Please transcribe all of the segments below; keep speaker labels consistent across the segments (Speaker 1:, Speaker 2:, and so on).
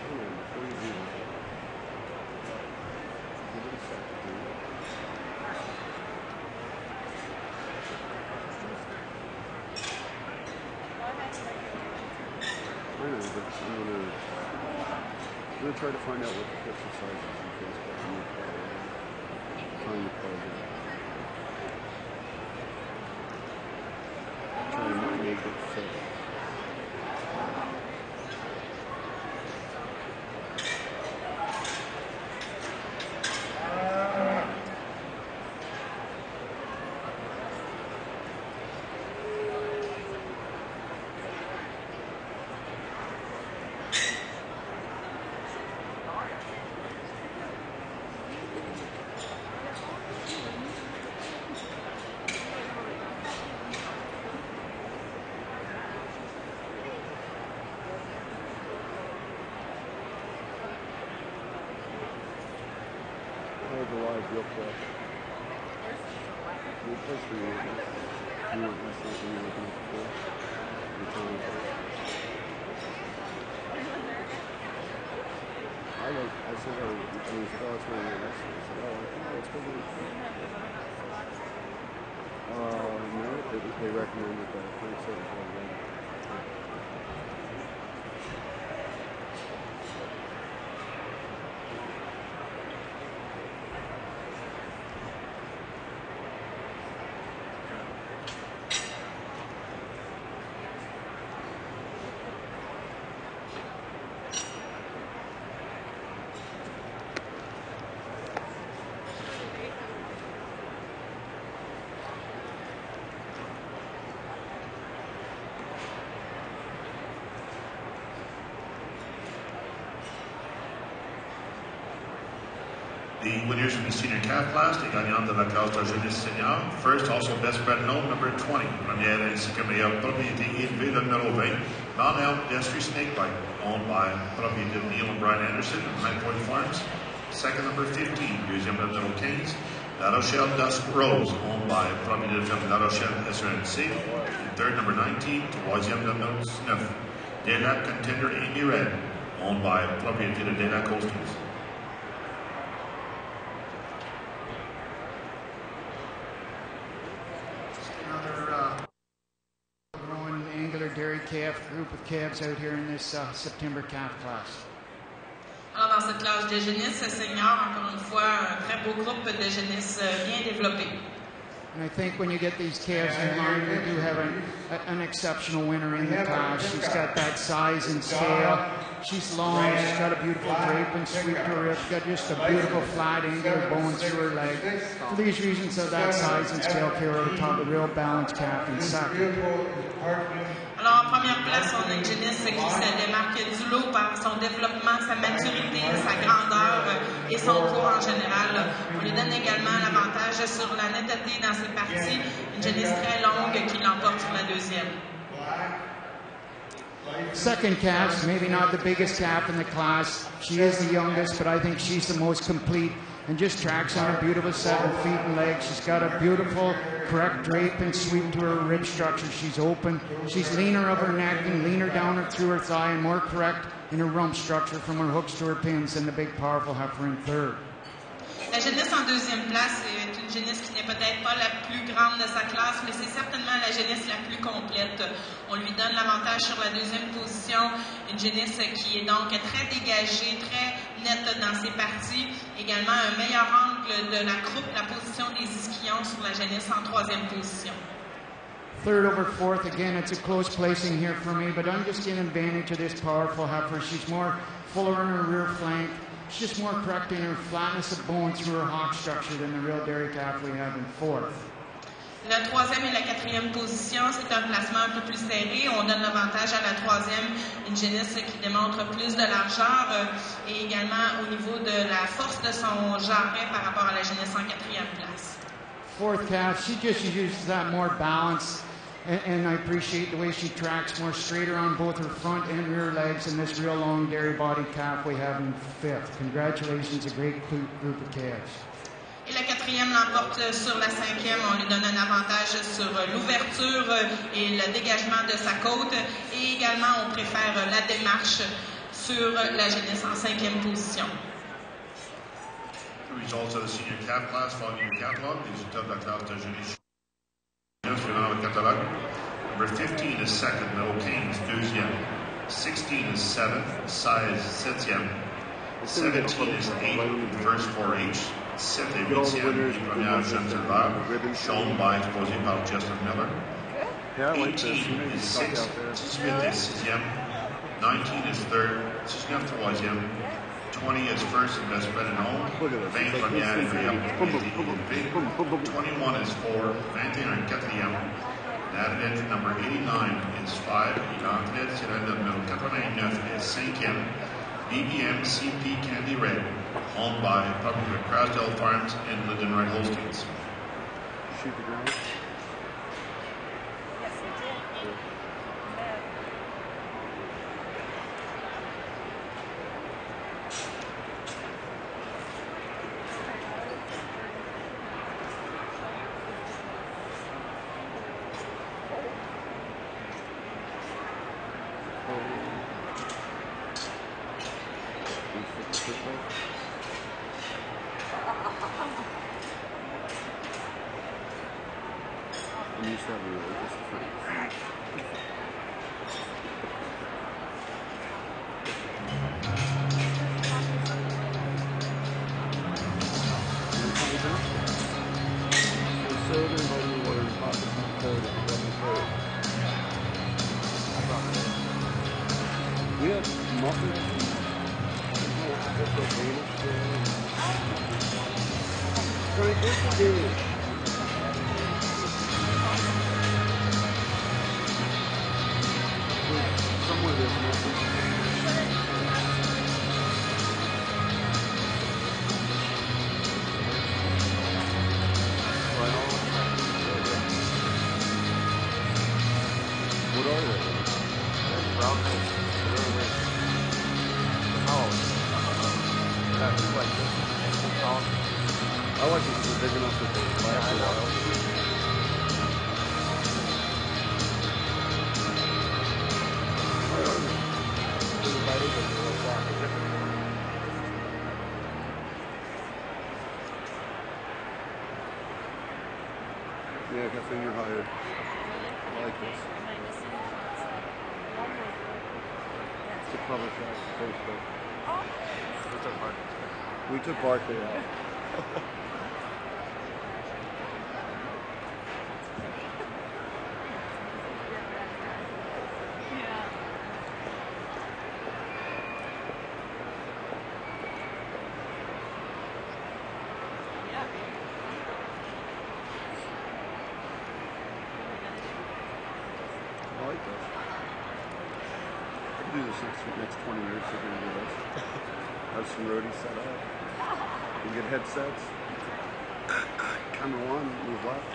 Speaker 1: I know, but I'm gonna try to find out what the picture size is on Facebook. I'm trying to plug it. Trying to make it fit. The live real quick. We'll post for you. You want that's something you're looking for? You're trying to I said, oh, it's one of your lessons. I said, oh, let's go get it. No, they recommended that. Frank said it was already.
Speaker 2: The winners from the senior calf class, les gagnants de la classe de jeunesse senior. First, also best bred note, number 20. Première ainsi que meilleure propriété élevée, le numéro 20. Mount Destry Snakebite, owned by propriété Neil and Brian Anderson of High Point Farms. Second, number 15. Deuxième, le numéro 15. La Rochelle Dusk Rose, owned by propriété de La Rochelle SRNC. And third, number 19. Troisième, le numéro 9. Daylac Contender Amy Red, owned by propriété de Daylac Hostings.
Speaker 3: Dairy calf group of calves out here in this September calf class.
Speaker 4: Alors dans cette classe de jeunesse senior, encore une fois, un très beau groupe de jeunesse bien développé.
Speaker 3: And I think when you get these calves in line, we do have an exceptional winner in the class. She's got that size and scale. She's long, she's got a beautiful drape and sweep to her hip, got just a beautiful flat angular bone through her leg. For these reasons of that size and scale, Carol taught a real balanced calf in second.
Speaker 4: Alors en première place, on a une jeunesse qui se démarque du lot par son développement, sa maturité, sa grandeur et son poids en général. On lui donne également l'avantage sur la netteté dans ses parties. Une jeunesse très longue qui l'emporte sur la deuxième.
Speaker 3: Second calf, maybe not the biggest calf in the class. She is the youngest, but I think she's the most complete and just tracks on a beautiful set of feet and legs. She's got a beautiful, correct drape and sweep to her rib structure. She's open. She's leaner of her neck and leaner down through her thigh and more correct in her rump structure from her hooks to her pins than the big, powerful heifer in third.
Speaker 4: La jeunesse en deuxième place est une jeunesse qui n'est peut-être pas la plus grande de sa classe, mais c'est certainement la jeunesse la plus complète. On lui donne l'avantage sur la deuxième position, une jeunesse qui est donc très dégagée, très nette dans ses parties. Également un meilleur angle de la croupe, la position des ischions sur la jeunesse en troisième position.
Speaker 3: Third over fourth, again, it's a close placing here for me, but I'm just getting advantage of this powerful heifer. She's more fuller in her rear flank. She's just more correct in her flatness of bone through her hock structure than the real dairy calf we have in fourth.
Speaker 4: La troisième et la quatrième position, c'est un placement un peu plus serré. On donne l'avantage à la troisième, une jeunesse qui démontre plus de largeur et également au niveau de la force de son jarret par rapport à la jeunesse en quatrième place.
Speaker 3: Fourth calf, she just uses that more balance, and I appreciate the way she tracks more straighter on both her front and rear legs in this real long dairy body calf we have in fifth. Congratulations, a great group of calves.
Speaker 4: Et la quatrième l'emporte sur la cinquième. On lui donne un avantage sur l'ouverture et le dégagement de sa côte. Et également, on préfère la démarche sur la jeunesse en 5e position.
Speaker 2: The results of the senior calf class following your catalog. Les résultats de la classe de jeunesse suivant le catalogue. Number 15 is second, Meadow Keynes, deuxième. 16 is seventh, Size, septième. 17 is 8, first 4H. 7 et 8e, les premières jeunes éleveurs, shown by, exposé par Justin Miller. 18 is 6, 18 is 6e. 19 is third, 19 troisième. 20 is first and best bred and owned. 20 première et meilleure. 21 is 4, 21 quatrième. Added entry number 89 is 5. Il a entré sur le numéro 89 est 5e. BBM CP Candy Red, owned by Public Crasdale Farms and Linden Wright Holsteins.
Speaker 1: Shoot the ground.
Speaker 5: Yes, it did.
Speaker 1: And you said we were just free. We have muffins. Frank, where's the Danish? Somewhere there's muffins. What are they?
Speaker 6: Brown fish. Oh. That's like this.
Speaker 1: I like it because they're big enough that they last a while. Yeah, I got finger higher. I like this. It's a cover shot for Facebook. We took Barkley out. I like this. I can do this next 20 years. They're going to do this. Have some roadies set up. You get headsets. Camera one, move left.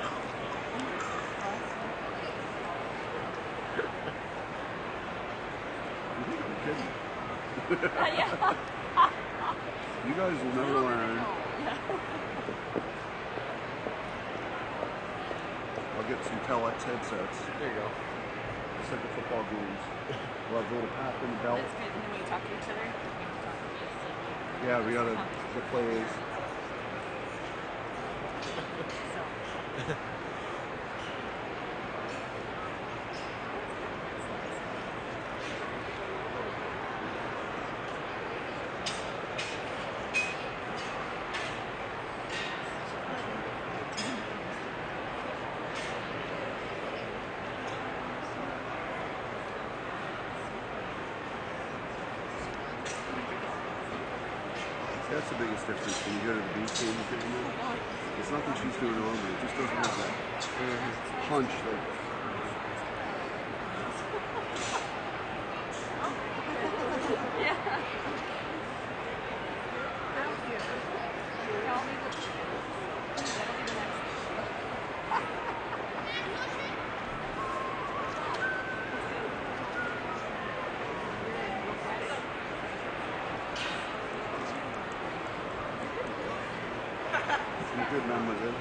Speaker 1: You think I'm kidding? You guys will never learn. I'll get some Telex headsets.
Speaker 6: There you go.
Speaker 1: Just like the football games. We'll have a little pat in the belt.
Speaker 5: That's good. And then when you talk to each other, you can talk to
Speaker 1: Yeah, we gotta the plays. That's the biggest difference when you go to the beach game. It's not that she's doing it wrong, but it just doesn't have that punch that. Good man with it.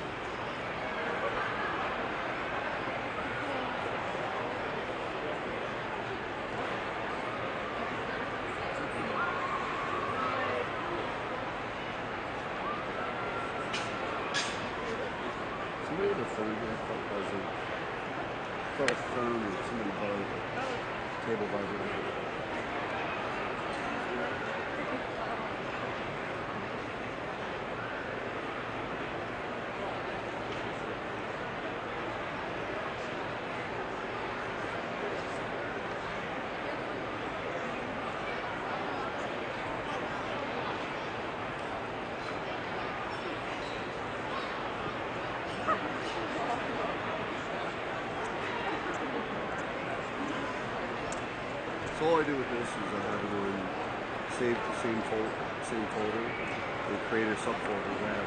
Speaker 1: phone here. I thought it was a phone or somebody buzzed. Table vibrator. So all I do with this is I have it on save the same folder, and create a subfolder web,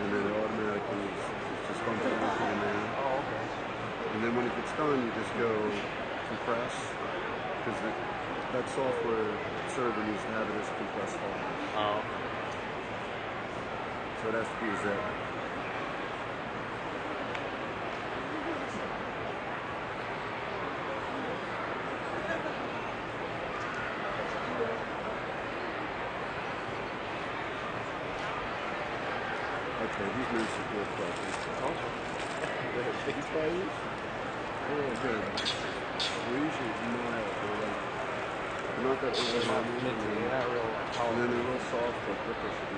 Speaker 1: and then it automatically is just dumping everything in there.
Speaker 6: Oh, okay.
Speaker 1: And then when it gets done, you just go compress, because that software server needs to have it as a compressed file.
Speaker 6: Oh, okay.
Speaker 1: So it has to be a zip. Okay, these mints are real fluffy. These try these? They're really good. They're usually mild. They're not that overwhelming.
Speaker 6: They're not real
Speaker 1: And then they're real soft, like licorice should be.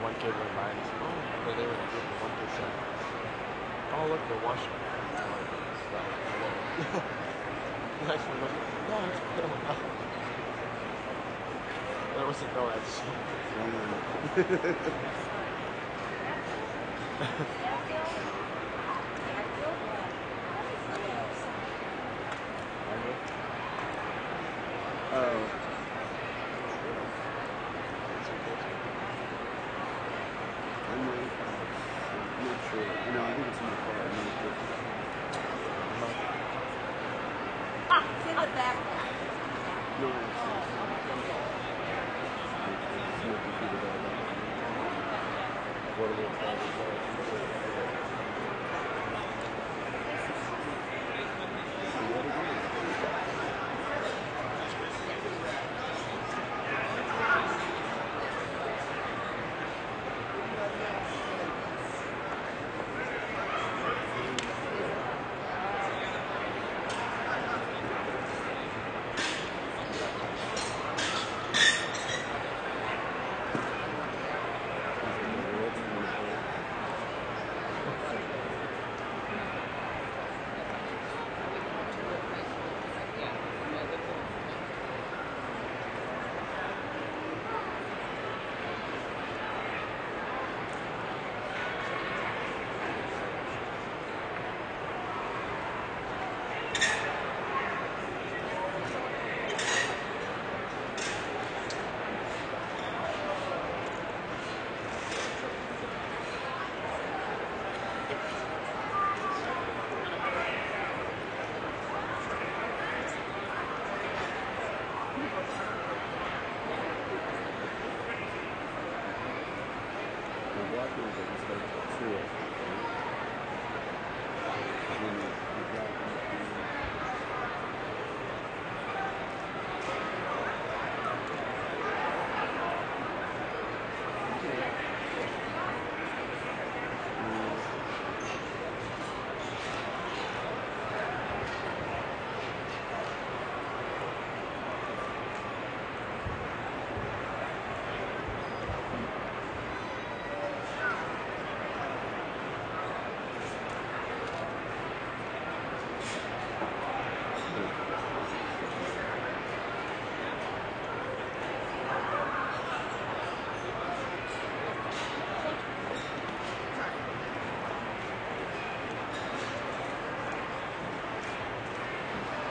Speaker 6: One kid went by and said, "Oh, but they were in a group." And one kid said, "Oh, look, they're washing." The next one goes, "No, it's Bill." No. There was a no answer.
Speaker 1: Oh. I'm really fast. I'm not sure. I know, I think it's in the car. I'm not sure.
Speaker 5: It's in the backpack.
Speaker 1: No, I actually. It's in my computer bag. Portable charger bag. So what again?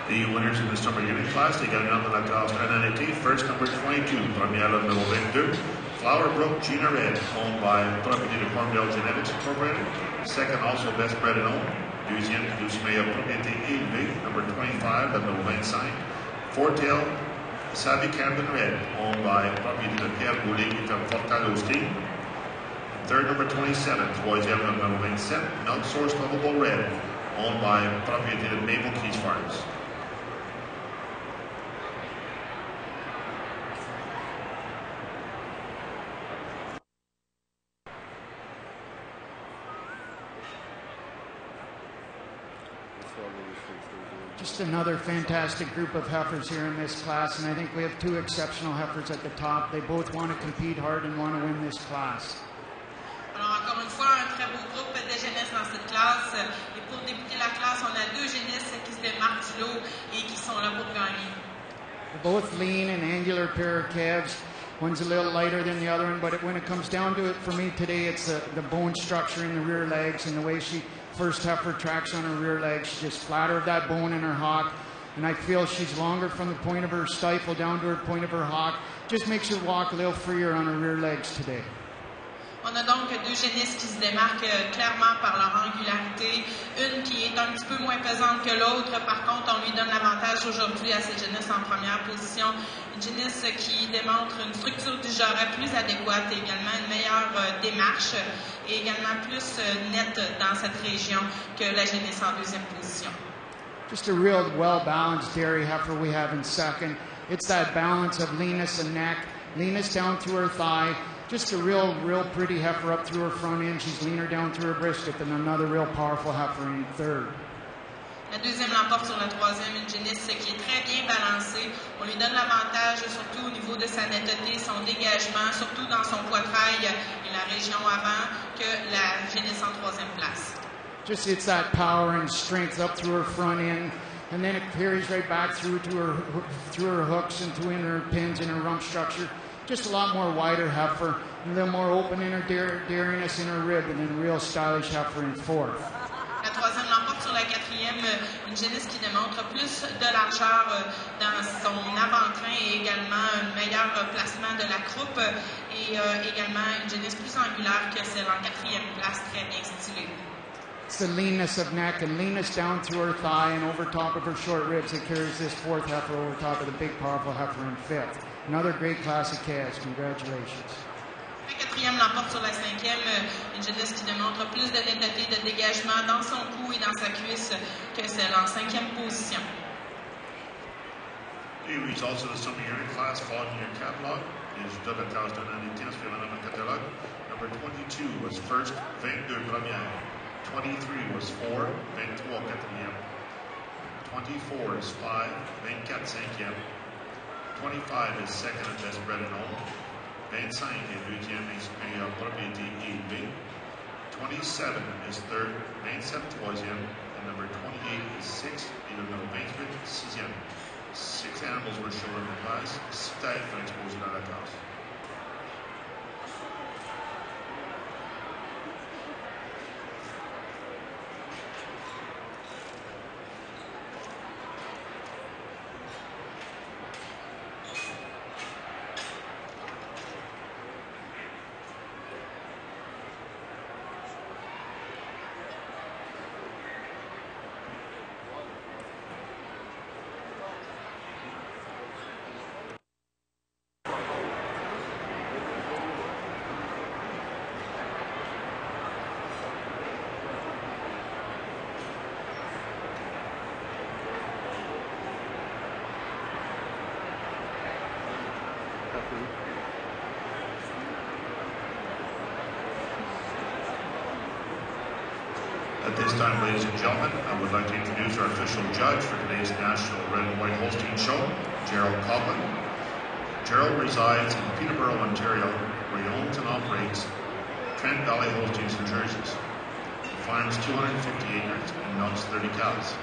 Speaker 2: The winners in the summer unit class, they got another la classe NNAT. First, number 22, première le numéro 22, Flowerbrook Gina Red, owned by Propriété de Cornwall Genetics Incorporated. Second, also best bred and owned. Deuxième, Doucemea Propriété élevée, number 25, le numéro 25. Four-tail, Savvy Camden Red, owned by Propriété de Pierre Boulay et Fortalosky. Third, number 27, troisième, le numéro 27, Milk Source Lovable Red, owned by Propriété de Maple Keys Farms.
Speaker 3: Just another fantastic group of heifers here in this class, and I think we have two exceptional heifers at the top. They both want to compete hard and want to win this class.
Speaker 4: Alors, encore une fois, un très beau groupe de génisses dans cette classe. Et pour débuter la classe, on a deux génisses qui se démarquent du lot et qui sont là pour gagner.
Speaker 3: They're both lean and angular pair of calves. One's a little lighter than the other one, but when it comes down to it for me today, it's the bone structure in the rear legs and the way she first heifer tracks on her rear legs. She just flattered that bone in her hock, and I feel she's longer from the point of her stifle down to her point of her hock. Just makes her walk a little freer on her rear legs today.
Speaker 4: On a donc deux génisses qui se démarquent clairement par leur angularité. Une qui est un petit peu moins pesante que l'autre. Par contre, on lui donne l'avantage aujourd'hui à cette génisse en première position. Une génisse qui démontre une structure du jarret plus adéquate et également une meilleure démarche et également plus nette dans cette région que la génisse en deuxième position.
Speaker 3: Just a real well-balanced dairy heifer we have in second. It's that balance of leanness and neck, leanness down through her thigh. Just a real pretty heifer up through her front end. She's leaner down through her brisket, and another real powerful heifer in third.
Speaker 4: La deuxième l'emporte sur la troisième, une génisse qui est très bien balancée. On lui donne l'avantage surtout au niveau de sa netteté, son dégagement, surtout dans son poitrail et la région avant que la génisse en troisième place.
Speaker 3: Just it's that power and strength up through her front end, and then it carries right back through her hooks and through in her pins and her rump structure. Just a lot more wider heifer, a little more open in her dairiness in her rib, and then a real stylish heifer in fourth.
Speaker 4: La troisième l'emporte sur la quatrième, une génisse qui démontre plus de largeur dans son avant-train et également un meilleur placement de la croupe et également une génisse plus angulaire que celle en quatrième place, très bien stylée.
Speaker 3: It's the leanness of neck and leanness down through her thigh and over top of her short ribs that carries this fourth heifer over top of the big, powerful heifer in fifth. Another great class of calves. Congratulations.
Speaker 4: La quatrième l'emporte sur la cinquième, une génisse qui démontre plus de netteté de dégagement dans son cou et dans sa cuisse que celle en cinquième position.
Speaker 2: The results of the summer unit class following your catalog is de la classe de l'année sur le catalogue. Number 22 was first, 22 première. 23 was 4, 23 quatrième. 24 is 5, 24 cinquième. 25 is second and best bred and owned. 25 est deuxième et supérieur propriété élevée. 27 is third. 27 troisième. And number 28 is sixth. Et le numéro 28 sixième. 6 animals were shown in the class. 6 têtes sont exposées dans la classe. At this time, ladies and gentlemen, I would like to introduce our official judge for today's National Red and White Holstein Show, Gerald Coughlin. Gerald resides in Peterborough, Ontario, where he owns and operates Trent Valley Holsteins and Jerseys. He farms 250 acres and milks 30 cows.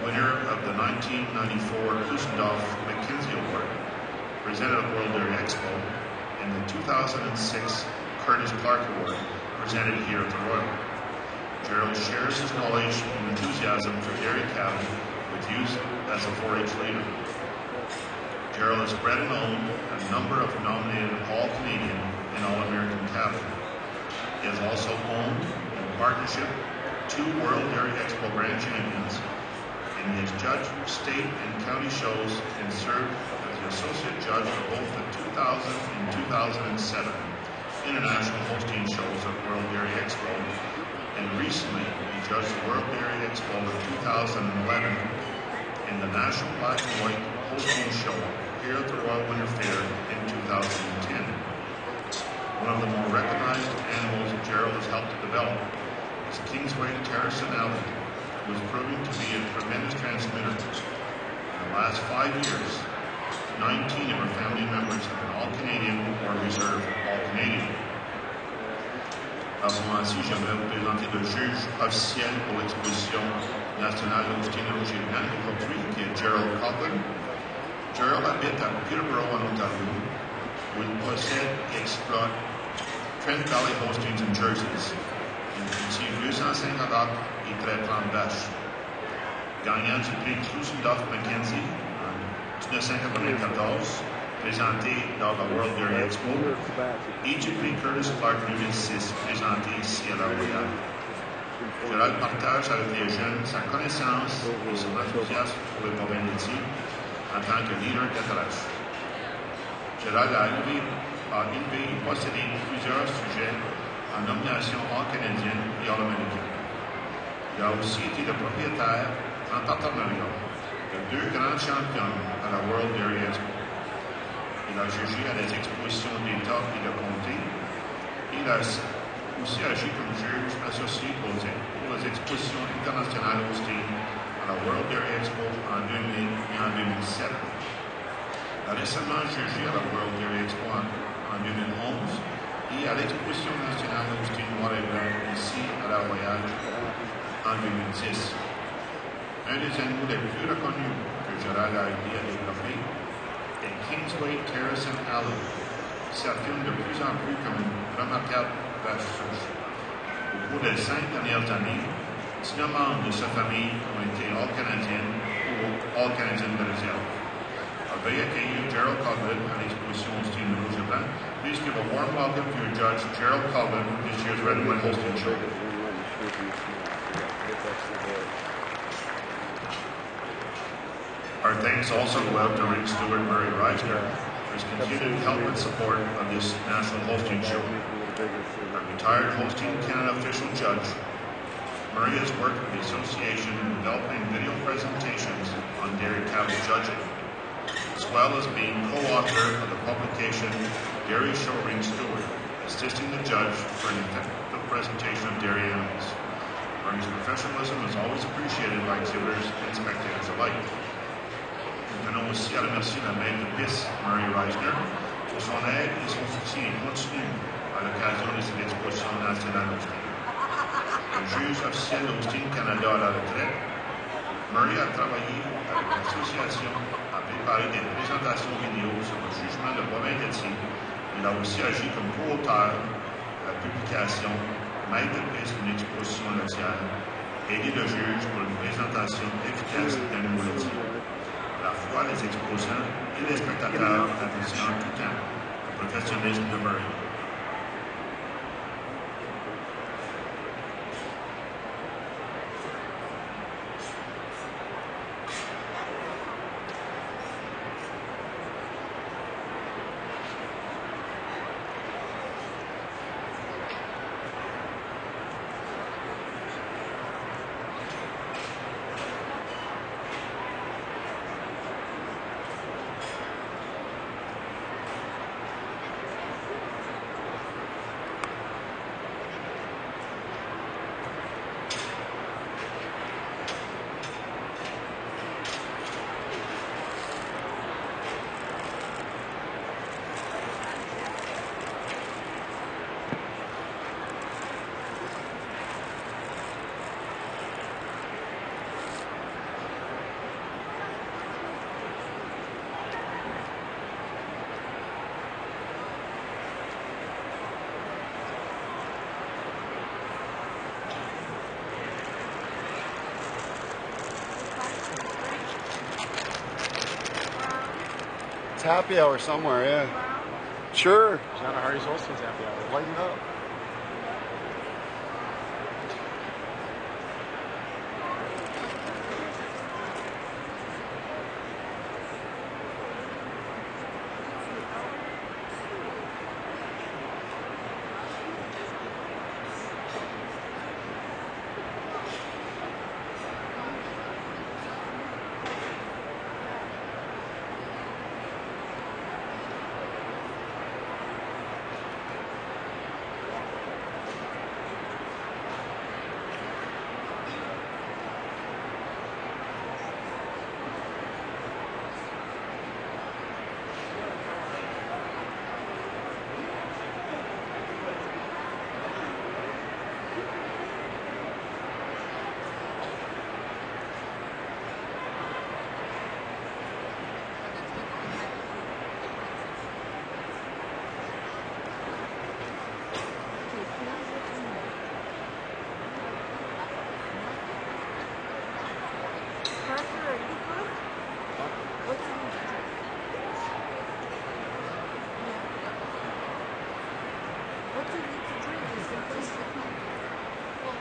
Speaker 2: Winner of the 1994 Kusendorf Mackenzie Award, presented at World Dairy Expo, and the 2006 Curtis Clark Award, presented here at the Royal. Gerald shares his knowledge and enthusiasm for dairy cattle with youth as a 4-H leader. Gerald has bred and owned a number of nominated All-Canadian and All-American cattle. He has also owned, in partnership, 2 World Dairy Expo Grand Champions, and he has judged state and county shows and served as the associate judge for both the 2000 and 2007 International Holstein shows at World Dairy Expo, and recently he judged the World Dairy Expo in 2011 and the National Black and White Holstein Show here at the Royal Winter Fair in 2010. One of the more recognized animals that Gerald has helped to develop is Kingsway Terracin Alley, who is proving to be a tremendous transmitter. In the last 5 years, 19 of our family members have been All-Canadian or Reserve All-Canadian. À ce moment-ci, j'aimerais vous présenter le juge officiel pour l'exposition nationale Holstein Régionale aujourd'hui, qui est Gerald Coughlin. Gerald habite à Peterborough, en Ontario, où il possède et exploite Trent Valley Holsteins and Jerseys. Il cultive 250 acres et 13 plantes vaches. Gagnant du prix Kusendorf Mackenzie en 1994, présenté dans la World Dairy Expo, et du prix Curtis Clark 2006, présenté ici à la Royale. Gerald partage avec les jeunes sa connaissance et son enthousiasme pour le bovin laitier en tant que leader d'attelage. Gerald a élevé et possédé plusieurs sujets en nomination all-canadienne et all-américaine. Il a aussi été le propriétaire en partenariat de 2 grands champions à la World Dairy Expo. Il a jugé à des expositions d'État et de comté. Il a aussi agi comme juge associé pour les expositions internationales Holstein à la World Dairy Expo en 2000 et en 2007. Il a récemment jugé à la World Dairy Expo en 2011 et à l'exposition nationale Holstein Noir et Blanc ici à la Royale en 2010. Un des animaux les plus reconnus que Gerald a aidé à développer est Kingsway Terracin Alley, qui s'affirme de plus en plus comme une remarquable vache souche. Au cours des 5 dernières années, 19 membres de sa famille ont été All-Canadiennes ou All-Canadiennes de réserve. Veuillez accueillir Gerald Coughlin à l'exposition Holstein de Rouge et Blanc. Please give a warm welcome to your judge, Gerald Coughlin, this year's Red and White Holstein Show. Our thanks also go out to ring steward Murray Reisner for his continued help and support of this National Holstein Show. A retired Holstein Canada official judge, Murray has worked with the association in developing video presentations on dairy cattle judging, as well as being co-author of the publication Dairy Show Ring Steward, assisting the judge for an effective presentation of dairy animals. Murray's professionalism is always appreciated by exhibitors and spectators alike. Nous tenons aussi à remercier la maître de piste, Murray Reisner, pour son aide et son soutien continu à l'occasion de cette exposition nationale Holstein. Le juge officiel d'Holstein Canada à la retraite, Murray a travaillé avec l'association à préparer des présentations vidéo sur le jugement de bovins laitiers. Il a aussi agi comme co-auteur de la publication Maître de piste d'une exposition laitière, aider le juge pour une présentation efficace d'animaux laitiers. À la fois les exposants et les spectateurs apprécient en tout temps le professionnalisme de Murray.
Speaker 1: happy hour somewhere, yeah. Sure.
Speaker 6: Shanna Hardy's hosting his happy hour.
Speaker 1: Lighten up.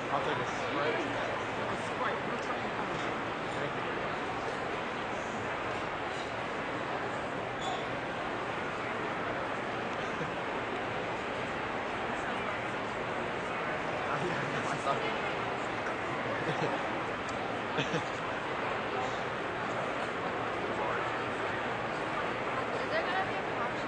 Speaker 6: I'll take a Sprite.
Speaker 5: Is there gonna be a caption?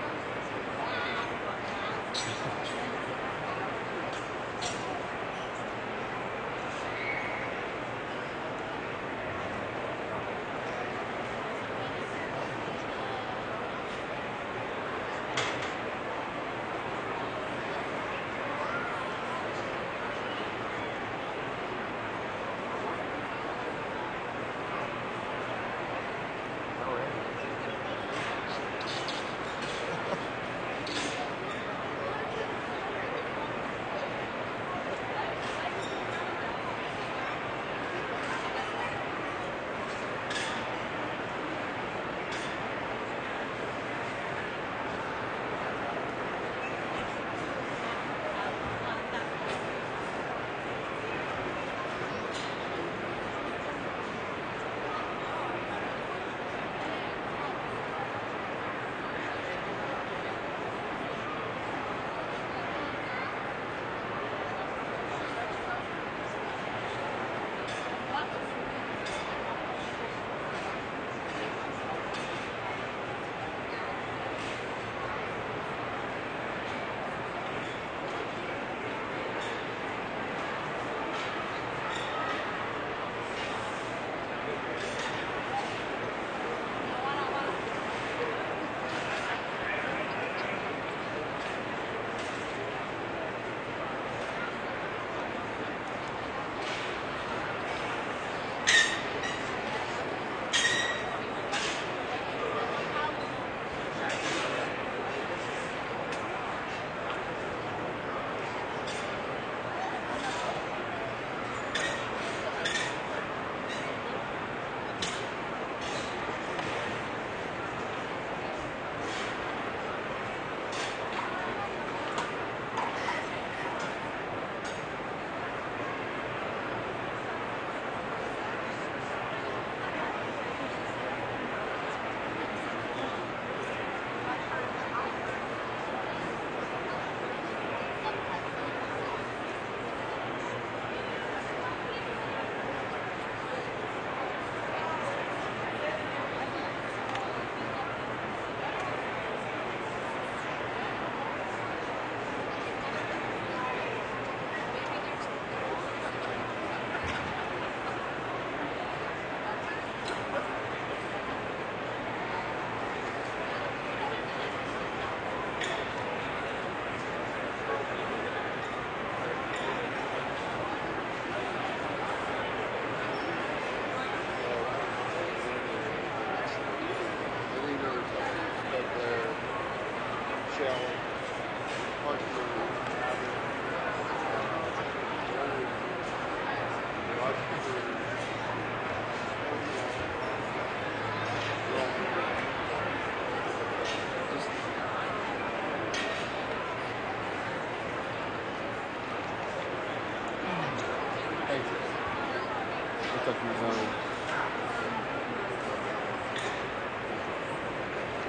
Speaker 1: stuff you know.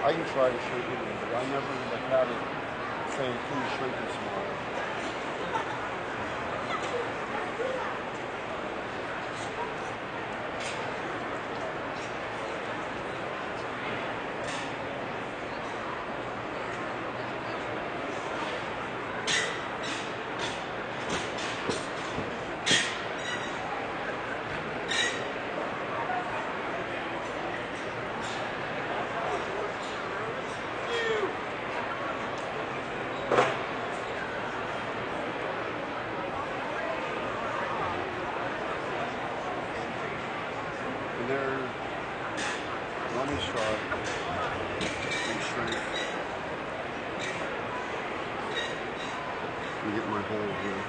Speaker 1: I can try to shake it, but I never like had it saying please shrink it small. Let me try and shrink. Let me get my hole here.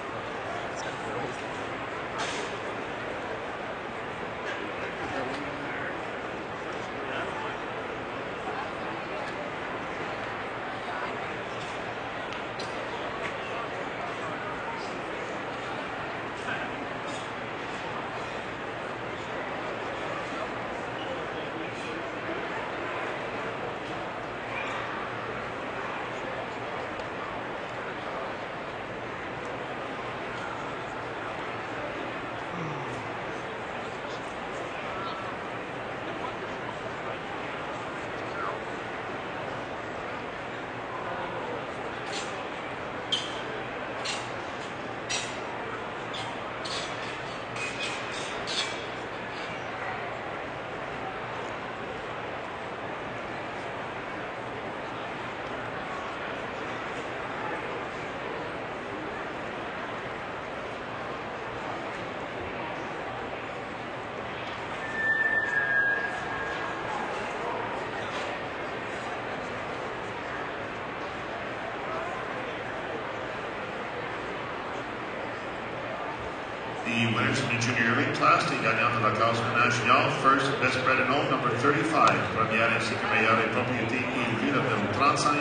Speaker 2: The winners in the junior weight class, les gagnants de la classe ménage junior. First, best bred and owned, number 35. Première ainsi que meilleure et propriété élevée, le numéro 35.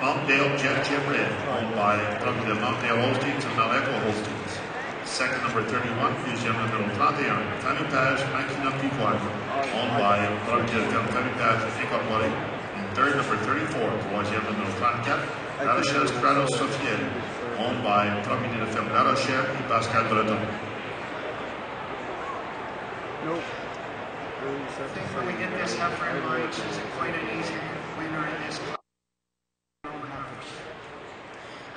Speaker 2: Montdale Jet Red, owned by property of Montdale Holsteins and Malleco Holsteins. Second, number 31. Deuxième, numéro 31. Famille Page, Maquina Pivoine, owned by property of Famille Page Incorporé. And third, number 34. Troisième, numéro 34. La Rochelle Stratos Sofiel, owned by property of La Rochelle et Pascal Breton.
Speaker 1: Nope.
Speaker 3: I think when we get this heifer in line, she's quite an easy winner in this class.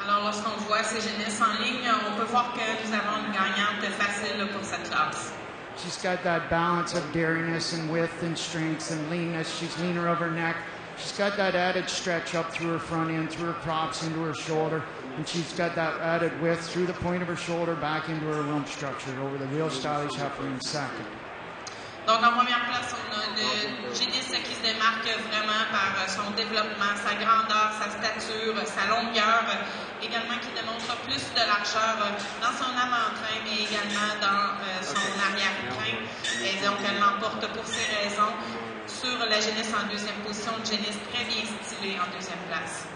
Speaker 4: Alors, lorsqu'on voit ces génisses en ligne, on peut voir que nous avons une gagnante facile pour cette classe.
Speaker 3: She's got that balance of dairiness and width and strength and leanness. She's leaner of her neck. She's got that added stretch up through her front end, through her props, into her shoulder. And she's got that added width through the point of her shoulder back into her rump structure over the real stylish heifer in second.
Speaker 4: Donc, en première place, on a le génisse qui se démarque vraiment par son développement, sa grandeur, sa stature, sa longueur, également qui démontre plus de largeur dans son avant-train, mais également dans son arrière-train. Et donc, elle l'emporte pour ces raisons sur la génisse en deuxième position, une génisse très bien stylée en deuxième place.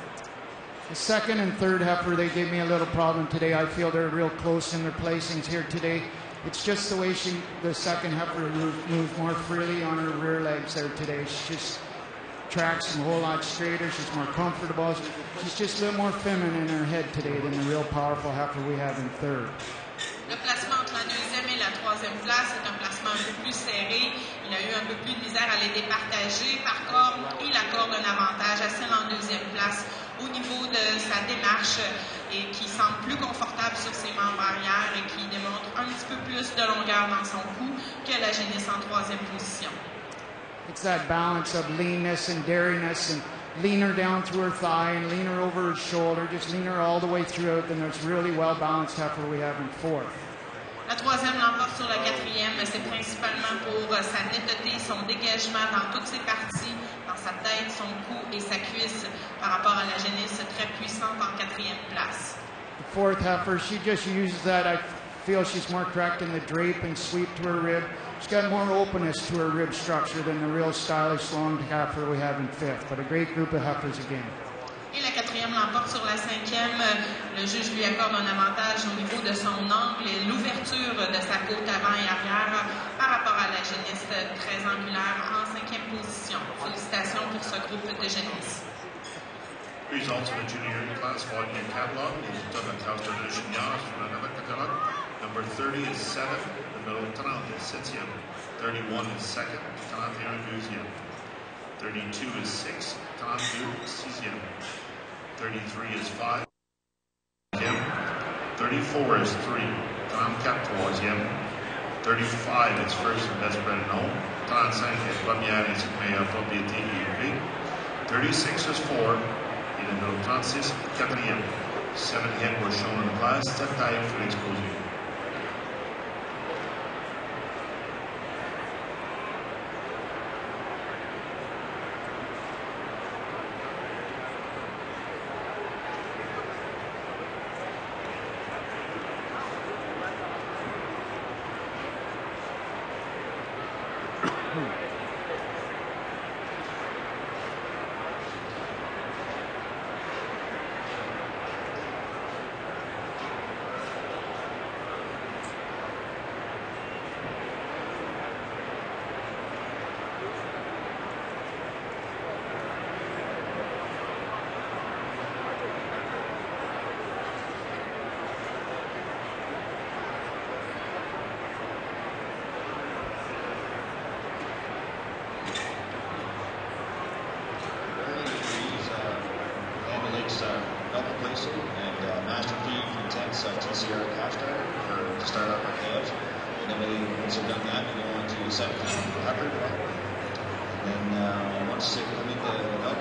Speaker 3: The second and third heifer, they gave me a little problem today. I feel they're real close in their placings here today. It's just the way the second heifer moved more freely on her rear legs there today. She just tracks them a whole lot straighter. She's more comfortable. She's just a little more feminine in her head today than the real powerful heifer we have in third.
Speaker 4: Le placement entre la deuxième et la troisième place est un placement un peu plus serré. Il a eu un peu plus de misère à les départager. Par contre, il accorde un avantage à celle en deuxième place au niveau de sa démarche et qui semble plus confortable sur ses membres arrière et qui démontre un petit peu plus de longueur dans son cou que la génisse en troisième position.
Speaker 3: It's that balance of leanness and dairiness and leaner down through her thigh and leaner over her shoulder, just leaner all the way throughout, and there's really well-balanced heifer we have in fourth.
Speaker 4: La troisième l'emporte sur la quatrième, mais c'est principalement pour sa netteté, son dégagement dans toutes ses parties, dans sa tête, son cou et sa cuisse par rapport à la génisse très puissante en quatrième place.
Speaker 3: The fourth heifer, she just uses that. I feel she's more correct in the drape and sweep to her rib. She's got more openness to her rib structure than the real stylish long heifer we have in fifth, but a great group of heifers again.
Speaker 4: Et la quatrième l'emporte sur la cinquième. Le juge lui accorde un avantage au niveau de son angle et l'ouverture de sa côte avant et arrière par rapport à la génisse très angulaire en cinquième position. Félicitations pour ce groupe de génisses.
Speaker 2: Results of the junior class following in catalog is Douglas Kauster de Chignas from another catalog. Number 30 is 7, numero 30 is 7, 31 is 2nd, 31 deuxième. 32 is 6, 32 6ème. 33 is 5, 34 is 3, 34 3ème. 35 is first and best bred known. 35 est première et meilleure propriété élevée. 36 is 4. Et le numéro 36, quatrième. 7 head were shown in the class, 7 tailles for exposé.
Speaker 7: TCR cash starter to start off our calves. And then once they've done that, we go on to the second heifer. And then once they come into milk,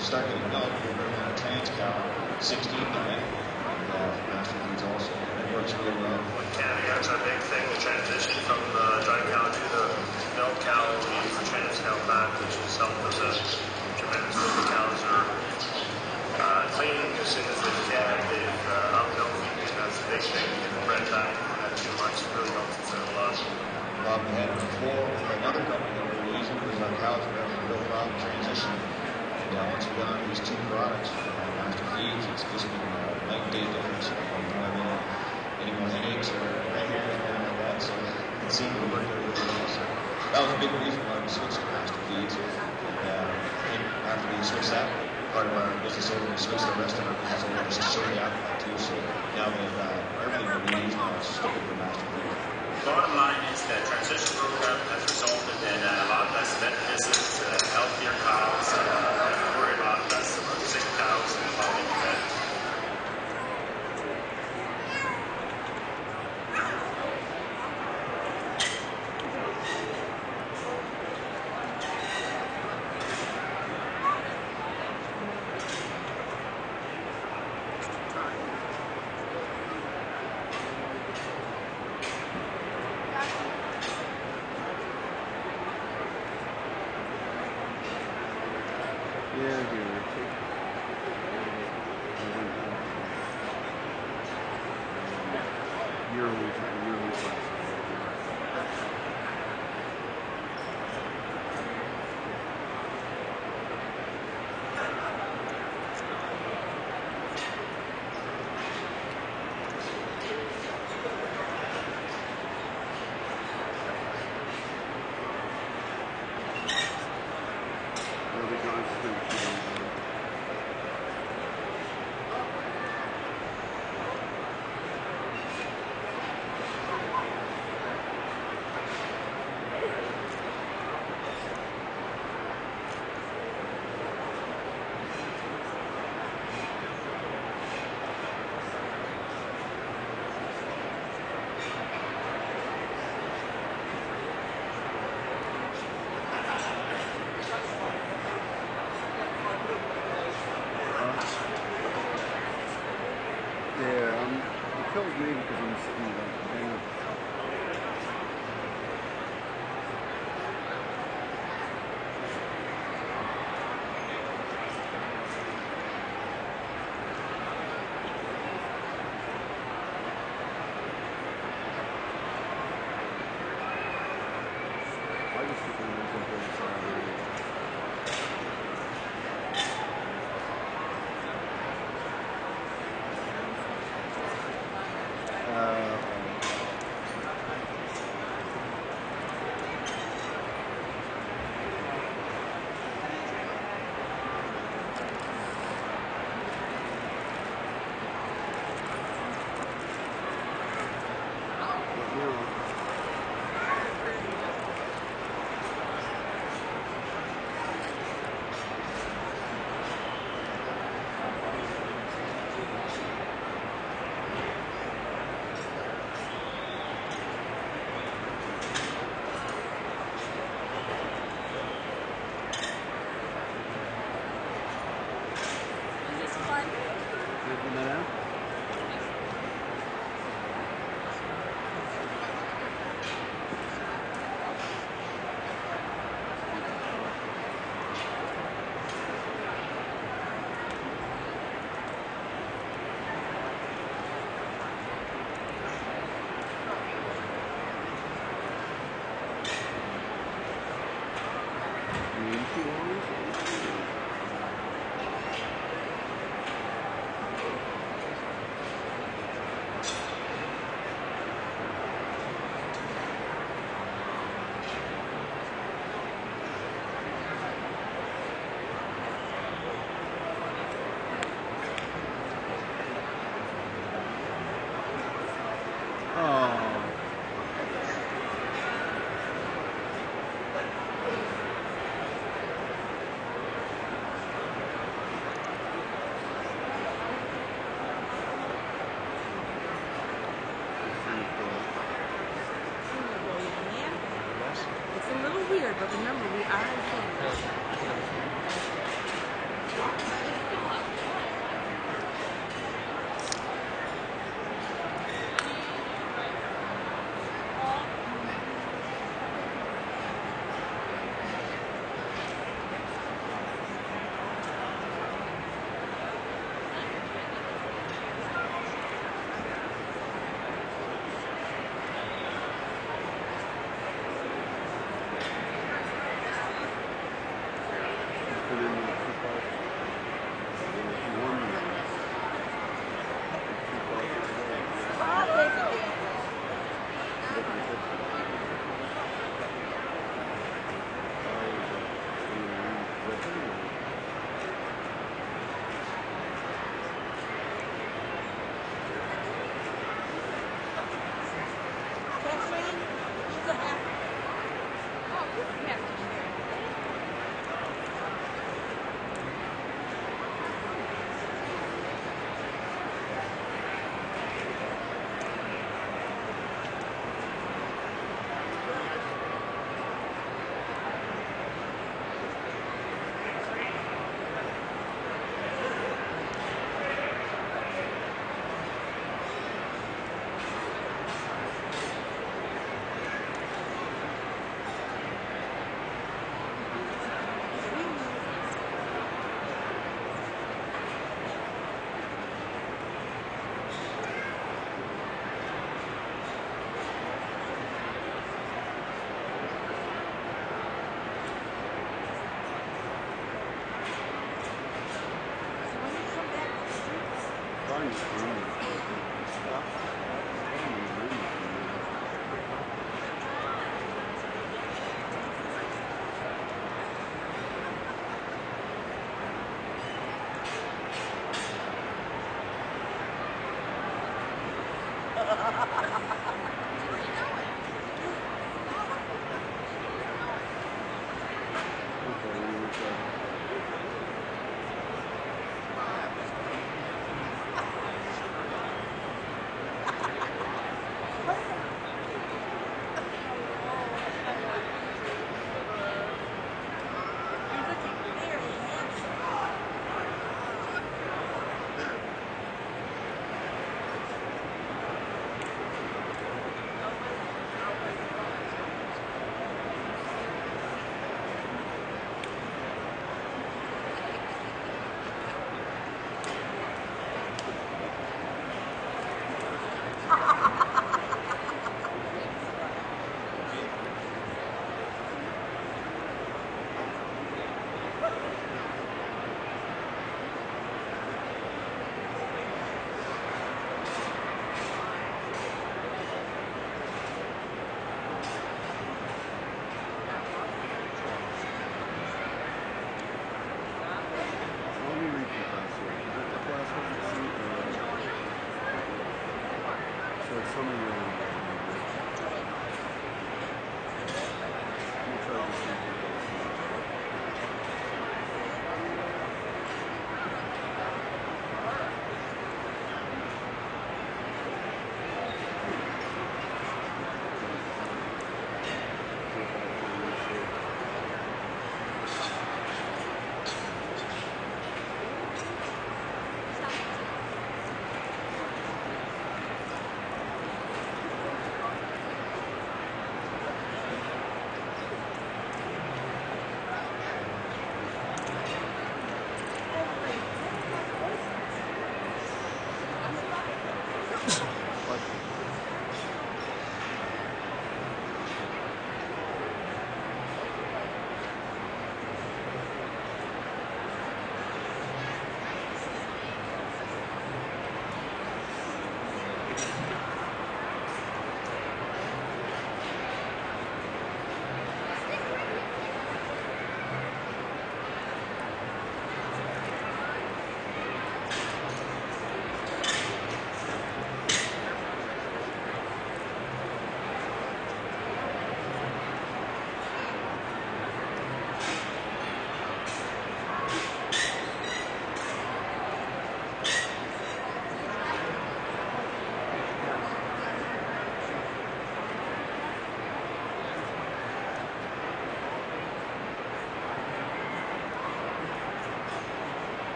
Speaker 7: start getting milk, we'll bring on a trans cow, 16 diet, and master feeds also. And it works really well.
Speaker 2: Canada, that's our big thing, the transition from the dry cow to the milk cow, we use the trans cow back, which has helped us tremendously. The cows are cleaning as soon as they can. They've uphill feeding, that's a big thing. In the bred back, that too much really helps us out a lot.
Speaker 7: We had before another company that we were using because our cows were having a real problem transitioning. And once we got on these two products, master feeds, it's just been a night and day difference. We don't have any more headaches or gray hair or anything like that. So it seemed to work out really well. So that was a big reason why we switched to master feeds. And after we switched that, part of our business over, we switched the rest of our business over to shortly after that too. So now we have everything that we use now is just looking for master feeds.
Speaker 8: Bottom line is that transition program has resulted in a lot less vet visits, healthier cows, worry a lot less about sick cows and following the vet.
Speaker 5: but remember, we are in Canada.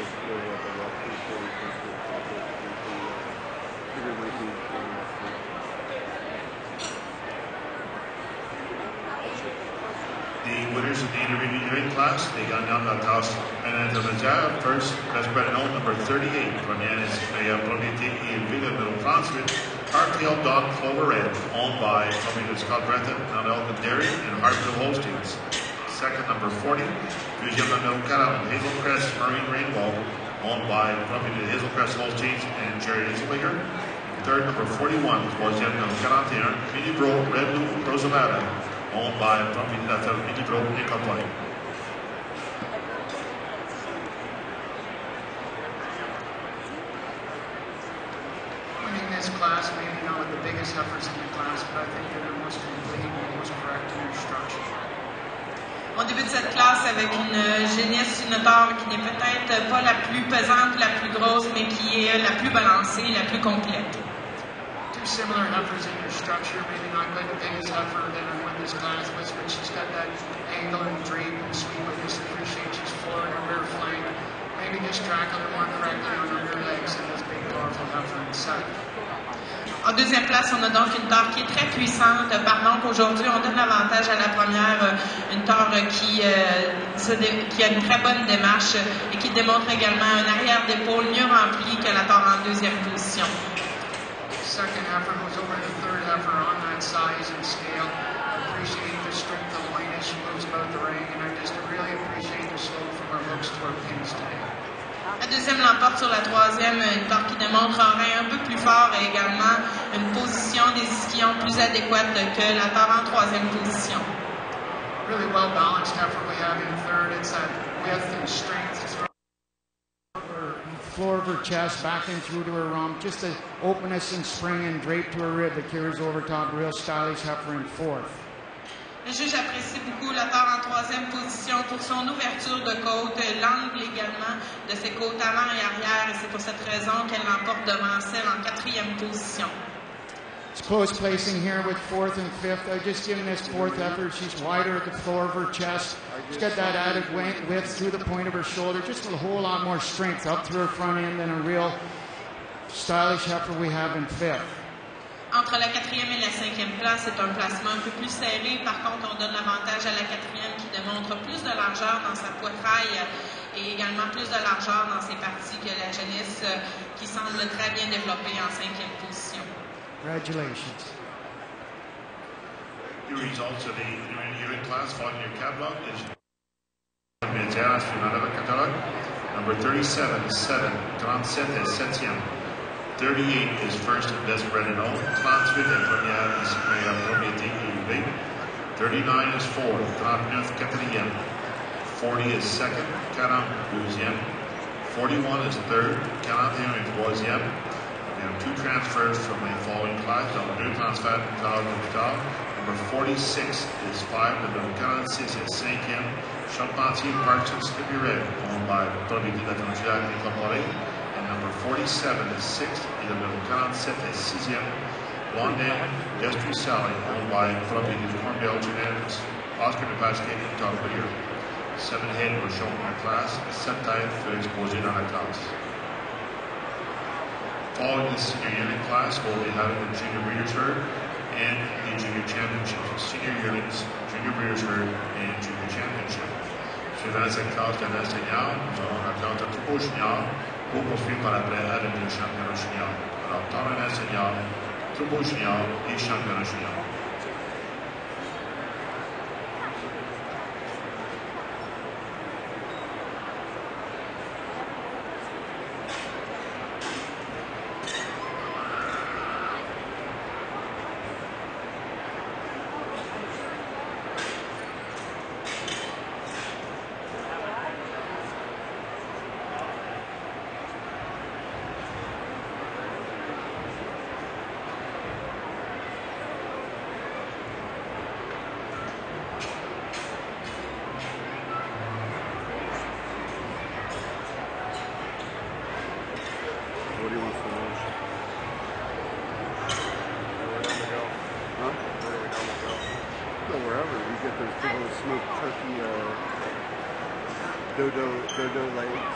Speaker 1: what the rough is for the first one. Figure it might be
Speaker 2: The winners of the intermediate class, les gagnants de la classe intermédiaire. First, best bred note number 38. Première is propriété et élevé de numéro 38. Hartfield Dog Clover Red, owned by Company Scott Breton, Mount Elgin Dairy, and Hartfield Holsteins. Second, number 40. Deuxième numéro 40, Hazelcrest Marine Rainbow, owned by Company Hazelcrest Holsteins and Jerry Hazelmaker. Third, number 41. Troisième numéro 41, Mini Bro Red Blue Rosamata, owned by Company Mini Bro Incorporated.
Speaker 3: Winning this class, maybe not with the biggest heifers in the class, but I think they're the most complete and the most correct in their structure.
Speaker 4: On débute cette classe avec une génisse, une tare qui n'est peut-être pas la plus pesante, la plus grosse, mais qui est la plus balancée, la plus complète.
Speaker 3: Two similar heifers in their structure, maybe not quite the biggest heifer that I won this class with, but she's got that angle and drape and sweep. I just appreciate she's forward and rear flank. Maybe just track a little more correctly on her rear legs and this big powerful heifer inside.
Speaker 4: En deuxième place, on a donc une tare qui est très puissante. Pardon qu'aujourd'hui, on donne l'avantage à la première, une tare qui a une très bonne démarche et qui démontre également un arrière d'épaule mieux rempli que la tare en deuxième position.
Speaker 3: Second heifer goes over the third heifer on that size and scale. I appreciate the strength of line as she moves about the ring, and I just really appreciate the slope from her hooks to her pins today.
Speaker 4: La deuxième l'emporte sur la troisième, une tare qui démontre un rein un peu plus fort et également une position des ischions plus adéquate que la tare en troisième position.
Speaker 3: Really well balanced heifer we have in third. It's that width and strength. Floor of her chest, back in through to her rump, just the openness and spring and drape to her rib that carries over top. Real stylish heifer in fourth.
Speaker 4: Le juge apprécie beaucoup la tare en troisième position pour son ouverture de côte, l'angle également de ses côtes avant et arrière, et c'est pour cette raison qu'elle l'emporte devant celle en quatrième position.
Speaker 3: It's close placing here with fourth and fifth. I've just given this fourth effort. She's wider at the floor of her chest. She's got that added width through the point of her shoulder. Just a whole lot more strength up through her front end than a real stylish heifer we have in fifth.
Speaker 4: Entre la quatrième et la cinquième place, c'est un placement un peu plus serré. Par contre, on donne l'avantage à la quatrième qui démontre plus de largeur dans sa poitrail et également plus de largeur dans ses parties que la génisse qui semble très bien développée en cinquième position.
Speaker 3: Congratulations.
Speaker 2: The results of the intermediate class following your catalog is number 37 is 7, 37 is 7e. 38 is first and best bred and owned. 38 est première et propriété élevée. 39 is fourth. 39 quatrième. 40 is second. 40 deuxième. 41 is third. 41 est troisième. We have two transfers from the following class. Deux transferts du cadre d'hôpital. Number 46 is 5. Number 46 is 5e. Charpentier Parsons Skippy Red, owned by Propriété de la Frontière Incorporée. And number 47 is 6th. Et le numéro 47 is 6e. Blondin Destry Sally, owned by Propriété du Cornbell Genetics. Oscar Nepasquet and Todd Whittier. 7 head were shown in the class. 7 têtes furent exposées dans la classe. Following the senior yearling class, we'll be having the junior breeders herd and the junior championship. Senior yearlings, junior breeders herd, and junior championship. Suivant cette classe de l'enseignant, nous aurons la classe de troupeau junior pour poursuivre par après avec le championnat junior. Alors, temps d'un enseignant, troupeau junior et championnat junior.
Speaker 1: What do you want for lunch?
Speaker 6: Where do we go?
Speaker 1: Huh?
Speaker 6: Where do we normally go?
Speaker 1: Go wherever. We get those big old smoked turkey, dodo legs.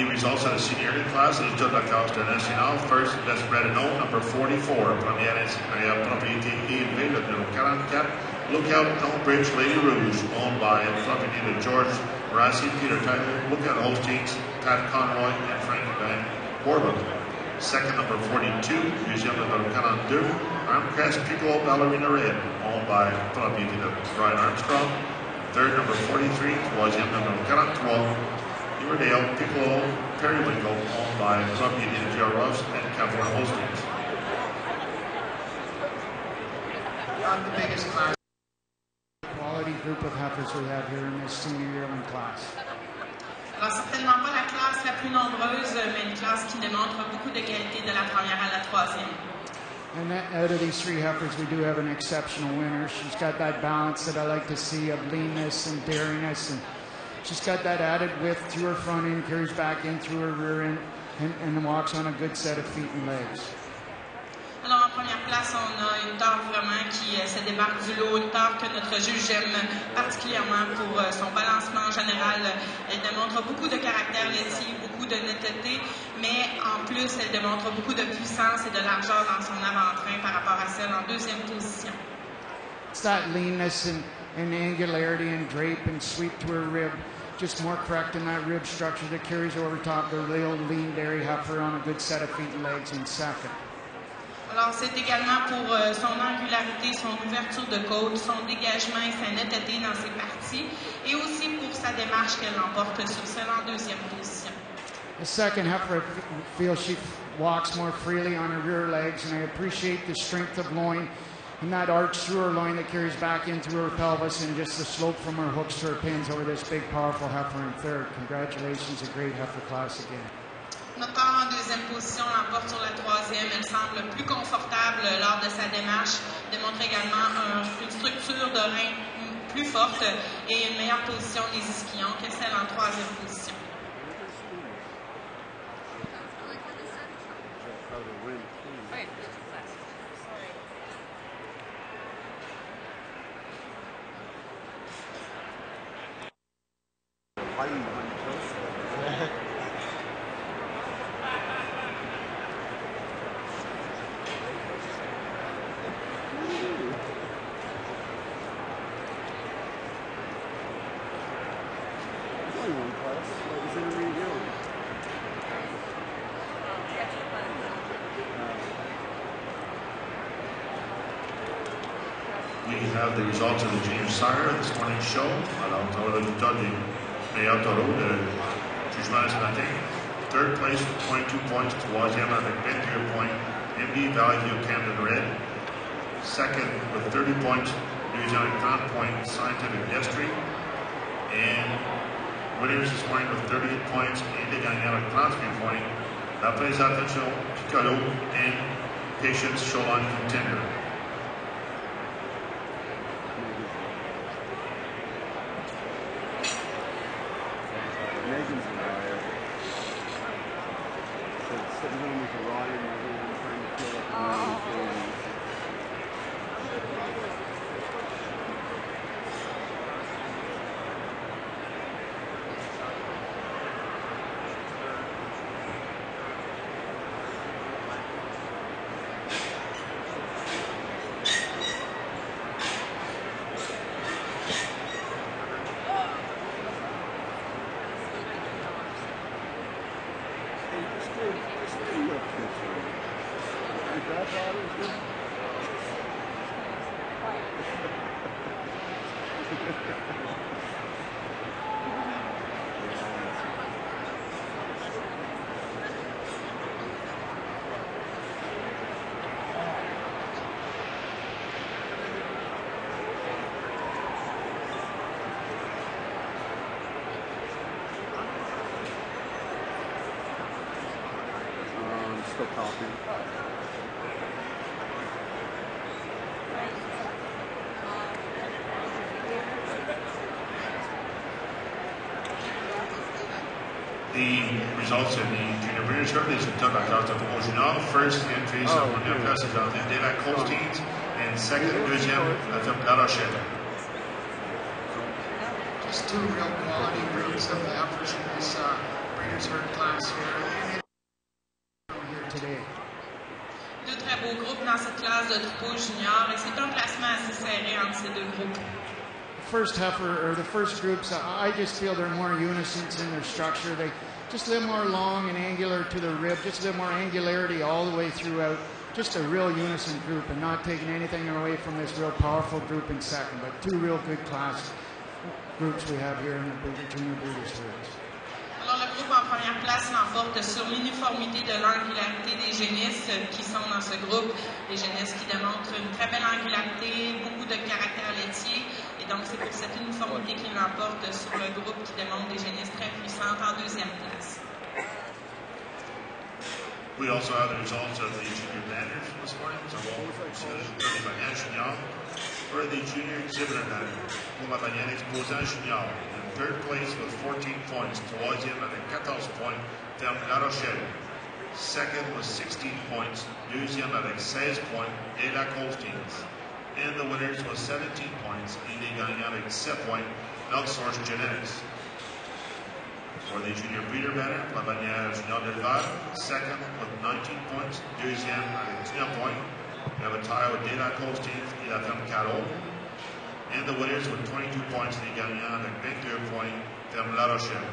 Speaker 2: The results of the seniority class is de la classe nationale. First, best bred and owned, number 44. Première propriété élevée, le numéro 44. Lookout Elmbridge Lady Rouge, owned by property to George Rassi, Peter Tyler. Lookout Holsteins, Pat Conroy, and Frank Van Corbin. Second, number 42, Museum number 42. Armcrest Piccolo Ballerina Red, owned by property to Brian Armstrong. Third, number 43, troisième number 43. Riverdale Piccolo Periwinkle, owned by property to Joe Ross and California Holsteins.
Speaker 3: Not the biggest class. Quality group of heifers we have here in this senior yearling class.
Speaker 4: Alors, certainement pas la classe la plus nombreuse, mais une classe qui démontre beaucoup de qualité de la première à la troisième.
Speaker 3: And out of these three heifers, we do have an exceptional winner. She's got that balance that I like to see of leanness and daringness, and she's got that added width through her front end, carries back in through her rear end, and walks on a good set of feet and legs.
Speaker 4: Alors, en première place, on a une tare vraiment qui se démarque du lot, une tare que notre juge aime particulièrement pour son balancement en général. Elle démontre beaucoup de caractère laitier, beaucoup de netteté, mais en plus, elle démontre beaucoup de puissance et de largeur dans son avant-train par rapport à celle en deuxième position.
Speaker 3: It's that leanness and angularity and drape and sweep to her rib, just more correct in that rib structure that carries over top the real lean dairy heifer on a good set of feet and legs in second.
Speaker 4: Alors, c'est également pour son angularité, son ouverture de côte, son dégagement et sa netteté dans ses parties, et aussi pour sa démarche qu'elle l'emporte sur celle en deuxième position.
Speaker 3: The second heifer, I feel she walks more freely on her rear legs, and I appreciate the strength of loin and that arch through her loin that carries back into her pelvis, and just the slope from her hooks to her pins over this big, powerful heifer in third. Congratulations, a great heifer class again.
Speaker 4: Notre tare en deuxième position l'emporte sur la troisième. Elle semble plus confortable lors de sa démarche, démontre également une structure de rein plus forte et une meilleure position des ischions que celle en troisième position.
Speaker 2: We have the results of the junior sire this morning's show. Alors, on a le résultat des meilleurs taureaux de jugement ce matin. Third place with 22 points, troisième avec 21 points, MD Valley View Camden Red. Second with 30 points, New Zealand 30 points, Scientific Destry. And winners this morning with 38 points, Andy Gagnon avec 38 points. La présentation Piccolo and Patience Shoreline Contender.
Speaker 1: Megan's a liar. So sitting home with a rod in my hand, trying to feel like I'm still copying.
Speaker 2: The results in the junior winners circle is done by Dr. Original. First entries on the press is on the Delac Holsteins, and second, deuxième, after La Rochelle.
Speaker 3: Just two real quality groups of heifers in this winners of our class here today.
Speaker 4: Deux très beaux groupes dans cette classe de troupeaux juniors et c'est un classement assez serré entre ces deux groupes.
Speaker 3: The first groups, I just feel they're more unison in their structure. They just a little more long and angular to the rib, just a little more angularity all the way throughout. Just a real unison group and not taking anything away from this real powerful group in second, but two real good class groups we have here in the junior breeders' series.
Speaker 4: Alors, le groupe en première place l'emporte sur l'uniformité de l'angularité des génisses qui sont dans ce groupe. Des génisses qui démontrent une très belle angularité, beaucoup de caractère laitier. Et donc, c'est pour cette uniformité qu'il l'emporte sur le groupe qui démontre des génisses très puissantes en deuxième place.
Speaker 2: We also have the results of the junior banners this morning. So we'll see by Chagnon. For the junior exhibitor banner, pour la bannière exposant Chagnon. In third place with 14 points. Troisième avec 14 points, Ferme La Rochelle. Second with 16 points. Deuxième avec 16 points, De La Colstines. And the winners with 17 points. Il est gagnant avec 7 points, Outsourced Genetics. For the junior breeder banner, la bannière Junior Delval, second with 19 points, deuxième avec 19 points. We have a tie with De La Colstine et la Ferme Carole. And the winners with 22 points, les gagnants avec 22 points, Ferme La Rochelle.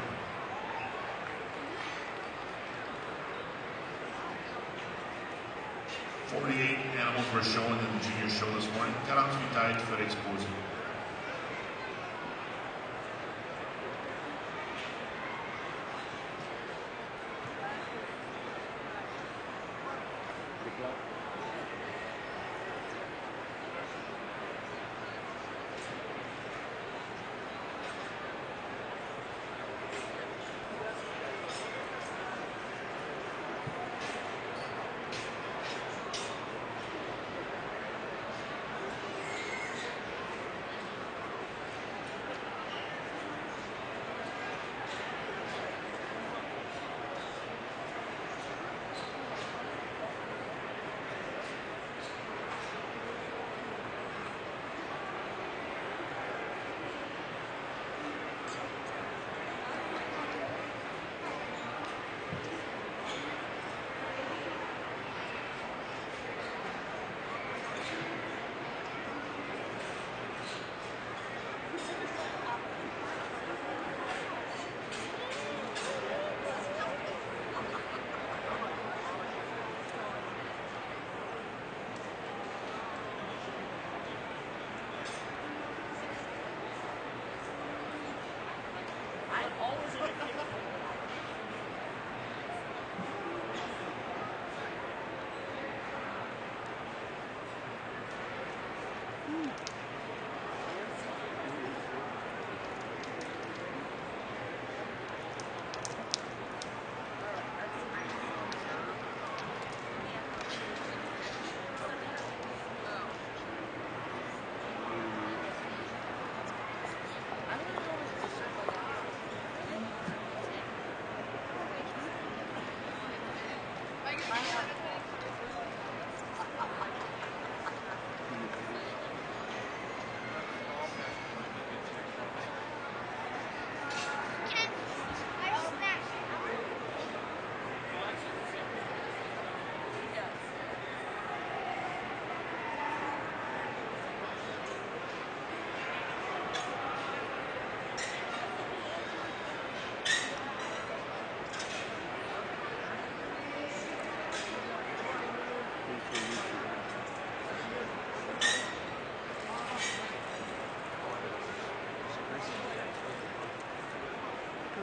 Speaker 2: "48 animals were shown in the junior show this morning. 48 têtes furent exposées.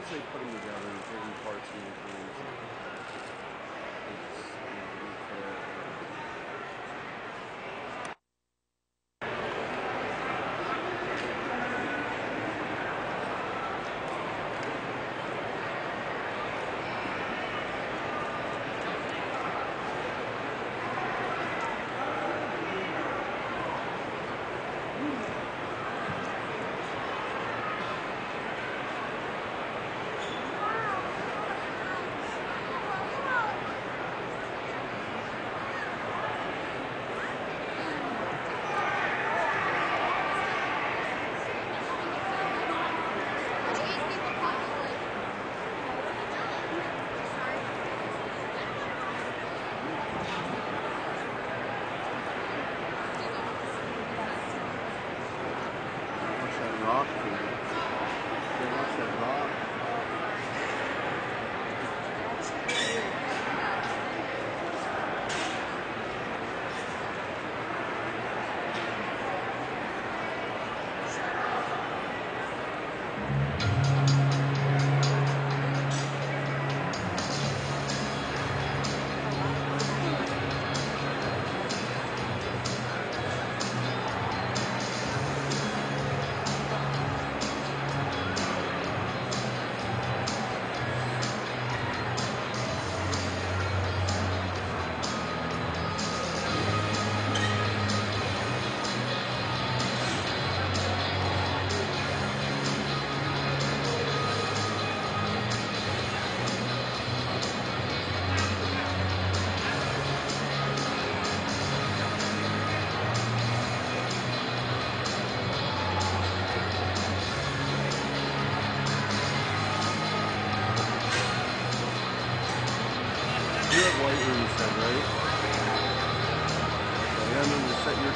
Speaker 1: They put them together and taking parts and things.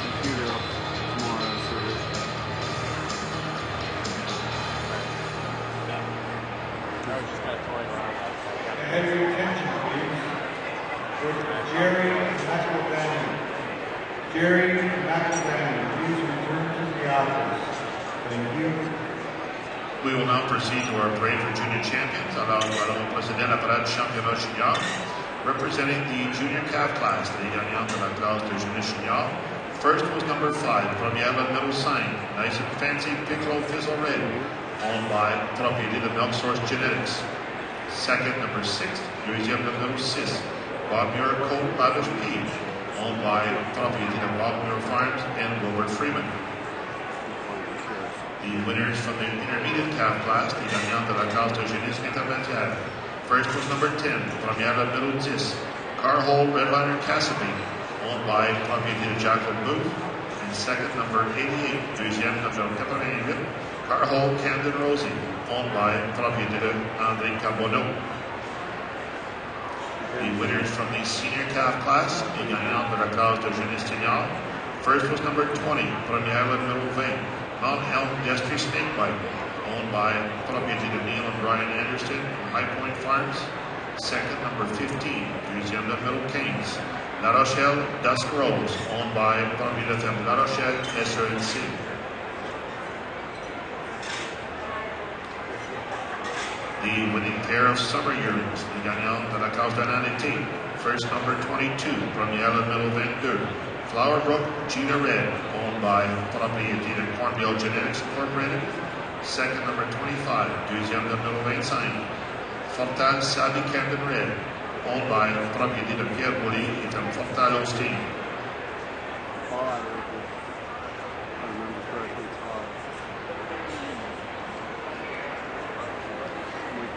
Speaker 1: computer up tomorrow, so
Speaker 6: I was just kind of toying around outside. I got
Speaker 9: Can I have your attention, please? Jerry McElvanny. Jerry McElvanny, please return to the office. Thank you.
Speaker 2: We will now proceed to our parade for junior champions. Alors, nous allons procéder à la parade du championnat junior. Representing the junior calf class, les gagnants de la classe de junior junior. First was number 5, première le numéro 5, Nice and Fancy Piccolo Fizzle Red, owned by propriété de Milk Source Genetics. Second, number 6, deuxième le numéro 6, Bob Muir Colt Lavish Peach, owned by propriété de Bob Muir Farms and Wilbert Freeman. The winners from the intermediate calf class, les gagnants de la classe de jeunesse intermédiaire. First was number 10, première le numéro 10, Carhold Redliner Cassidy, owned by propriété de Jacqueline Booth. And second, number 88, deuxième numéro 88, Carhold Camden Rosie, owned by propriété de André Carbonneau. The winners from the senior calf class, les gagnants de la classe de jeunesse senior. First was number 20, première le numéro 20, Mount Elm Destry Snakebite, owned by propriété de Neil and Brian Anderson and High Point Farms. Second, number 15, deuxième numéro 15, La Rochelle Dusk Rose, owned by propriété de La Rochelle SRNC. The winning pair of summer yearlings, les gagnants de la classe d'analité. First, number 22, première le numéro 22, Flowerbrook Gina Red, owned by propriété de Cornmeal Genetics Incorporated. Second, number 25, deuxième numéro 25, Fortal Sabi Camden Red, owned by propriété de Pierre Boulay et de Fortal Holstein.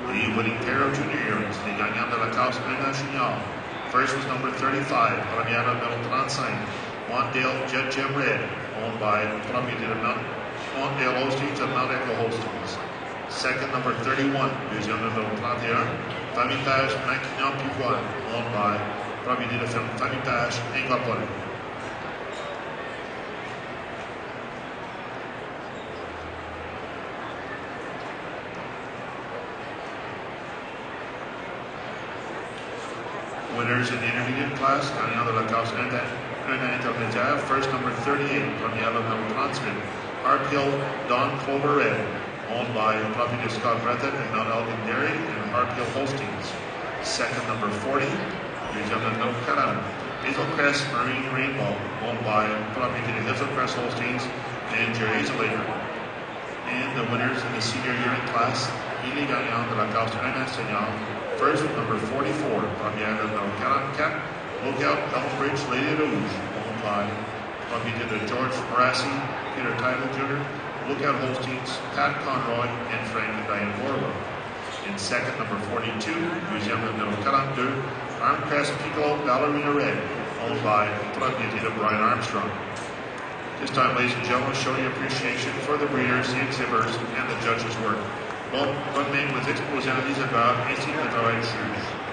Speaker 2: The winning pair of junior yearlings, les gagnants de la classe junior. First was number 35, première numéro 35, Mondale Jet Gem Red, owned by propriété de Mondale Holsteins and Mount Echo Holsteins. Second, number 31, deuxième numéro 31, Famitage Maquignon Pivoine, owned by propriété de Famitage Incorporated. Winners in the intermediate class, gagnant de la classe intermédiaire. First, number 38, première le numéro 38, Harp Hill Don Clover Red, owned by propriété de Scott Breathen and Mount Elgin Dairy and Harp Hill Holsteins. Second, number 40, deuxième numéro 40, Hazel Crest Marine Rainbow, owned by propriété de Hazel Crest Holsteins and Jerry Hazelater. And the winners in the senior yearling class, les gagnants de la classe senior. First, number 44, première numéro 44, Lookout Elmbridge Lady Rouge, owned by propriété de George Morassi, Peter Tyler Jr., Lookout Holsteins, Pat Conroy, and Frank and Diane Borwell. In second, number 42, deuxième numéro 42, Armcrest Piccolo Ballerina Red, owned by propriété de Brian Armstrong. This time, ladies and gentlemen, show your appreciation for the breeders, the exhibitors, and the judges' work. Bonne main aux exposés analysateurs ainsi que le travail du juge.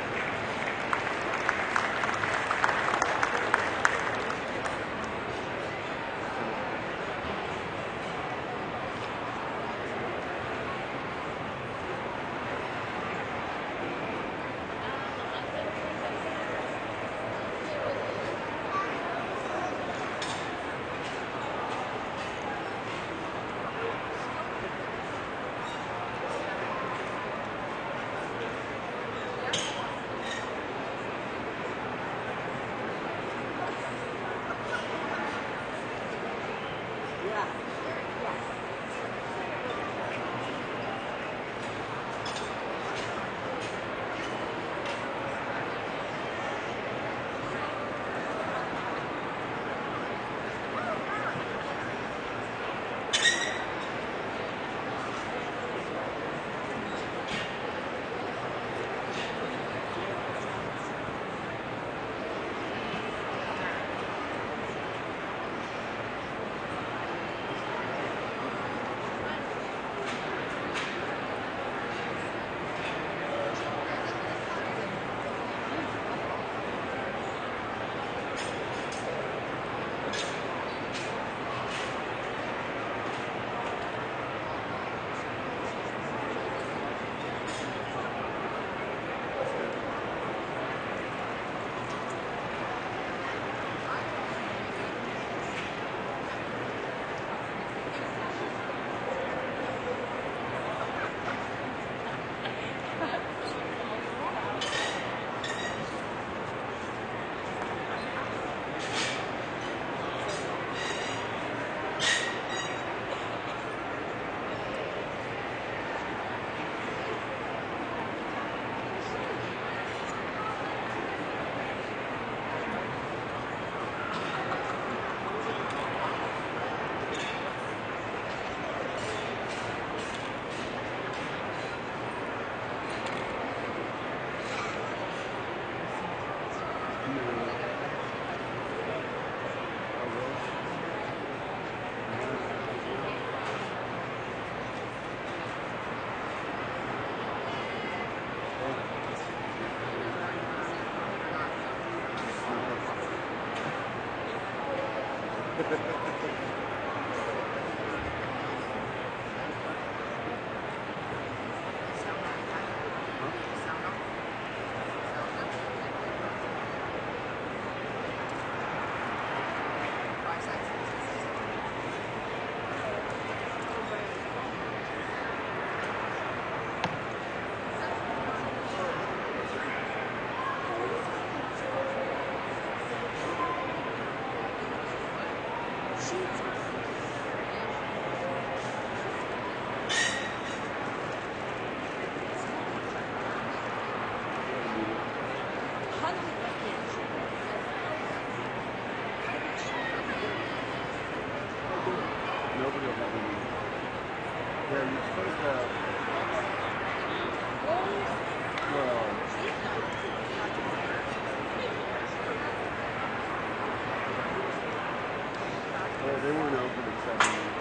Speaker 1: Nobody will have any. Yeah, you're supposed to have. Well, they weren't open at 7.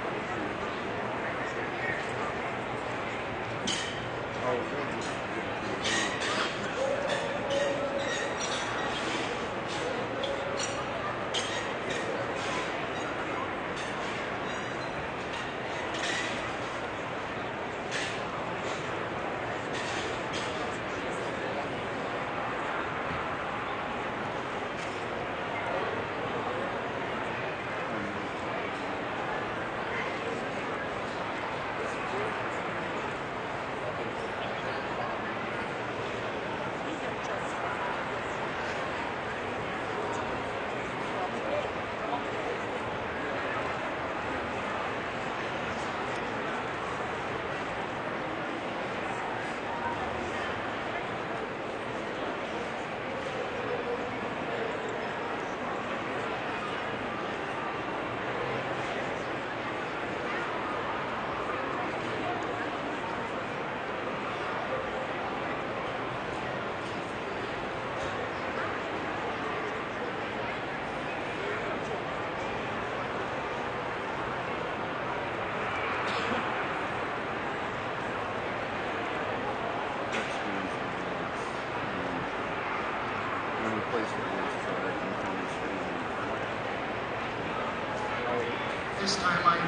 Speaker 3: This time I'd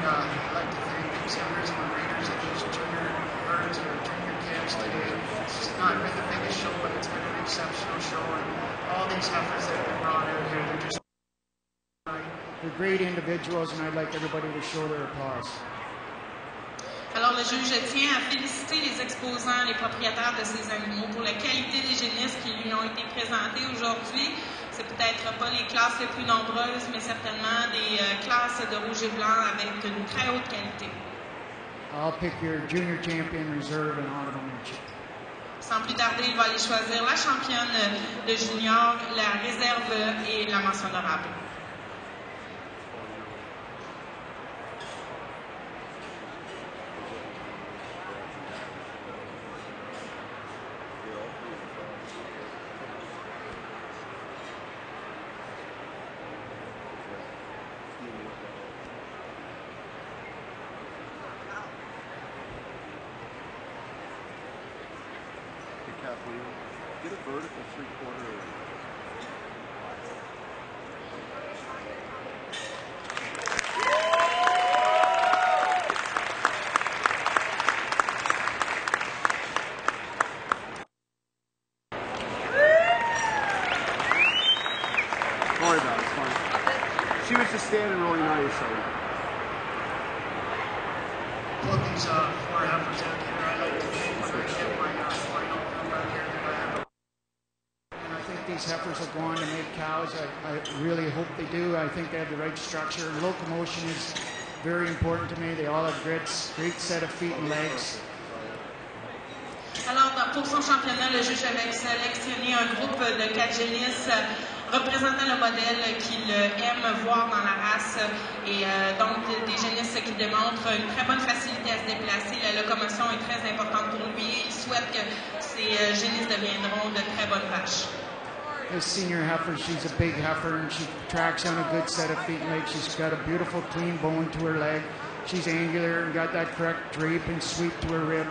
Speaker 3: like to thank exhibitors and readers at these junior herds or junior camps today. It's not been the biggest show, but it's been an exceptional show. And all these heifers that have been brought out here, they're great individuals, and I'd like everybody to show their applause.
Speaker 4: Alors, le juge tient à féliciter les exposants, les propriétaires de ces animaux pour la qualité des génisses qui lui ont été présentés aujourd'hui. C'est peut-être pas les classes les plus nombreuses, mais certainement des classes de rouge et blanc avec une très haute qualité.
Speaker 3: I'll pick your junior champion reserve and honorable mention.
Speaker 4: Sans plus tarder, il va aller choisir la championne de junior, la réserve et la mention honorable.
Speaker 1: Kathleen, get a vertical 3/4. Sorry about it, it's fine. She was just standing really nice, so.
Speaker 3: Put these four heifers out here. I like to think when I get my final number here that I have. And I think these heifers will go on to make cows. I really hope they do. I think they have the right structure. Locomotion is very important to me. They all have great set of feet and legs.
Speaker 4: Alors, pour son championnat, le juge avait sélectionné un groupe de 4 génisses représentant le modèle qu'il aime voir dans la race et donc des génisses qui démontrent une très bonne facilité à se déplacer. La locomotion est très importante pour lui. Il souhaite que ces génisses deviendront de très bonnes vaches.
Speaker 3: This senior heifer, she's a big heifer and she tracks on a good set of feet and legs. She's got a beautiful clean bone to her leg. She's angular and got that correct drape and sweep to her rib.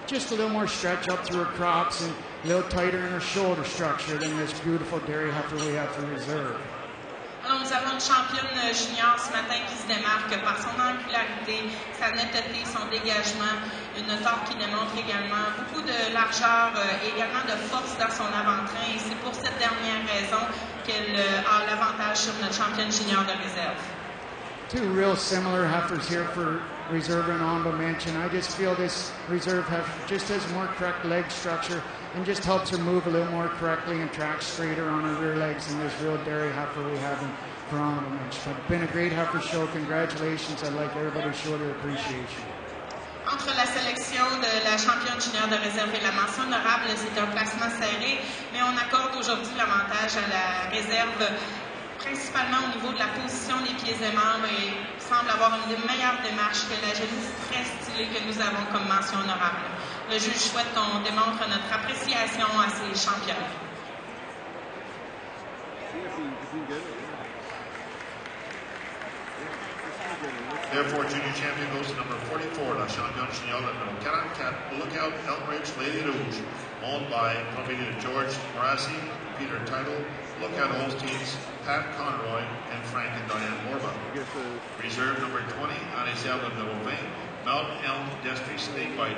Speaker 3: Just a little more stretch up through her crops and a little tighter in her shoulder structure than this beautiful dairy heifer we have for reserve.
Speaker 4: Alors, une nous avons une championne junior ce matin qui se démarque par son angularité, sa netteté, son dégagement, une taille qui démontre également beaucoup de largeur et également de force dans son avant-train. Et c'est pour cette dernière raison qu'elle a l'avantage sur notre championne junior de réserve.
Speaker 3: Two real similar heifers here for reserve and honorable mention. I just feel this reserve heifer just has more correct leg structure and just helps her move a little more correctly and track straighter on her rear legs than this real dairy heifer we have for honorable mention. But been a great heifer show. Congratulations. I'd like everybody to show their appreciation.
Speaker 4: Entre la sélection de la championne junior de réserve et la mention honorable, c'est un placement serré, mais on accorde aujourd'hui l'avantage à la réserve, principalement au niveau de la position des pieds et membres, et semble avoir une meilleure démarche que la génisse très stylée que nous avons comme mention honorable. Le juge souhaite qu'on démontre notre appréciation à ces championnes.
Speaker 2: Therefore, junior champion goes to number 44, La Championne Junior de 44, Lookout Elmridge Lady Rouge, owned by propriétaire George Morassi, Peter Title, Lookout Holsteins, Pat Conroy, and Frank and Diane Morba. Reserve number 20, en réserve numéro 20, Mountain Elm Destry Snakebite,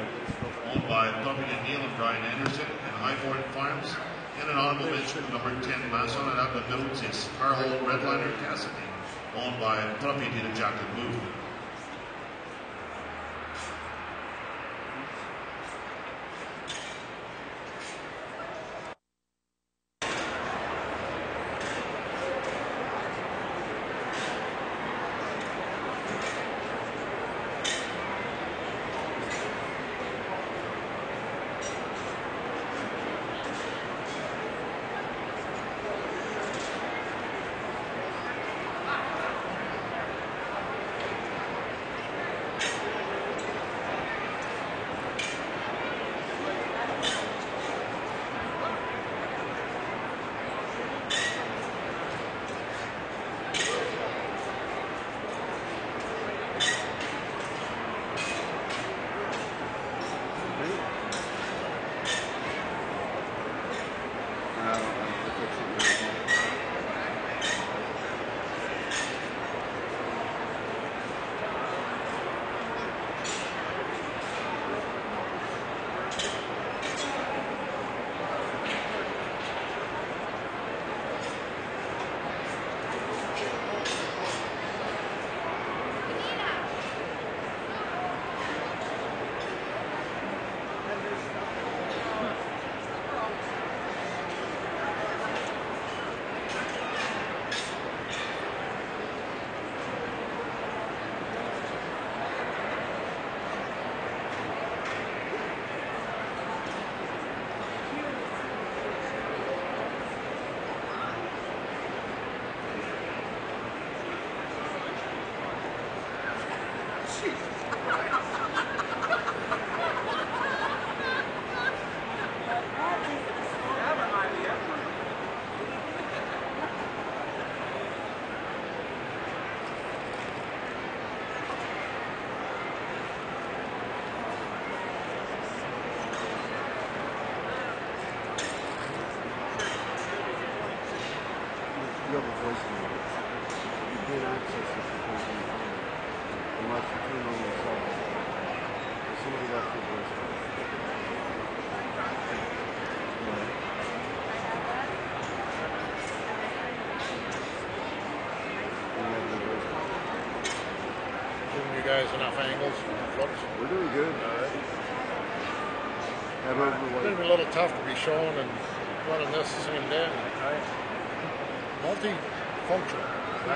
Speaker 2: owned by propriétaire Neil and Brian Anderson and Highborn Farms, and an honorable mention number 10, Mason and Abba Middletis, Harhold Redliner Cassidy, owned by propriétaire Jacques Booth.
Speaker 1: You have a voicemail. You can't access it because you unless you turn on your cell phone. If somebody left your voicemail.
Speaker 10: Giving you guys enough angles and flips.
Speaker 1: We're doing good. Have over
Speaker 10: It's going to be a little tough to be shown and running this the same day. Multi-functional.
Speaker 1: Oh,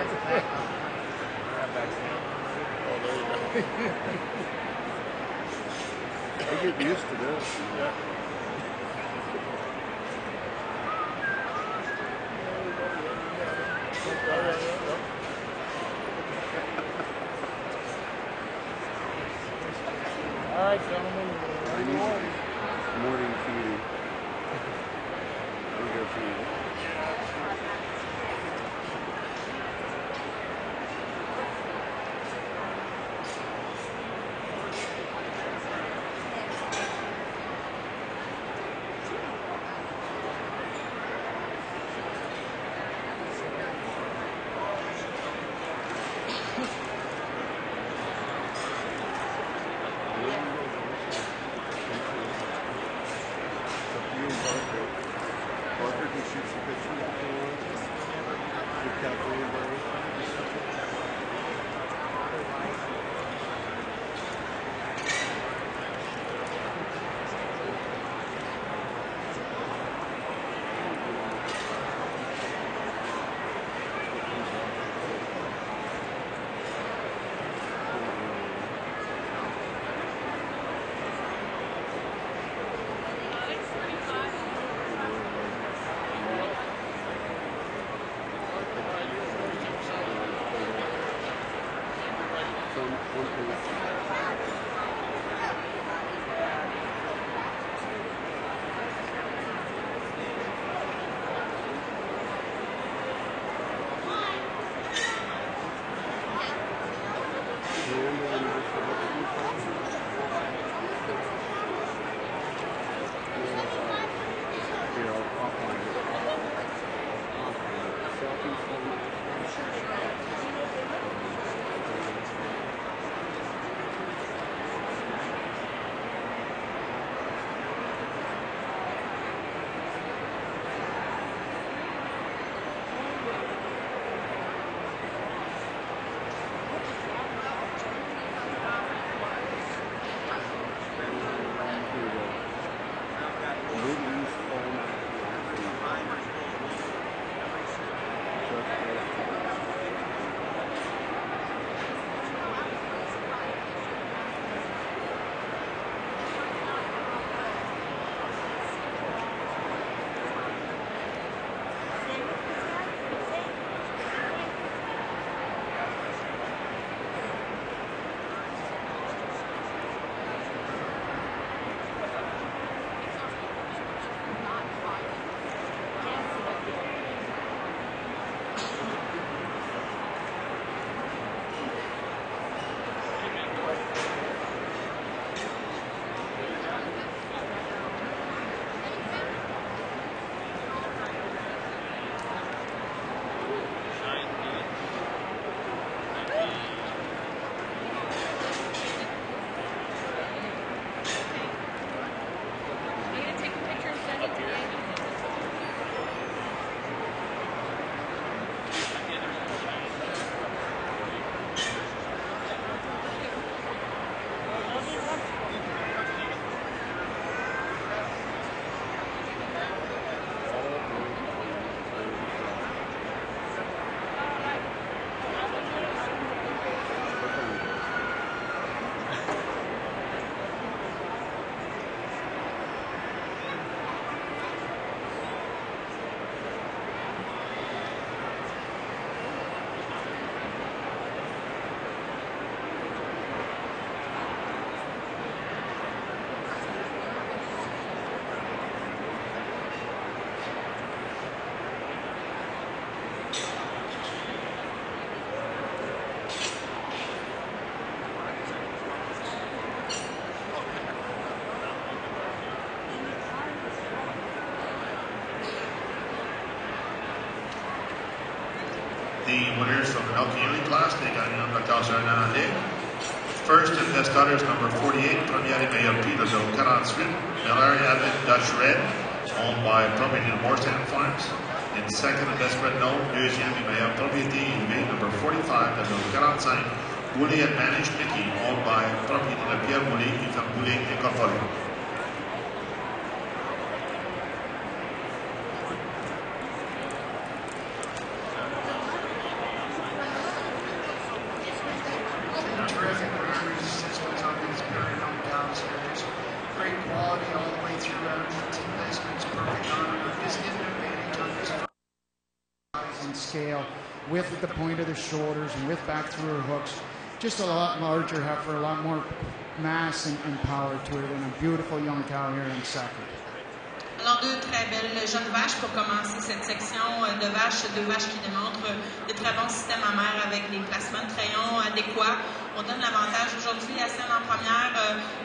Speaker 10: there you go.
Speaker 1: I get used to this.
Speaker 10: Yeah. All right, gentlemen.
Speaker 1: Morning feeding. We're good feeding.
Speaker 2: The winners from the Milky class, they gagnent la classe néerlandais. First and best cutters, number 48, première et meilleure pilote, 48, Mallory Abbott Dutch Red, owned by propriété de Morstand Farms. And second and best bred known, deuxième et meilleure propriété élevée, number 45, numéro 45, Boulet and Managed Mickey, owned by propriété de Pierre Boulet et from Boulet Incorporated.
Speaker 3: Scale with the point of the shoulders and with back through her hooks, just a lot larger heifer, a lot more mass and power to it, and a beautiful young cow here in second.
Speaker 4: Alors deux très belles jeunes vaches pour commencer cette section de vaches, deux vaches qui démontrent de très bons systèmes mammaires avec des placements de crayons adéquats. On donne l'avantage aujourd'hui à celle en première,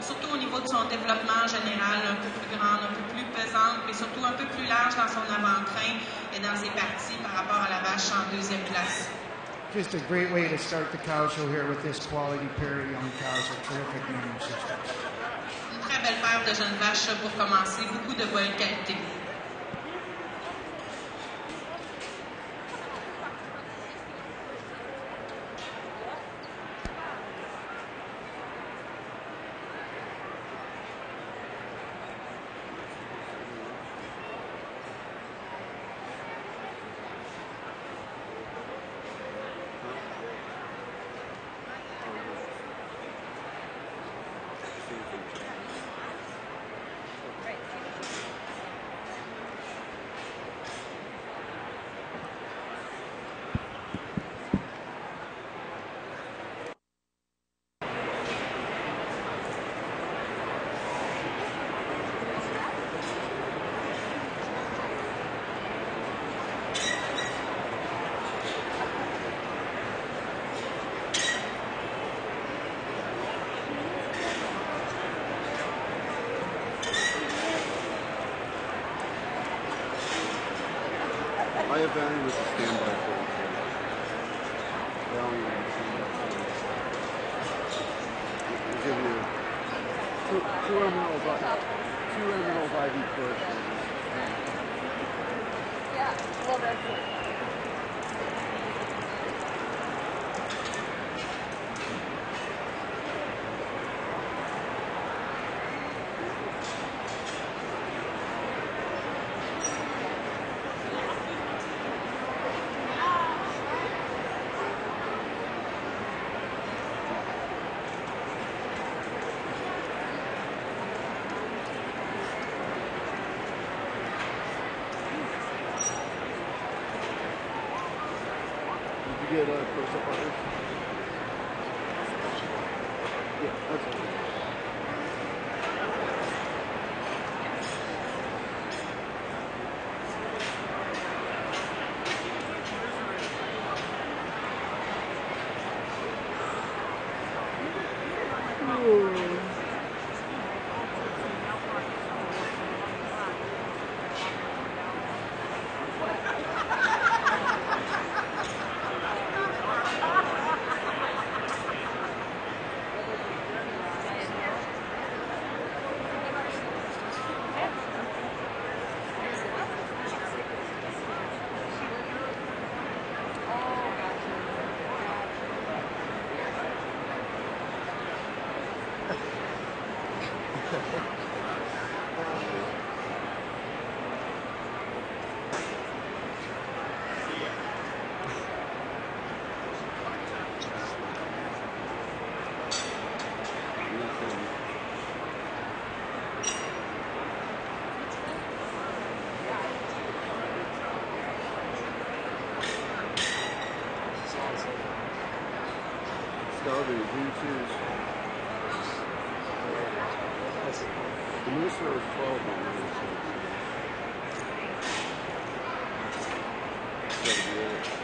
Speaker 4: surtout au niveau de son développement général, un peu plus grande, un peu plus pesante, mais surtout un peu plus large dans son avant-train et dans ses parties par rapport à la vache en deuxième place.
Speaker 3: Just a great way to start the cow show here with this quality pair of young cows with terrific manure systems.
Speaker 4: Une très belle paire de jeunes vaches pour commencer, beaucoup de bonne qualité.
Speaker 1: have Valium with the standby port. Valium with the standby port. We'll give you two mLs IV push.
Speaker 5: Yeah, well, that's it.
Speaker 1: Did you get close-up on it? Yeah, that's it. Discovery, Bluetooth. The Mooser is 12 on That'll be it.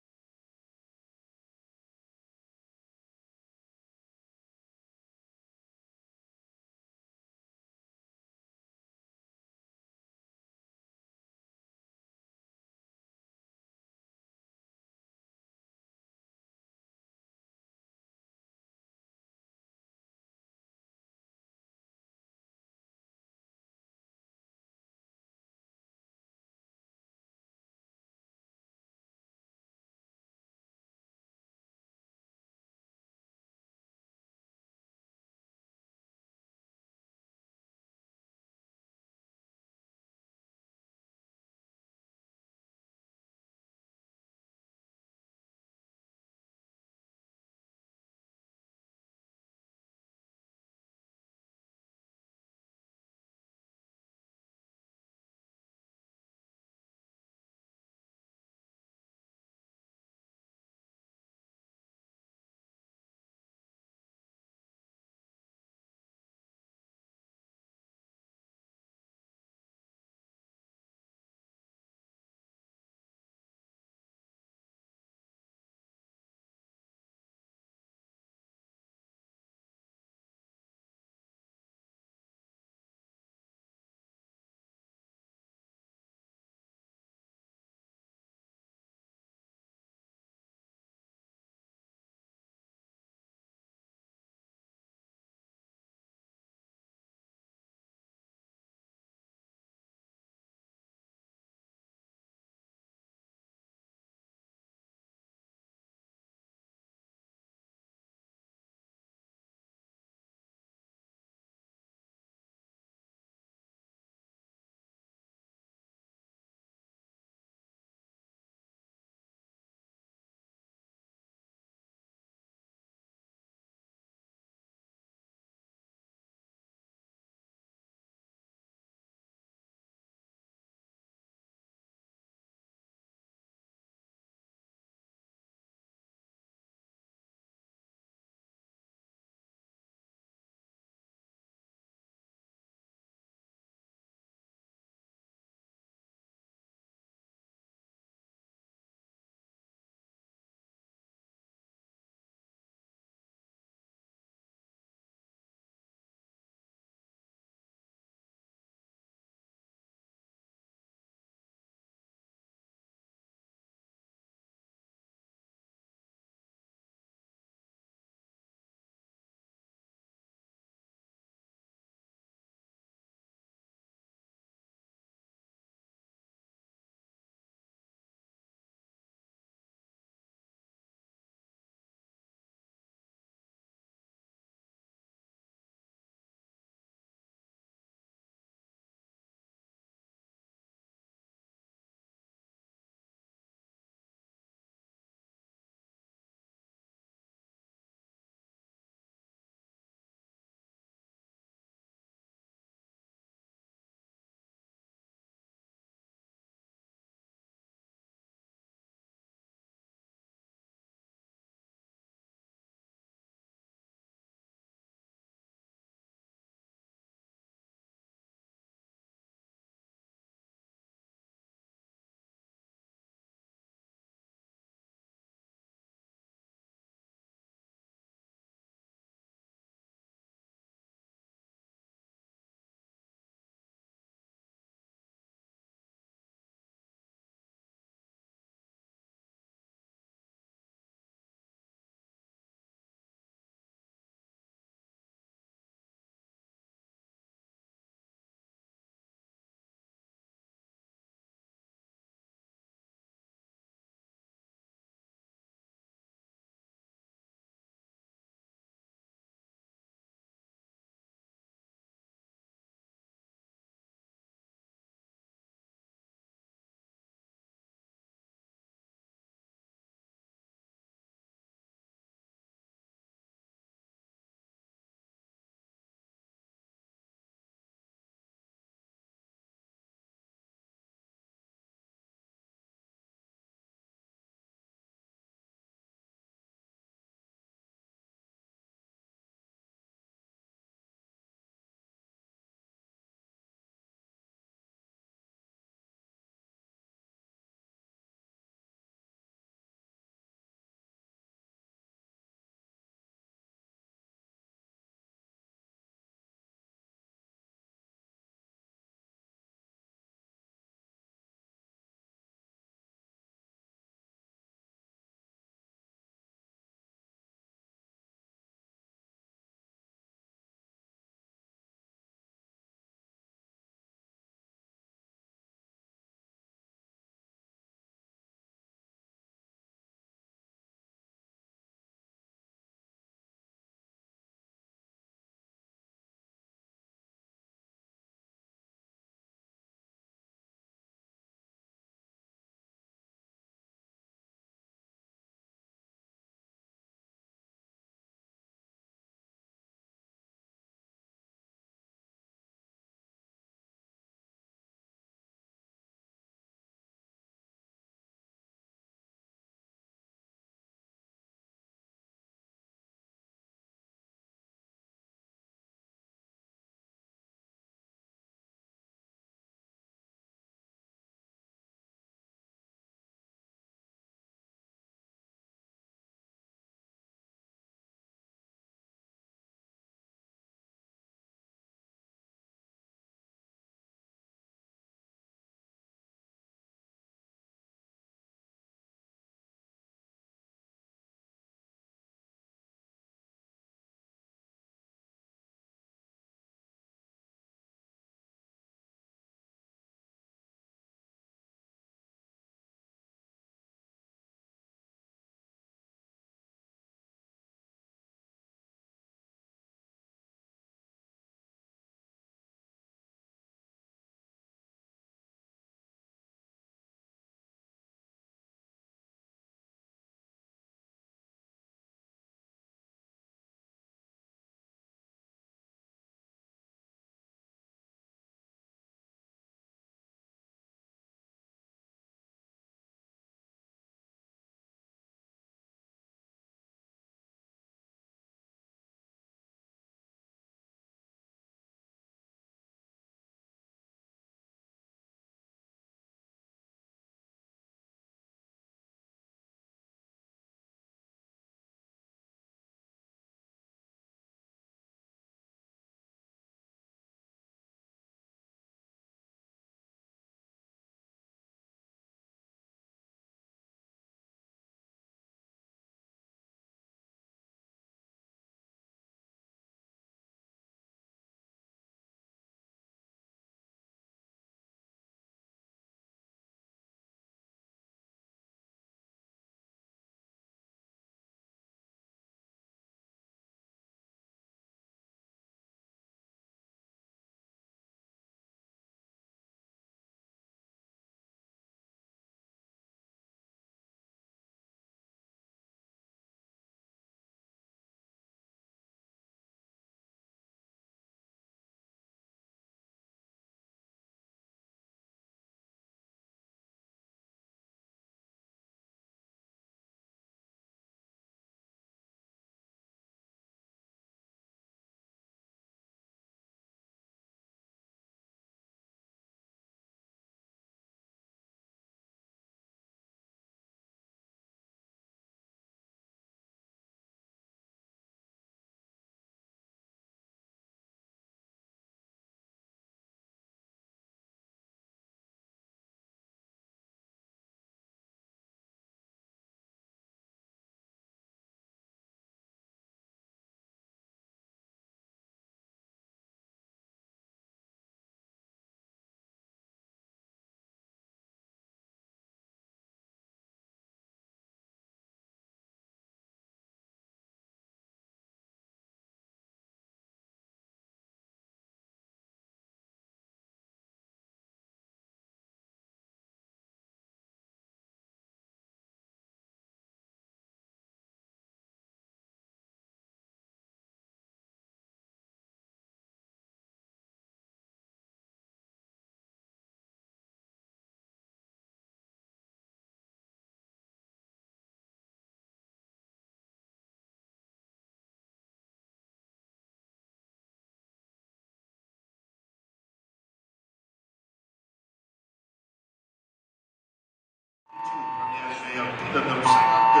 Speaker 2: Le numéro 52,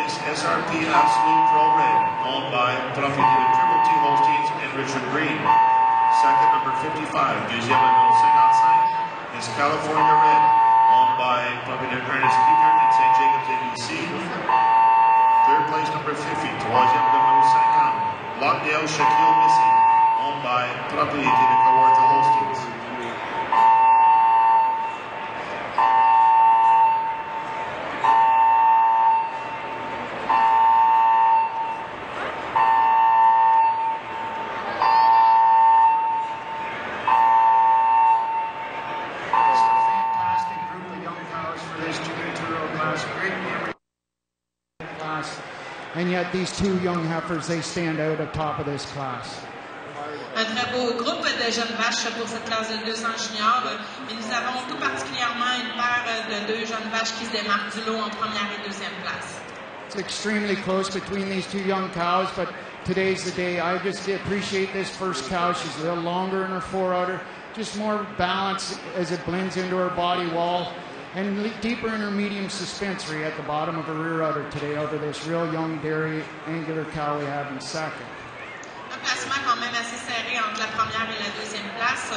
Speaker 2: Miss SRP Absolute Pro Red, owned by Propriété de Triple T Holsteins and Richard Green. Second, number 55, deuxième le numéro 55, Miss California Red, owned by Propriété de Ernest Pickard and St. Jacobs ABC. Third place, number 50, troisième le numéro 50, Lockdale Shaquille Missy, owned by Propriété de Kawartha Holsteins.
Speaker 3: And yet these two young heifers, they stand out at top of this class.
Speaker 4: Un très beau groupe de jeunes vaches pour cette classe de 2 ans junior. Et nous avons tout particulièrement une paire de 2 jeunes vaches qui se démarquent du lot en première et deuxième place.
Speaker 3: It's extremely close between these two young cows, but today's the day. I just appreciate this first cow. She's a little longer in her foreudder, just more balance as it blends into her body wall, and deeper in her medium suspensory at the bottom of her rear udder today over this real young dairy angular cow we have in second.
Speaker 4: Un placement quand même assez serré entre la première et la deuxième place.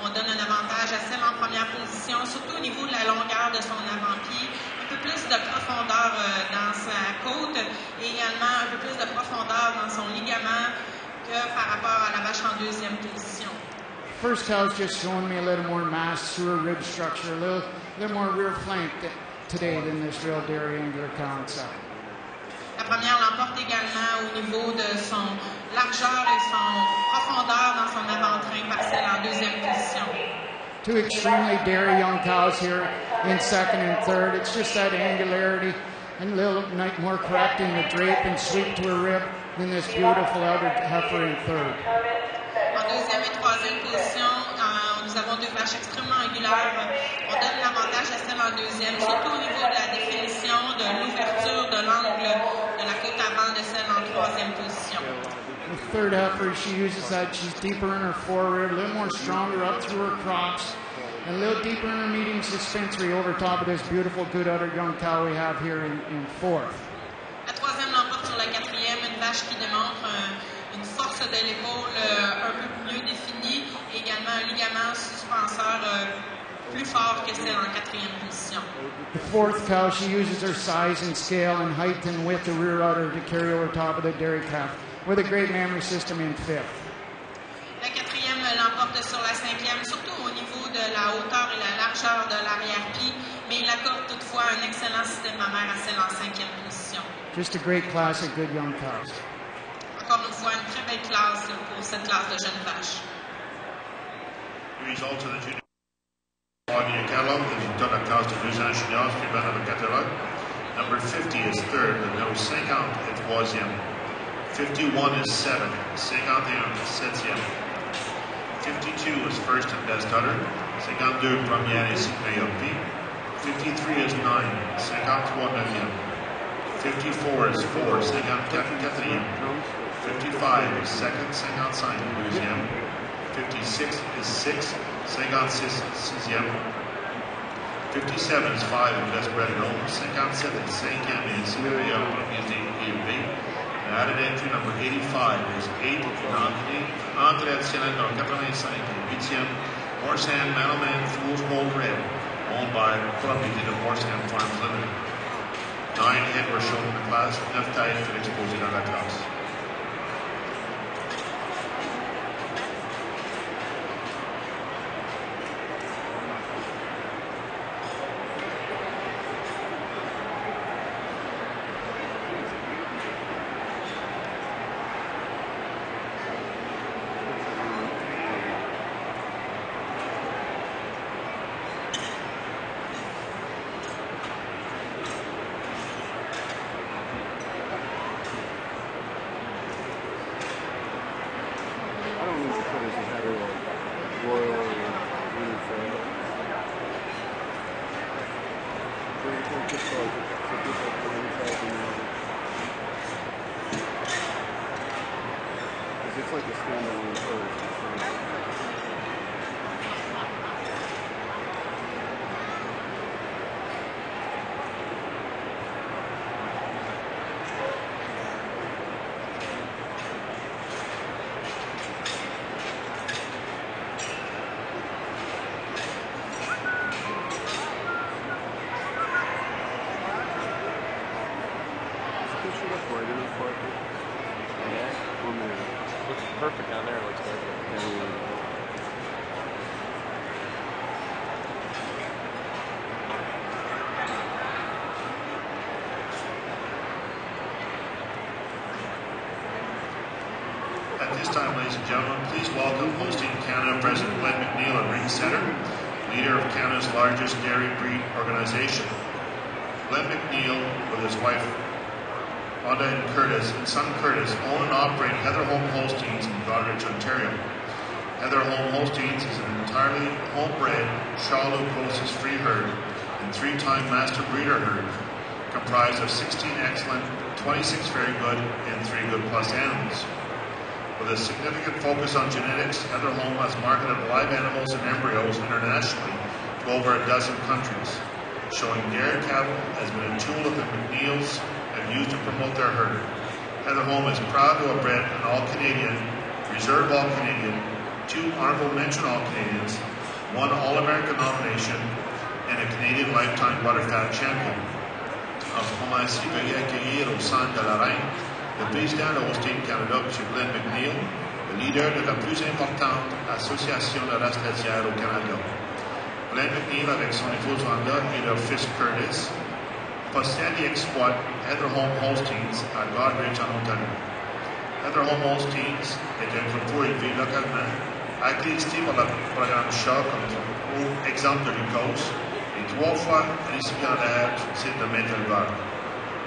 Speaker 4: On donne un avantage à celle en première position, surtout au niveau de la longueur de son avant-pied, un peu plus de profondeur dans sa côte et également un peu plus de profondeur dans son ligament que par rapport à la vache en deuxième position.
Speaker 3: First cow's just showing me a little more mass through her rib structure, a little more rear flank today than this real dairy angular cow in second.
Speaker 4: La première l'emporte également au niveau de son largeur et son profondeur dans son avant-train par celle en deuxième position.
Speaker 3: Two extremely dairy young cows here in second and third. It's just that angularity and a little more correct in the drape and sweep to her rib than this beautiful elder heifer in third.
Speaker 4: En deuxième et troisième position, nous avons 2 vaches extrêmement angulaires. On donne l'avantage à celle en deuxième, surtout au niveau de la définition, de l'ouverture de l'angle de la côte avant de celle en troisième position.
Speaker 3: The third heifer, she uses that, she's deeper in her forerib, a little more stronger up through her crops, and a little deeper in her medium suspensory over top of this beautiful good udder young cow we have here in fourth.
Speaker 4: La troisième l'emporte sur la quatrième, une vache qui démontre une force de l'épaule un peu mieux définie et également un ligament suspenseur plus fort que celle en quatrième position.
Speaker 3: The fourth cow, she uses her size and scale and height and width of rear udder to carry over top of the dairy calf with a great mammary system in fifth.
Speaker 4: La quatrième l'emporte sur la cinquième, surtout au niveau de la hauteur et la largeur de l'arrière-pied, mais il accorde toutefois un excellent système mammaire à celle en cinquième position.
Speaker 3: Just a great class of good young cows.
Speaker 4: Encore une fois, une très belle classe pour cette classe de jeunes vaches.
Speaker 2: The result of the junior in catalog is done at cows de 2 ans juniors qui va dans le catalogue. Number 50 is third, le numéro 50 est troisième. 51 is 7, 51 is 7e. 52 is first and best udder. 52 première et meilleure pied. 53 is 9, 53 9e. 54 is 4, 54 4e. 55 is second, 55 deuxième. 56 is 6, 56 6e. 57 is 5 and best bred at home. 57 is 5e et c'est le meilleur propriété élevée. Added entry number 85 is 8 non-Canadian. Entrée additionnelle number 85 et 8e. Horsham Mattleman Fool's Gold Red, owned by Propriété de Horsham Farms Limited. 9 head were shown in the class, 9 tailles furent exposées dans la classe.
Speaker 1: It's like a standalone post. bright enough parking?
Speaker 6: Yeah.
Speaker 1: On there.
Speaker 6: Looks perfect down there. Looks perfect.
Speaker 2: At this time, ladies and gentlemen, please welcome Holstein Canada President Glenn McNeil at Ring Center, leader of Canada's largest dairy breed organization. Glenn McNeil, with his wife Rhonda and Curtis, and son Curtis, own and operate Heather Home Holsteins in Goderich, Ontario. Heather Home Holsteins is an entirely homebred, Charolais process-free herd and 3-time master breeder herd, comprised of 16 excellent, 26 very good, and 3 good plus animals. With a significant focus on genetics, Heather Home has marketed live animals and embryos internationally to over a dozen countries, showing dairy cattle has been a tool that the McNeils have used to promote their herd. Heather Home is proud to have bred an All-Canadian, Reserve All-Canadian, 2 Honorable Mention All-Canadians, 1 All-American nomination, and a Canadian Lifetime Butterfat Champion. En ce moment ici, veuillez accueillir au centre de la Reine le président de Holstein Canada, M. Glenn McNeil, le leader de la plus importante association de races laitières au Canada. Glenn McNeil, avec son épouse Rhonda et leur fils Curtis, possède et exploite Heather Home Holsteins à Goderich, en Ontario. Heather Home Holsteins est un troupeau élevé localement, accrédité par le programme Shaw comme exemple de l'UQOS et 3 fois récipiendaire du titre de maître éleveur.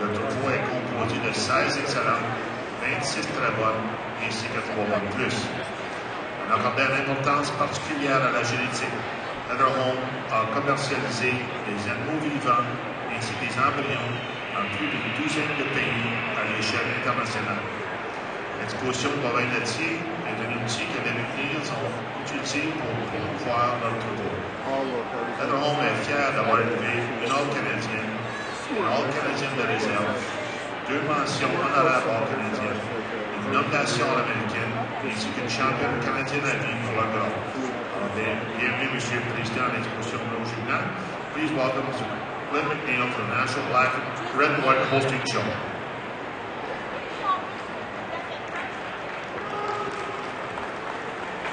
Speaker 2: Le troupeau est composé de 16 excellentes, 26 très bonnes, ainsi que 3 bonnes plus. On accordait une importance particulière à la génétique. Heather Home a commercialisé des animaux vivants ainsi que des embryons dans plus d'une douzaine de pays à l'échelle internationale. L'exposition de bovins laitiers est un outil que les McNeils ont utilisé pour promouvoir notre troupeau. Heather Home est fier d'avoir élevé une All-Canadienne, une All-Canadienne de réserve, 2 mentions honorables All-Canadiennes, une nomination américaine, ainsi qu'une championne canadienne à vie pour la gloire. Bienvenue, Monsieur le Président de l'exposition Rouge-Gnan. Please welcome Glenn McNeil to the National Black, Red and White Holstein Show.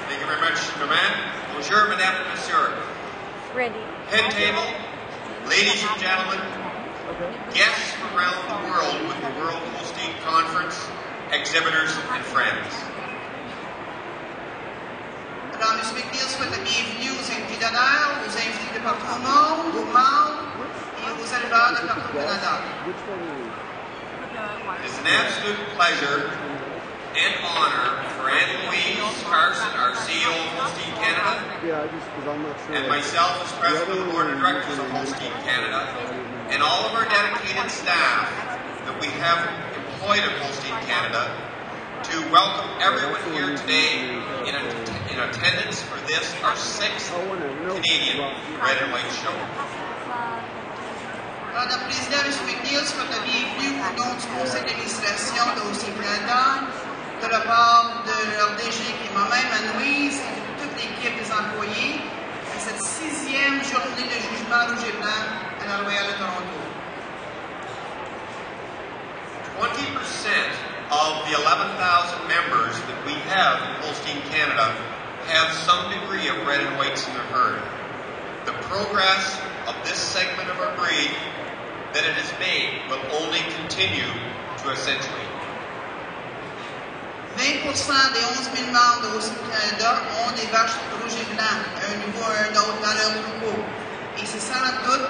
Speaker 11: Thank you very much, Command. Bonjour, Madame and Monsieur.
Speaker 5: Ready.
Speaker 11: Head table, ladies and gentlemen, guests from around the world with the World Holstein Conference, exhibitors and friends.
Speaker 12: Alors, M. McNeil souhaite la bienvenue aux invités d'honneur, aux invités de partout au monde, aux membres et aux éleveurs de partout au Canada.
Speaker 11: It's an absolute pleasure and honor for Anne-Louise Carson, our CEO of Holstein Canada, and myself as President of the Board of Directors of Holstein Canada, and all of our dedicated staff that we have employed at Holstein Canada, to welcome everyone here today in attendance for this, our 6th Canadian Red and White Show.
Speaker 12: Alors, le président M. McNeil souhaite la bienvenue au nom du conseil d'administration de Holstein Canada, de la part de leur DG qui est moi-même, Anne-Louise, et de toute l'équipe des employés, à cette 6e journée de jugement rouge et blanc à la Royale de Toronto.
Speaker 11: 20% of the 11,000 members that we have in Holstein Canada have some degree of red and whites in their herd. The progress of this segment of our breed that it has made will only continue to accentuate.
Speaker 12: 20% des 11 000 membres de Holstein Canada ont des vaches rouges et blancs, à un niveau ou à un autre dans leur troupeau. Et c'est sans doute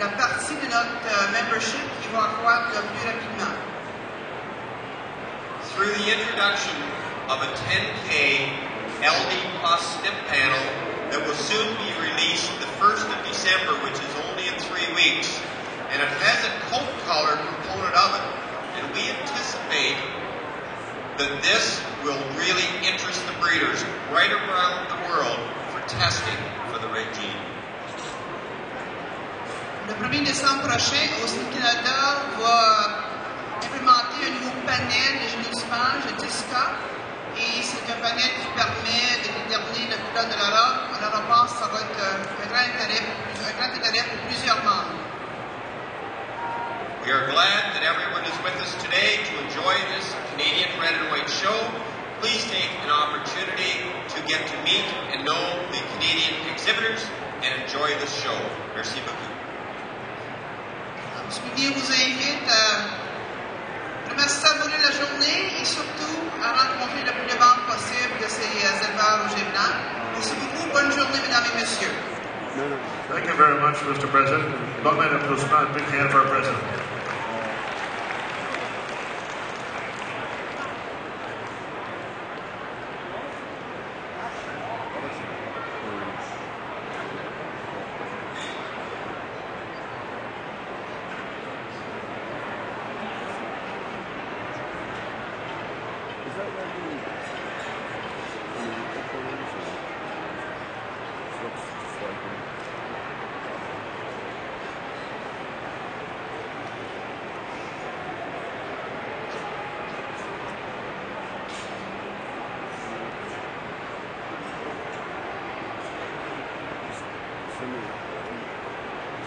Speaker 12: la partie de notre membership qui va croître le plus rapidement.
Speaker 11: Through the introduction of a 10K LD Plus snip panel that will soon be released the 1st of December, which is only in 3 weeks, and it has a coat color component of it, and we anticipate that this will really interest the breeders right around the world for testing for the red gene.
Speaker 12: Le 1er décembre prochain, Holstein Canada va implémenter un nouveau panel de génosphage de 10 cas, et c'est un panel qui permet de déterminer le couleur de la robe. Alors on pense que ça va être un grand intérêt pour plusieurs membres.
Speaker 11: We We are glad that everyone is with us today to enjoy this Canadian Red and White show. Please take an opportunity to get to meet and know the Canadian exhibitors and enjoy this show. Merci beaucoup.
Speaker 12: Olivier vous invite à vraiment savourer la journée et surtout à rencontrer le plus de bandes possible de ces éleveurs au G-Blanc. Merci beaucoup. Bonne journée, mesdames et messieurs.
Speaker 2: Thank you very much, Mr. President. Long night applaudissement. Big hand for our president.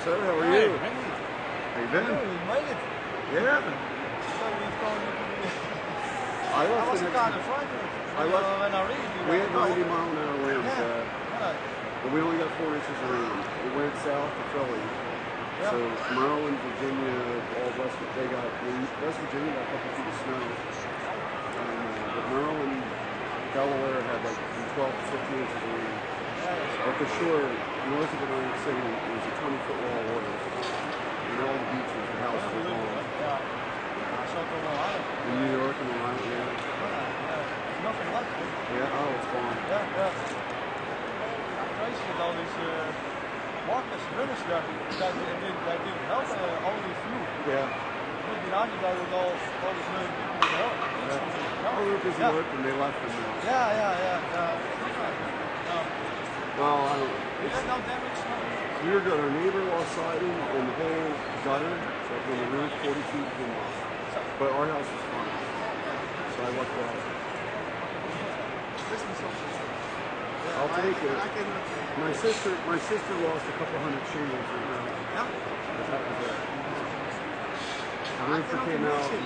Speaker 1: Sir, how are you? How you been?
Speaker 13: We made it.
Speaker 1: Yeah. I left the next. I left. We had 90-mile-an-hour winds, but we only got 4 inches of rain. We went south to Philly, so Maryland, Virginia, all West Virginia got a couple feet of snow, but Maryland, Delaware had like 12 to 15 inches of rain. But for sure, north of Atlantic City, it was a 20-foot wall of water. And all the beaches and houses were gone. In New York and Long Island,
Speaker 13: Nothing left.
Speaker 1: Yeah, oh, it's gone.
Speaker 13: Crazy with all these walkers, runners there. That didn't help, only few.
Speaker 1: Yeah.
Speaker 13: Behind you, that was all these million people with help.
Speaker 1: Oh, they were busy working, they left them now.
Speaker 13: Yeah.
Speaker 1: Well, I don't know.
Speaker 13: No damage, no.
Speaker 1: We were good. Our neighbor lost siding and the whole gutter, so from the roof 40 feet from us. But our house was fine. So I lucked out. I'll take it. My sister lost a couple hundred shingles in her house. But that was it. The roofer came out and,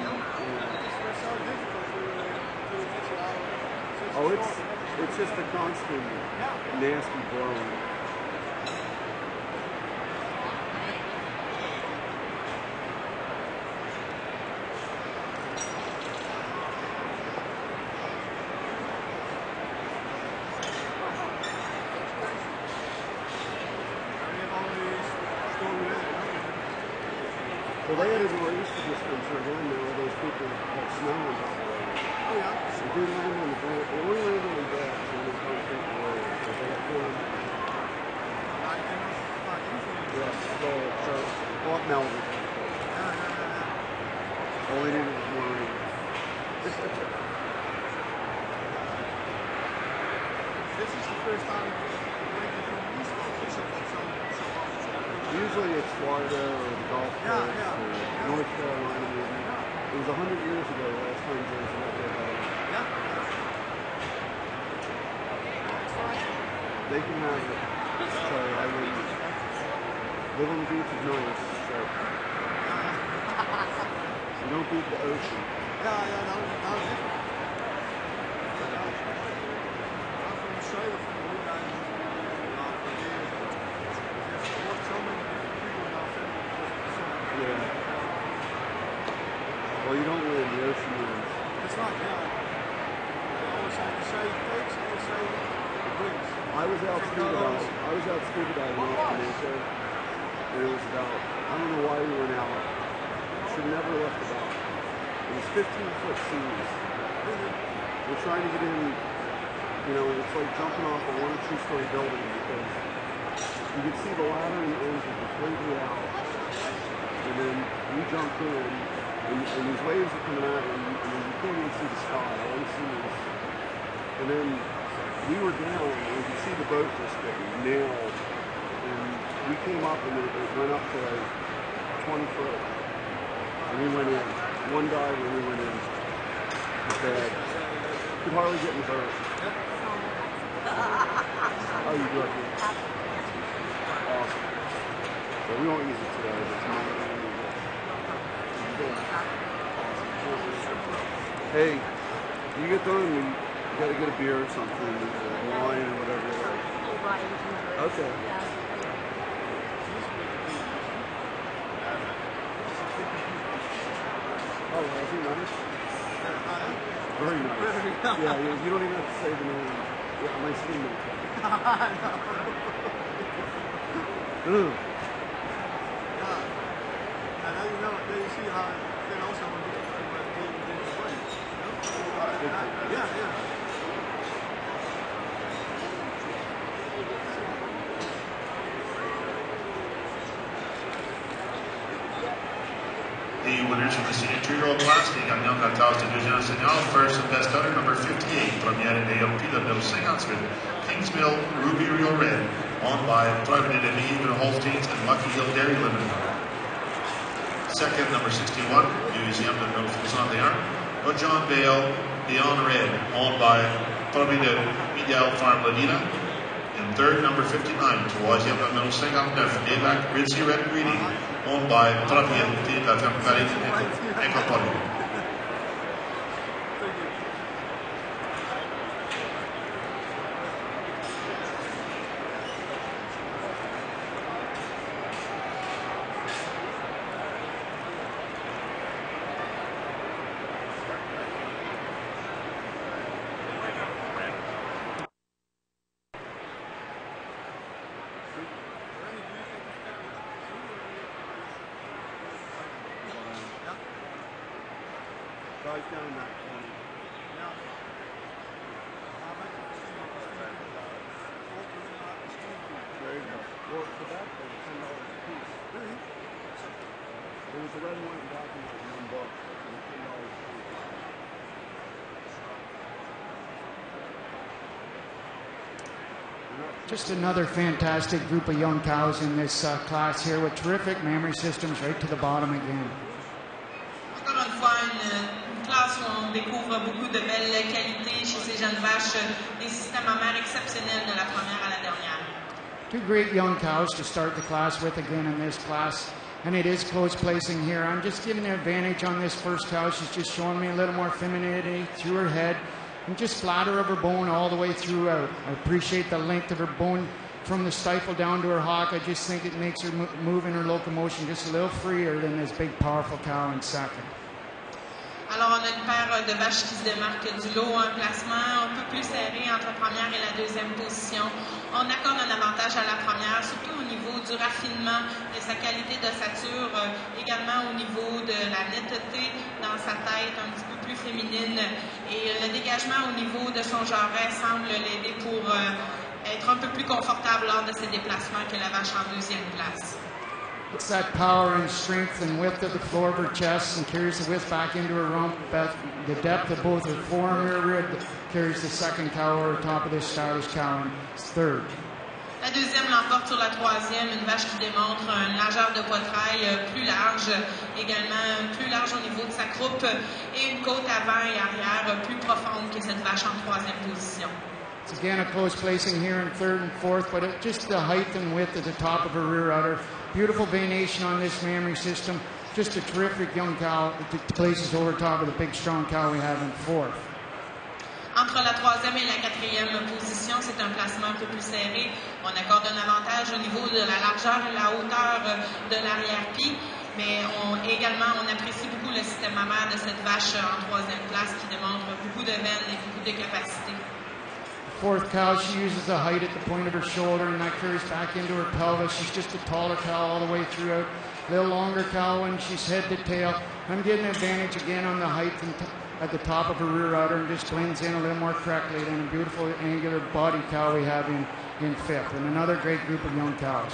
Speaker 1: oh, it's just a constant nasty blowing. Well, they had a nor'easter just come through again. There were those people that snow and stuff. Oh, yeah. They did land on the ground. They only landed on the grass and they concrete the road. But they got pulled. Yeah, so off Melbourne. All they needed was more rain.
Speaker 13: This is the first time
Speaker 1: usually it's Florida or the Gulf Coast or North Carolina maybe. It was 100 years ago the last time there was an earthquake. They can have it. So I wouldn't. Live on the beach is nice. So you don't beat the ocean.
Speaker 13: No, different. I'm from Australia, from the Woodland.
Speaker 1: Yeah. Well, you don't win, the ocean wins.
Speaker 13: It's not, They always have to say it takes, and they say it brings.
Speaker 1: I was out scuba diving off Jamaica, and it was about, I don't know why we went out. Should never left the dock. It was 15-foot seas. We're trying to get in, it's like jumping off a 1 or 2 story building because you can see the ladder and the ends are completely out. And then we jumped in, and these waves are coming out, and you can't even see the sky. All you see is, and then we were down, and you could see the boat just getting nailed. And we came up, and it went up to like 20 foot. And we went in. One dive, and we went in. It was bad. Could hardly get in the boat. Oh, you do it here. Awesome. So we won't use it today, but tomorrow we'll use it. Hey, you get done, you gotta get a beer or something, wine or whatever. Okay. Oh, is he nice? Very nice. Yeah, you don't even have to say the name. Yeah, my teammate.
Speaker 13: Yeah. And now you know, then you see how it also will be yeah, yeah.
Speaker 2: The winners from the senior 2-year-old class, les gagnants de la classe de deuxième senior, first and best hunter, number 58, première année ALP, le numéro 58, Kingsmill Ruby Real Red, owned by Private Indian Holsteins and Lucky Hill Dairy Limited. Second, number 61, deuxième, le numéro 61, John Vale, Leon Red, owned by Private Ideal Farm Ladina. And third, number 59, troisième, le numéro 59, Davac Ritzy Red Greedy, owned by Propriété de la Ferme Paris Incorporée.
Speaker 1: Guys down that corner. There you go. Well, for that, they were $10 a piece. There was a red and white and black and white in one book. It was $10 a piece.
Speaker 3: Just another fantastic group of young cows in this class here with terrific memory systems right to the bottom again.
Speaker 4: Encore une fois, une classe où on découvre beaucoup de belles qualités chez ces jeunes vaches, des systèmes mammaires exceptionnels de la première à la dernière.
Speaker 3: Two great young cows to start the class with again in this class. And it is close placing here. I'm just giving the advantage on this first cow. She's just showing me a little more femininity through her head and just flatter of her bone all the way throughout. I appreciate the length of her bone from the stifle down to her hock. I just think it makes her move in her locomotion just a little freer than this big powerful cow in second.
Speaker 4: Alors, on a une paire de vaches qui se démarquent du lot, un placement un peu plus serré entre la première et la deuxième position. On accorde un avantage à la première, surtout au niveau du raffinement de sa qualité d'ossature, également au niveau de la netteté dans sa tête, un petit peu plus féminine. Et le dégagement au niveau de son jarret semble l'aider pour être un peu plus confortable lors de ses déplacements que la vache en deuxième place.
Speaker 3: It's that power and strength and width of the floor of her chest and carries the width back into her rump. The depth of both her forearm and her rib carries the second cow over top of this stylish cow in third.
Speaker 4: La deuxième l'emporte sur la troisième, une vache qui démontre une largeur de poitrail plus large, également plus large au niveau de sa croupe et une côte avant et arrière plus profonde que cette vache en troisième position.
Speaker 3: It's again a close placing here in third and fourth, but just the height and width at the top of her rear udder. Beautiful venation on this mammary system. Just a terrific young cow that places over top of the big strong cow we have in fourth.
Speaker 4: Entre la troisième et la quatrième position, c'est un placement un peu plus serré. On accorde un avantage au niveau de la largeur et la hauteur de l'arrière-pied, mais également on apprécie beaucoup le système mammaire de cette vache en troisième place qui démontre beaucoup de veines et beaucoup de capacités.
Speaker 3: Fourth cow, she uses the height at the point of her shoulder, and that carries back into her pelvis. She's just a taller cow all the way throughout. A little longer cow when she's head to tail. I'm getting an advantage again on the height at the top of her rear udder, and just blends in a little more correctly than a beautiful angular body cow we have in fifth. And another great group of young cows.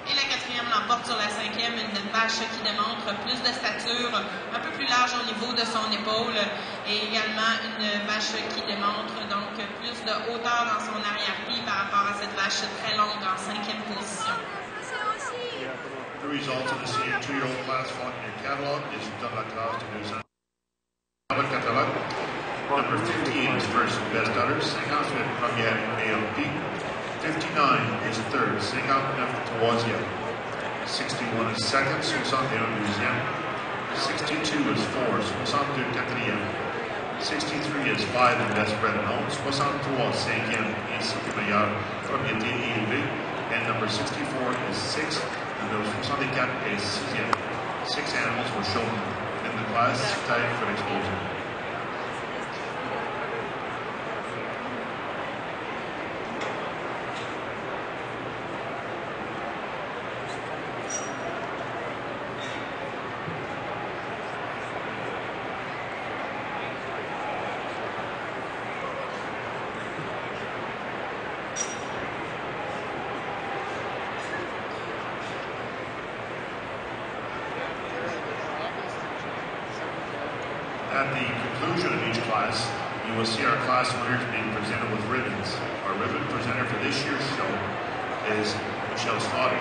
Speaker 4: Et la quatrième l'emporte sur la cinquième, une vache qui démontre plus de stature, un peu plus large au niveau de son épaule, et également une vache qui démontre donc plus de hauteur dans son arrière-pied par rapport à cette vache très longue en cinquième position.
Speaker 2: The results of the senior 2-year-old class found in your catalog is dans la classe de deux ans. Number 15 is first and best udders, 58 première ALP. 59 is third, 59 troisième. 61 is second, 61 deuxième. 62 is 4, 62 quatrième. 63 is 5 in best bred and owned. 63 cinquième ainsi que meilleur propriété et élevé. And number 64 is 6, and number 64 is 6e. 6 animals were shown in the class, tied for exposure. At the conclusion of each class, you will see our class winners being presented with ribbons. Our ribbon presenter for this year's show is Michelle Slaughter.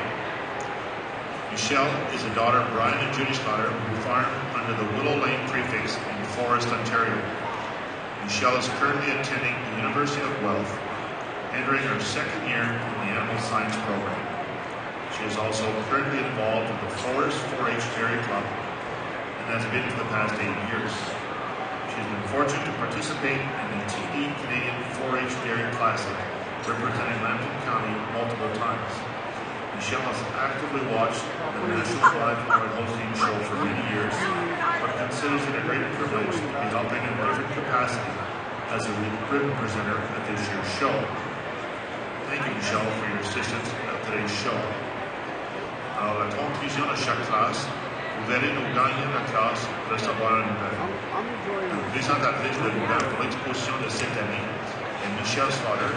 Speaker 2: Michelle is the daughter of Brian and Judy Slaughter, who farm under the Willow Lane prefix in Forest, Ontario. Michelle is currently attending the University of Guelph, entering her second year in the Animal Science program. She is also currently involved with the Forest 4-H Dairy Club, and has been for the past 8 years. She's been fortunate to participate in the TD Canadian 4-H Dairy Classic, representing Lambton County multiple times. Michelle has actively watched the National Live Holstein show for many years, but considers it a great privilege to be helping in a different capacity as a ribbon presenter at this year's show. Thank you, Michelle, for your assistance at today's show. Alors, la conclusion de chaque classe, vous verrez nos gagnants de la classe recevoir un nouvelle. La présentatrice de nouvelles pour l'exposition de cette année est Michelle Slaughter.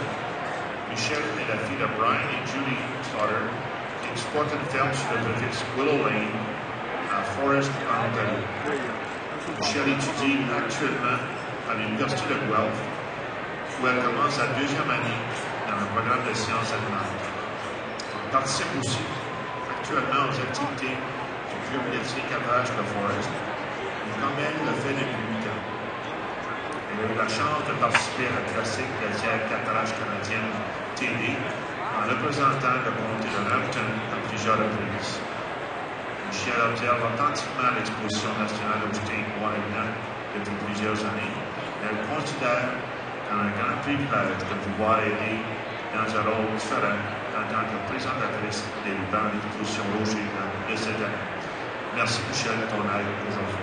Speaker 2: Michelle est la fille de Brian et Judy Slaughter, qui exploitent une ferme sur le préfixe Willow Lane à Forest, en Ontario. Michelle étudie actuellement à l'Université de Guelph, où elle commence sa deuxième année dans le programme de sciences animales. Elle participe aussi actuellement aux activités club d'éthique à l'âge de Forest, quand même le fait depuis 8 ans. Elle a eu la chance de participer à la classique laitière catarache canadienne TD en représentant le comté de Lambton à plusieurs reprises. Michelle observe attentivement l'exposition nationale Holstein Noir et Blanc depuis plusieurs années. Elle considère comme un grand privilège de pouvoir aider dans un rôle différent en tant que présentatrice des rubans d'exposition rouge et blanc de cette année. Merci Michel de ton aide aujourd'hui.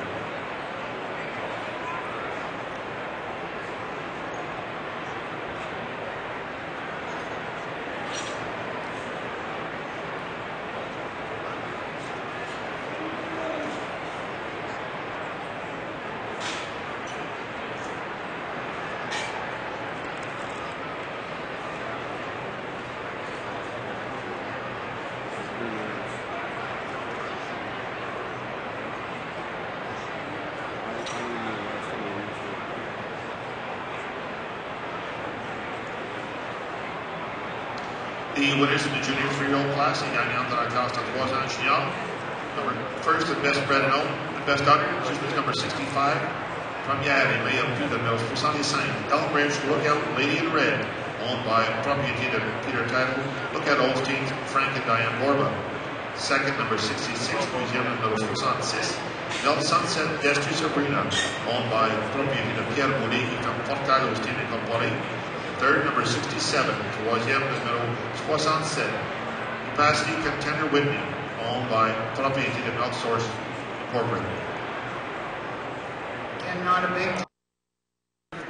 Speaker 2: The winners in the junior 3-year-old class, les gagnants de la classe de 3 ans junior. First, the best bred and owned, the best daughter, number 65. Première et meilleure vue de numéro 65. Elmbridge Lookout Lady in Red, owned by propriété de Peter Title. Lookout Holstein, Frank and Diane Borba. Second, number 66, deuxième numéro 66. Belle Sunset Destry Sabrina, owned by propriété de Pierre Boulay et Portail Holstein et Compagnie. Third, number 67, troisième numéro 67. Capacity Contender Whitney, owned by propriété de Outsource Incorporated.
Speaker 3: And not a big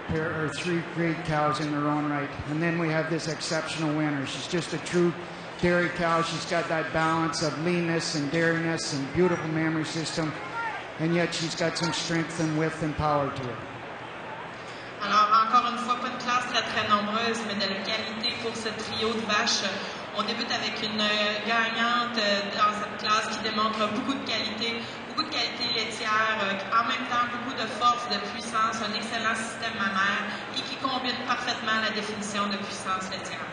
Speaker 3: pair or 3 great cows in their own right. And then we have this exceptional winner. She's just a true dairy cow. She's got that balance of leanness and dairiness and beautiful mammary system. And yet she's got some strength and width and power to her.
Speaker 4: Alors, encore une fois, pas une classe très nombreuse, mais de la qualité pour ce trio de vaches. On débute avec une gagnante dans cette classe qui démontre beaucoup de qualité laitière, en même temps beaucoup de force, de puissance, un excellent système mammaire et qui combine parfaitement la définition de puissance laitière.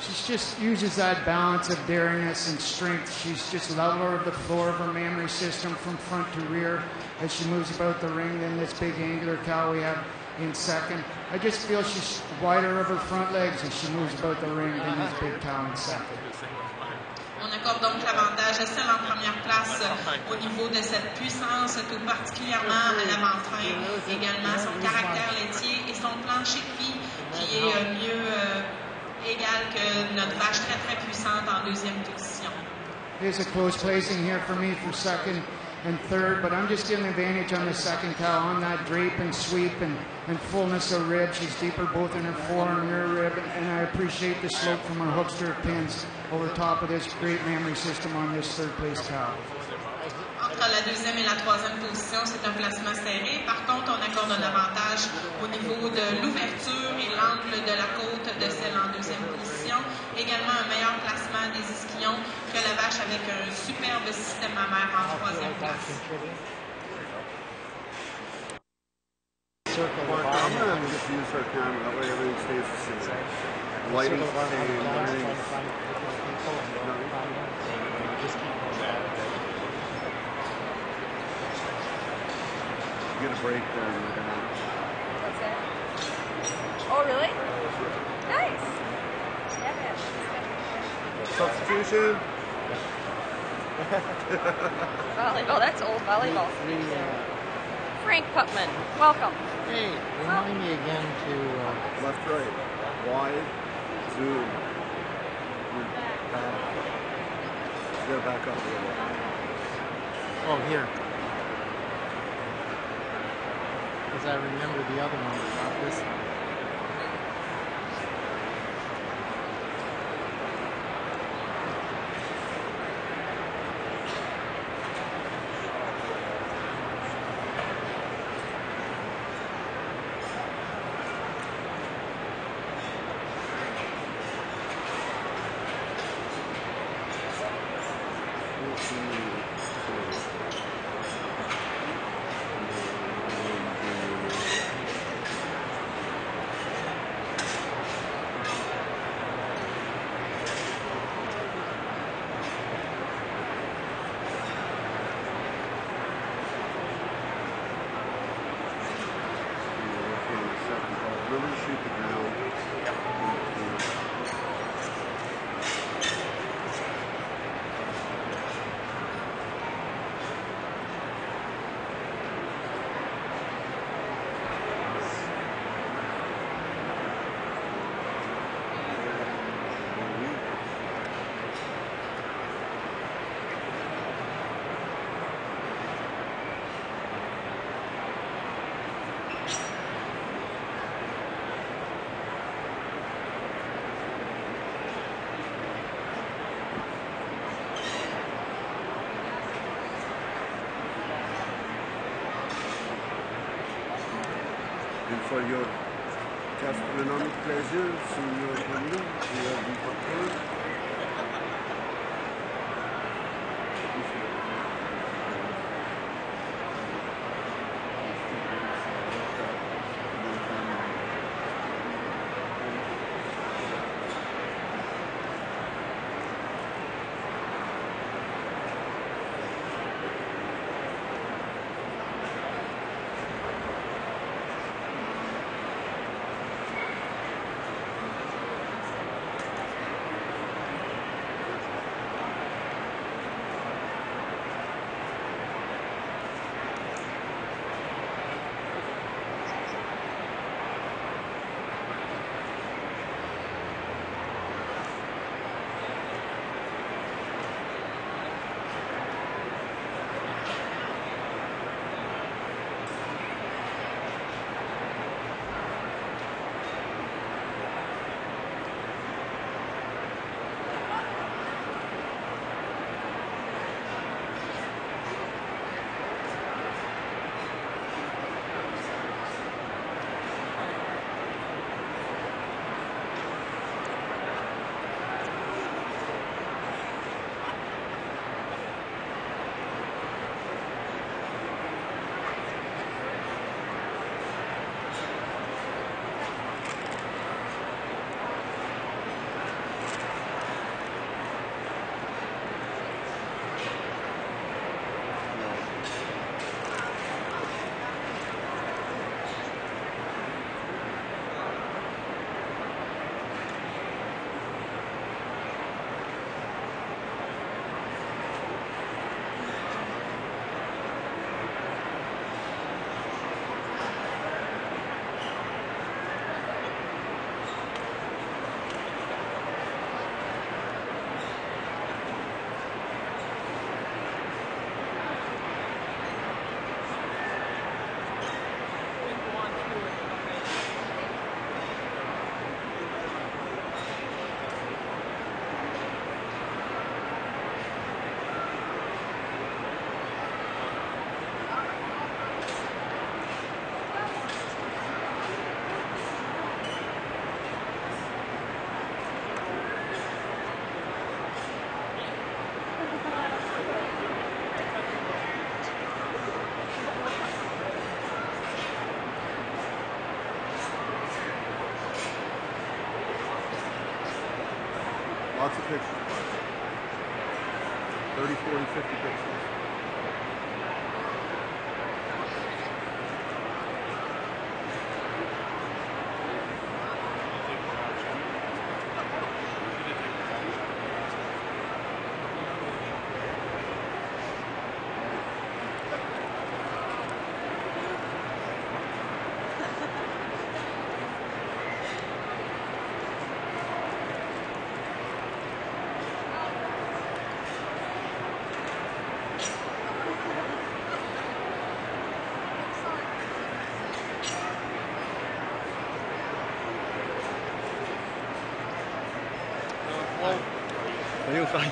Speaker 3: She just uses that balance of dairiness and strength. She's just leveler of the floor of her mammary system from front to rear as she moves about the ring. Then this big angular cow we have in second. I just feel she's wider of her front legs as she moves about the ring than this big cow in second.
Speaker 4: On accorde donc l'avantage à celle en première place au niveau de cette puissance, tout particulièrement à l'avant-train, également son caractère laitier et son plancher de vie qui est mieux égal que notre vache très très puissante en deuxième position.
Speaker 3: Here's a close placing here for me for second and third, but I'm just giving advantage on the second cow on that drape and sweep and fullness of rib. She's deeper both in her fore and rear rib, and I appreciate the slope from her hookster pins over top of this great memory system on this third place cow.
Speaker 4: Entre la deuxième et la troisième position, c'est un placement serré. Par contre, on accorde un avantage au niveau de l'ouverture et l'angle de la côte de celle en deuxième position. Également, un meilleur placement des ischions que la vache avec un superbe système mammaire en troisième place.
Speaker 1: Mark, I'm going to have to just use her camera. That way everything stays the same. Lighting same, everything's... Get a break there and we're gonna...
Speaker 5: What's that? Oh, really? Nice.
Speaker 1: Substitution.
Speaker 5: Volleyball, that's old volleyball. Frank Putman, welcome.
Speaker 14: Hey, remind me again to...
Speaker 1: Left, right. Wide. Zoom. Back. You gotta back up a little bit.
Speaker 14: Oh, here. Because I remember the other one, not this one.
Speaker 1: For your gastronomic pleasures in your family, you have the popcorn. Lots of pictures. 30, 40, 50 pictures.
Speaker 10: Ayun, fine.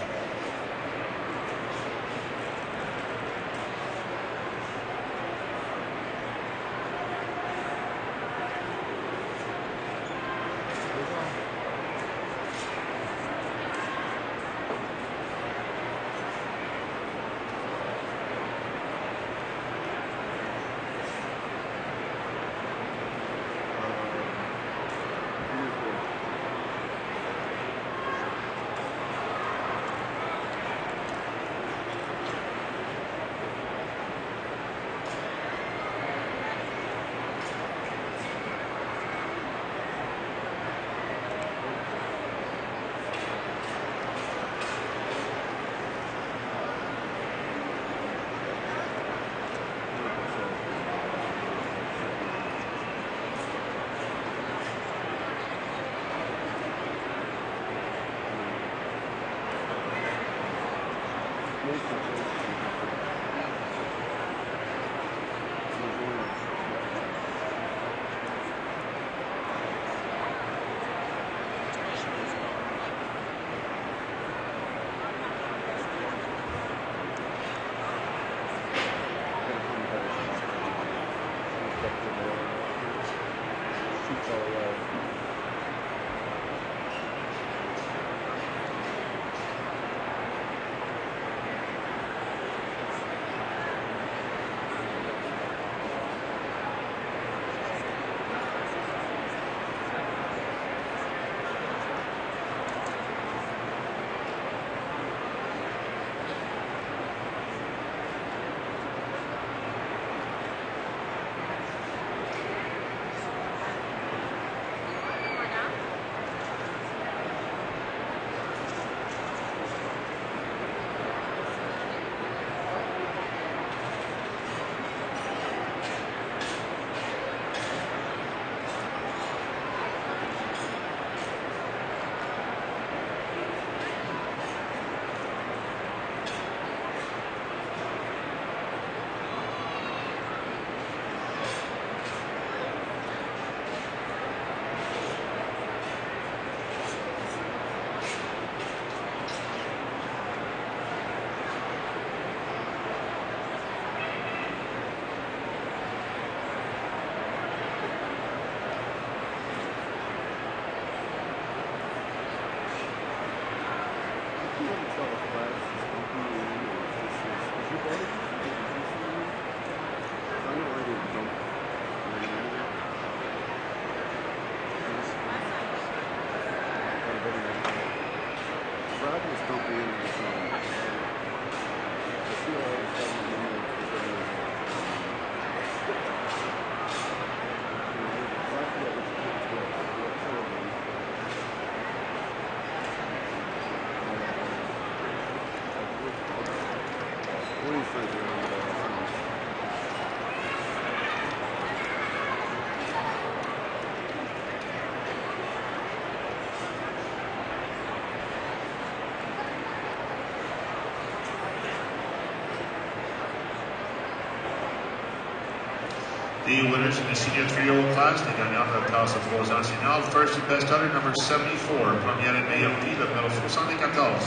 Speaker 2: The winners in the senior 3-year-old class, les gagnants de la classe de 3 ans nationale. First and best hunter, number 74, première année MP, le numéro 74.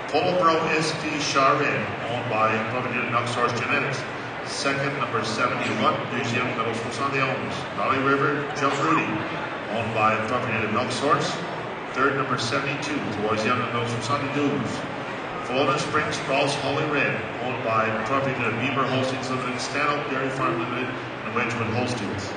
Speaker 2: Polobro SP Charret, owned by Provident Nuxsource Genetics. Second, number 71, deuxième, numéro 71. Valley River Jump Rudy, owned by Provident Nuxsource. Third, number 72, troisième, numéro 72. Florida Springs Cross Holly Red, owned by Provident Beaver Holsteins Limited, Stanhope Dairy Farm Limited, and Wedgwood Holsteins.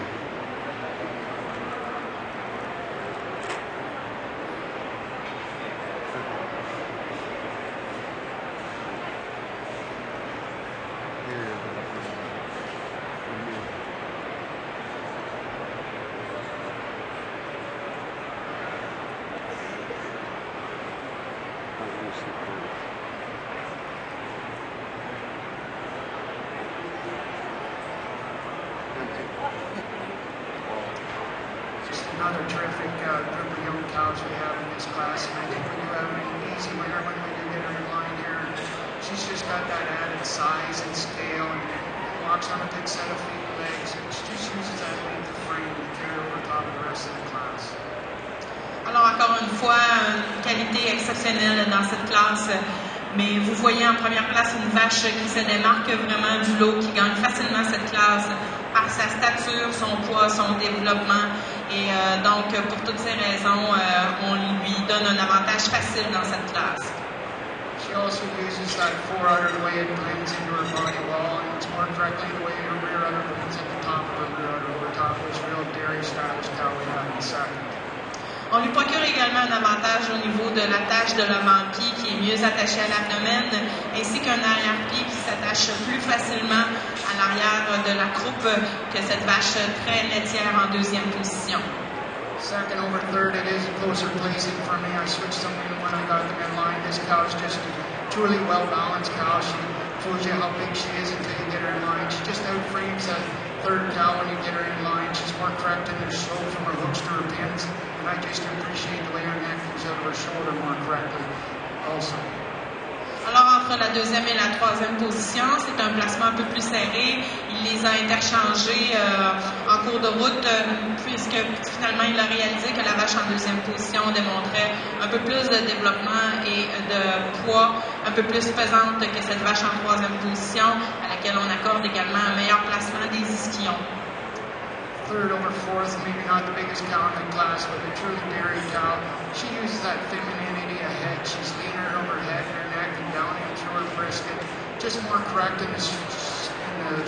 Speaker 3: another terrific group of young cows we have in this class, and I think we do have an easy winner when we do get her in line here. She's just got that added size and scale, and walks on a good set of feet and legs, and she just uses that length of frame to carry over top of the rest of the class.
Speaker 4: Alors encore une fois, une qualité exceptionnelle dans cette classe. Mais vous voyez en première place une vache qui se démarque vraiment du lot, qui gagne facilement cette classe par sa stature, son poids, son développement. Et donc, pour toutes ces raisons, on lui donne un avantage facile dans cette classe.
Speaker 3: She also uses that fore udder the way it blends into her body wall, and it's more correctly the way her rear udder blends at the top of her rear udder over top of this real dairy stylish cow we have in second.
Speaker 4: On lui procure également un avantage au niveau de l'attache de l'avant-pied qui est mieux attaché à l'abdomen, ainsi qu'un arrière-pied qui s'attache plus facilement à l'arrière de la croupe que cette vache très laitière en deuxième position.
Speaker 3: Second over third, it is a closer placing for me. I switched them when I got them in line. This cow is just a truly well-balanced cow. She shows you how big she is until you get her in line. She just outframes that third cow when you get her in line. She's more correct in her slope from her hooks to her pins, and I just appreciate the way her neck comes out of her shoulder more correctly also.
Speaker 4: Alors, entre la deuxième et la troisième position, c'est un placement un peu plus serré. Il les a interchangés en cours de route, puisque finalement, il a réalisé que la vache en deuxième position démontrait un peu plus de développement et de poids, un peu plus pesante que cette vache en troisième position, à laquelle on accorde également un meilleur placement des ischions.
Speaker 3: Third over fourth, maybe not the biggest cow in the class, but a truly dairy cow. She uses that femininity ahead. She's leaner over head and her neck and down in through her brisket. Just more correct in the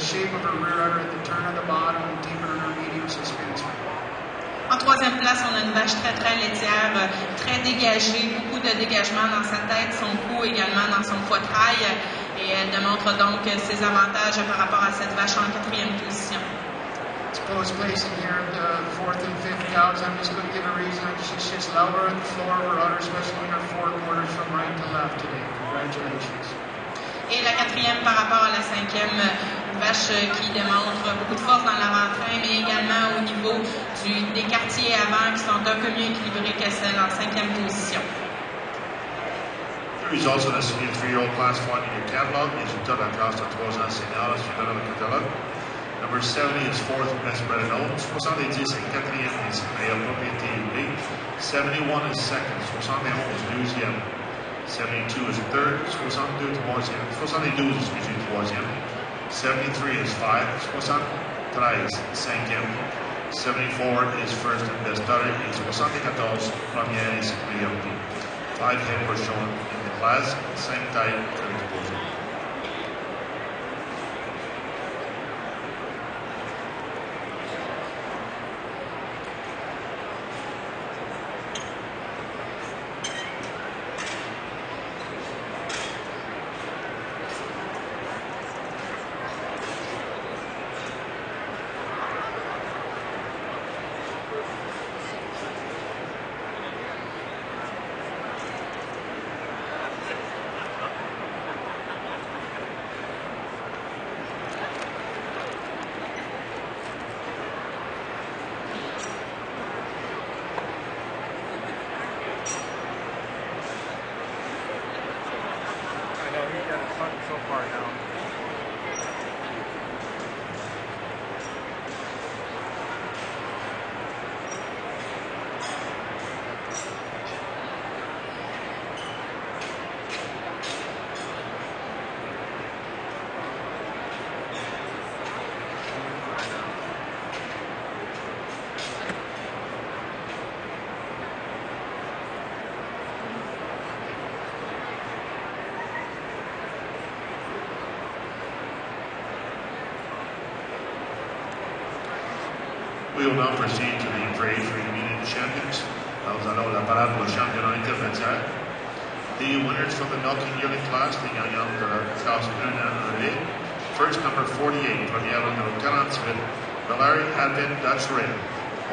Speaker 3: shape of her rear udder at the turn of the bottom and deeper in her medium suspension.
Speaker 4: En troisième place, on a une vache très laitière, très dégagée, beaucoup de dégagement dans sa tête, son cou également dans son poitrail, et elle démontre donc ses avantages par rapport à cette vache en quatrième position.
Speaker 3: It's close placing here at the fourth and fifth cows. I'm just going to give a reason. She's just louder at the floor of her udder, especially in her forequarters from right to left today. Congratulations.
Speaker 4: Et la quatrième par rapport à la cinquième, une vache qui démontre beaucoup de force dans l'avant-train, mais également au niveau des quartiers avant qui sont un peu mieux équilibrés que celle en cinquième position.
Speaker 2: The results of the senior 3-year-old class finding your catalog is you la classe de 3 ans senior, Fidel Catalogue. Number 70 is fourth best bred and owned. 70 est quatrième is meilleure propriété élevée. 71 is second. 71 is deuxième. 72 is third. 72 troisième. 72 excusez troisième. 73 is 5. 73 cinquième. 74 is first and best udder. Et 74 première is meilleure pied. 5 head were shown in the class. 5 tailles exposées.
Speaker 6: So far now. We will now proceed to the grade for intermediate champions. Nous allons la parade pour le championnat intermédiaire. The winners from the milking yearling class, les gagnants de la classe 1 an relais. First, number 48, première numéro 48, Valerie Advent Dutch Ring,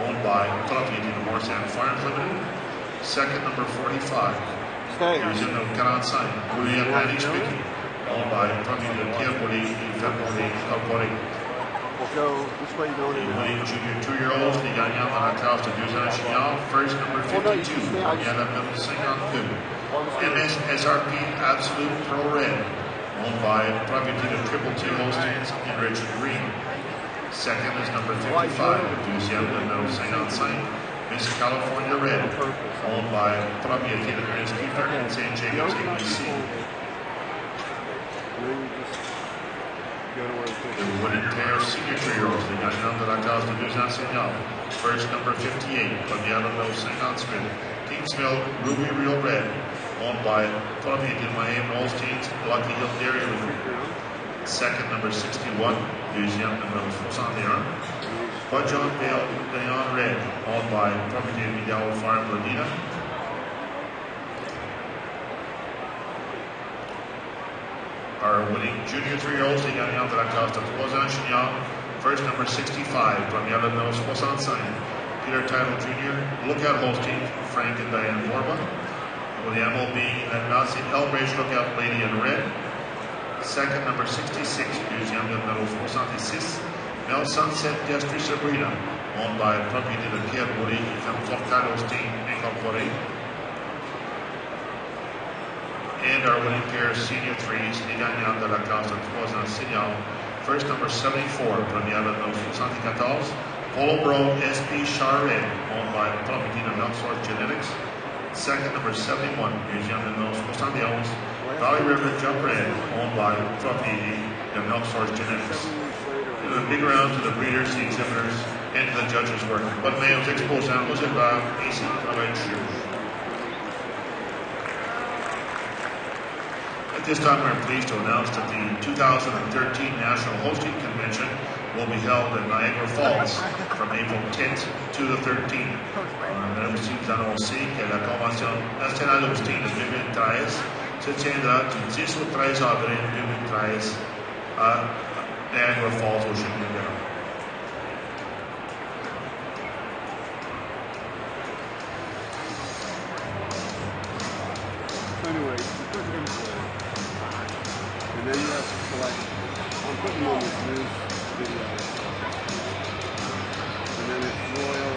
Speaker 6: owned by propriété de Horse and Farms Limited. Second, number 45, division numéro 45, Julian Annie speaking, owned by propriété de Pierre Boulay et Fermolay Corporate.
Speaker 1: Joe, which way you going in?
Speaker 2: Les junior 2-year-olds, les gagnants dans la classe de 2 ans junior. First, number 52, Daniela number 52. MS SRP Absolute Pro Red, owned by propriété de Triple T Holsteins and Richard Green. Second is number 55, deuxième numéro 55, Miss California Red, owned by propriété de Ernest Peter and St. Jacobs ABC. The winning pair of senior 3-year-olds, les gagnants de la classe de 2 ans senior. First, number 58, Daniela number 58, Kingsville Ruby Real Red, owned by propriété de Miami Holsteins, Lucky Hill Dairy Limited. Second, number 61, deuxième numéro 61, Budjon Leon Red, owned by propriété de Midao Farm Ladina. Our winning junior 3-year-olds, les gagnants de la classe de 3 ans junior. First, number 65, première numéro 65, Peter Title Jr., Lookout Holstein, Frank and Diane Borba. With the MLB and Nazi Elbridge Lookout Lady in red. Second, number 66, deuxième numéro 66, Mel Sunset Destry Sabrina, owned by propriété de Pierre Woody from Lookout Holstein Incorporated. And our winning pair of senior 3s, les gagnants de la classe de 3 ans senior. First, number 74, première numéro 74, Polo Bro SP Charret, owned by propriété de Milksource Genetics. Second, number 71, deuxième numéro 71, Valley River Jump Red, owned by propriété de Milksource Genetics. And a big round to the breeders, the exhibitors, and to the judges' work. Bonne main aux exposants, aux éleveurs, ainsi que au travail de juge. At this time, we're pleased to announce that the 2013 National Holstein Convention will be held in Niagara Falls from April 10th to the 13th. Mesdames et messieurs, vous annoncez que la Convention nationale Holstein de 2013 se tiendra du 10 au 13 avril 2013 à Niagara Falls au Chili.
Speaker 1: Anyway, you put them and then you have to select. I'm putting them on this news video. And then it's royal.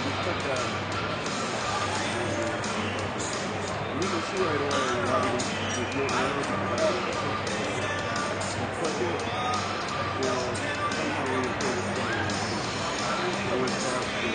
Speaker 1: You put that. You can see right away there's no arrows on the back. You click it. Somehow you put it down. Go across the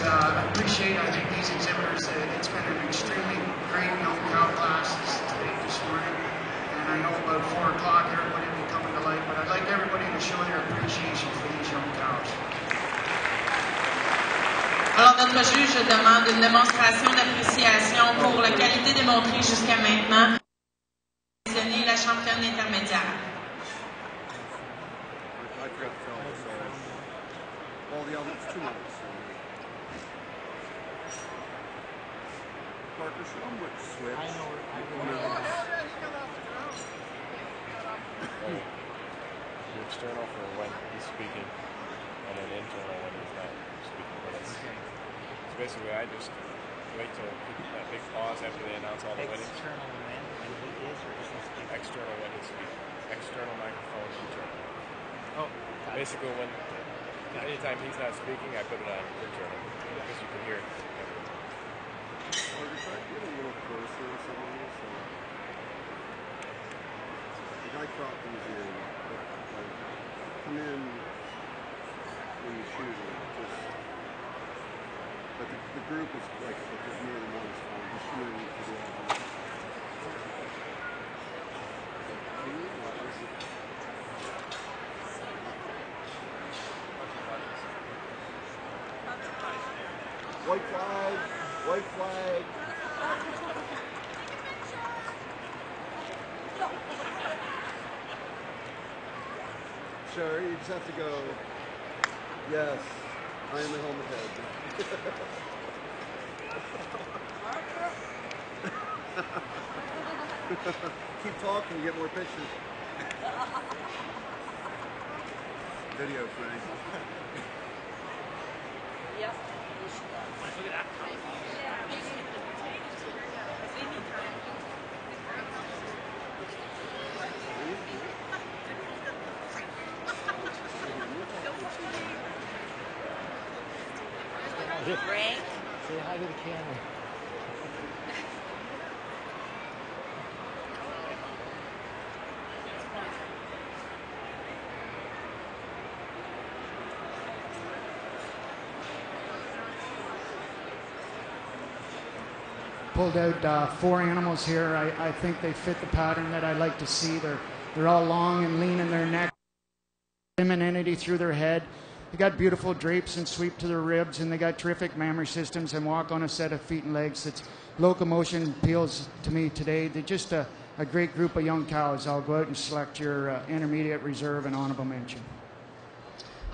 Speaker 3: appreciate, I think, these exhibitors. It's been an extremely great young cow class today, this morning. And I know about 4 o'clock everybody will be coming to light, but I'd like everybody to show their appreciation for these young cows.
Speaker 4: Alors, notre juge demande une démonstration d'appréciation pour la qualité démontrée jusqu'à maintenant. Sélectionner la championne intermédiaire.
Speaker 1: All the others, 2 months. Parker, show them what switch.
Speaker 14: I know.
Speaker 15: The external for when he's speaking, and an internal when he's not speaking. But it's basically, I just wait till that big pause after they announce all the winnings.
Speaker 14: External when he is or isn't speaking?
Speaker 15: External when he's speaking. External microphone, internal.
Speaker 14: Oh.
Speaker 15: Basically, anytime he's not speaking, I put it on internal because you can hear it.
Speaker 1: Parker, try to get a little closer or something. So the guy crop these in, but like, come in when you shoot it. But the group is like, if there's more than one, it's fine. Just shoot it to the other. White flag, white flag. Sure, you just have to go, yes, I am the helmet head. Keep talking, you get more pictures. Video, Frank.
Speaker 5: Yep.
Speaker 16: Look at that.
Speaker 14: Frank, say hi to the camera.
Speaker 3: Pulled out 4 animals here. I think they fit the pattern that I like to see. They're all long and lean in their neck, femininity through their head. They got beautiful drapes and sweep to their ribs, and they got terrific mammary systems and walk on a set of feet and legs. That's locomotion appeals to me today. They're just a great group of young cows. I'll go out and select your intermediate, reserve, and honorable mention.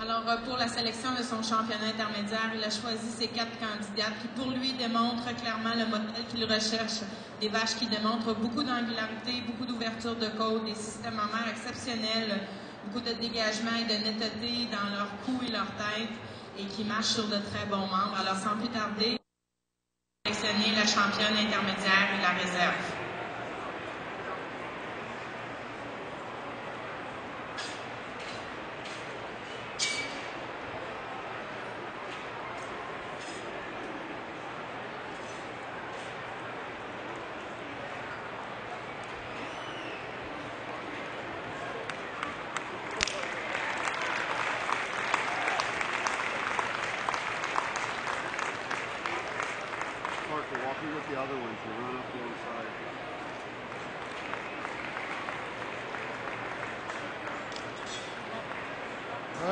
Speaker 4: Alors, pour la sélection de son championnat intermédiaire, il a choisi ces 4 candidates qui, pour lui, démontrent clairement le modèle qu'il recherche. Des vaches qui démontrent beaucoup d'angularité, beaucoup d'ouverture de côte, des systèmes mammaires exceptionnels, beaucoup de dégagement et de netteté dans leur cou et leur tête, et qui marchent sur de très bons membres. Alors, sans plus tarder, sélectionner la championne intermédiaire et la réserve.
Speaker 1: Walking with the other ones, you run up the other side.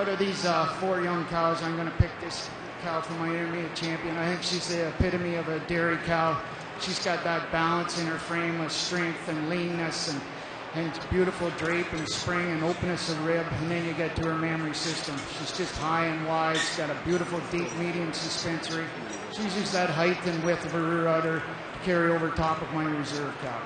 Speaker 3: Out of these 4 young cows, I'm going to pick this cow for my intermediate champion. I think she's the epitome of a dairy cow. She's got that balance in her frame of strength and leanness and beautiful drape and spring and openness of rib, and then you get to her mammary system. She's just high and wide. She's got a beautiful deep median suspensory. She uses that height and width of her rear udder to carry over top of my reserve cow.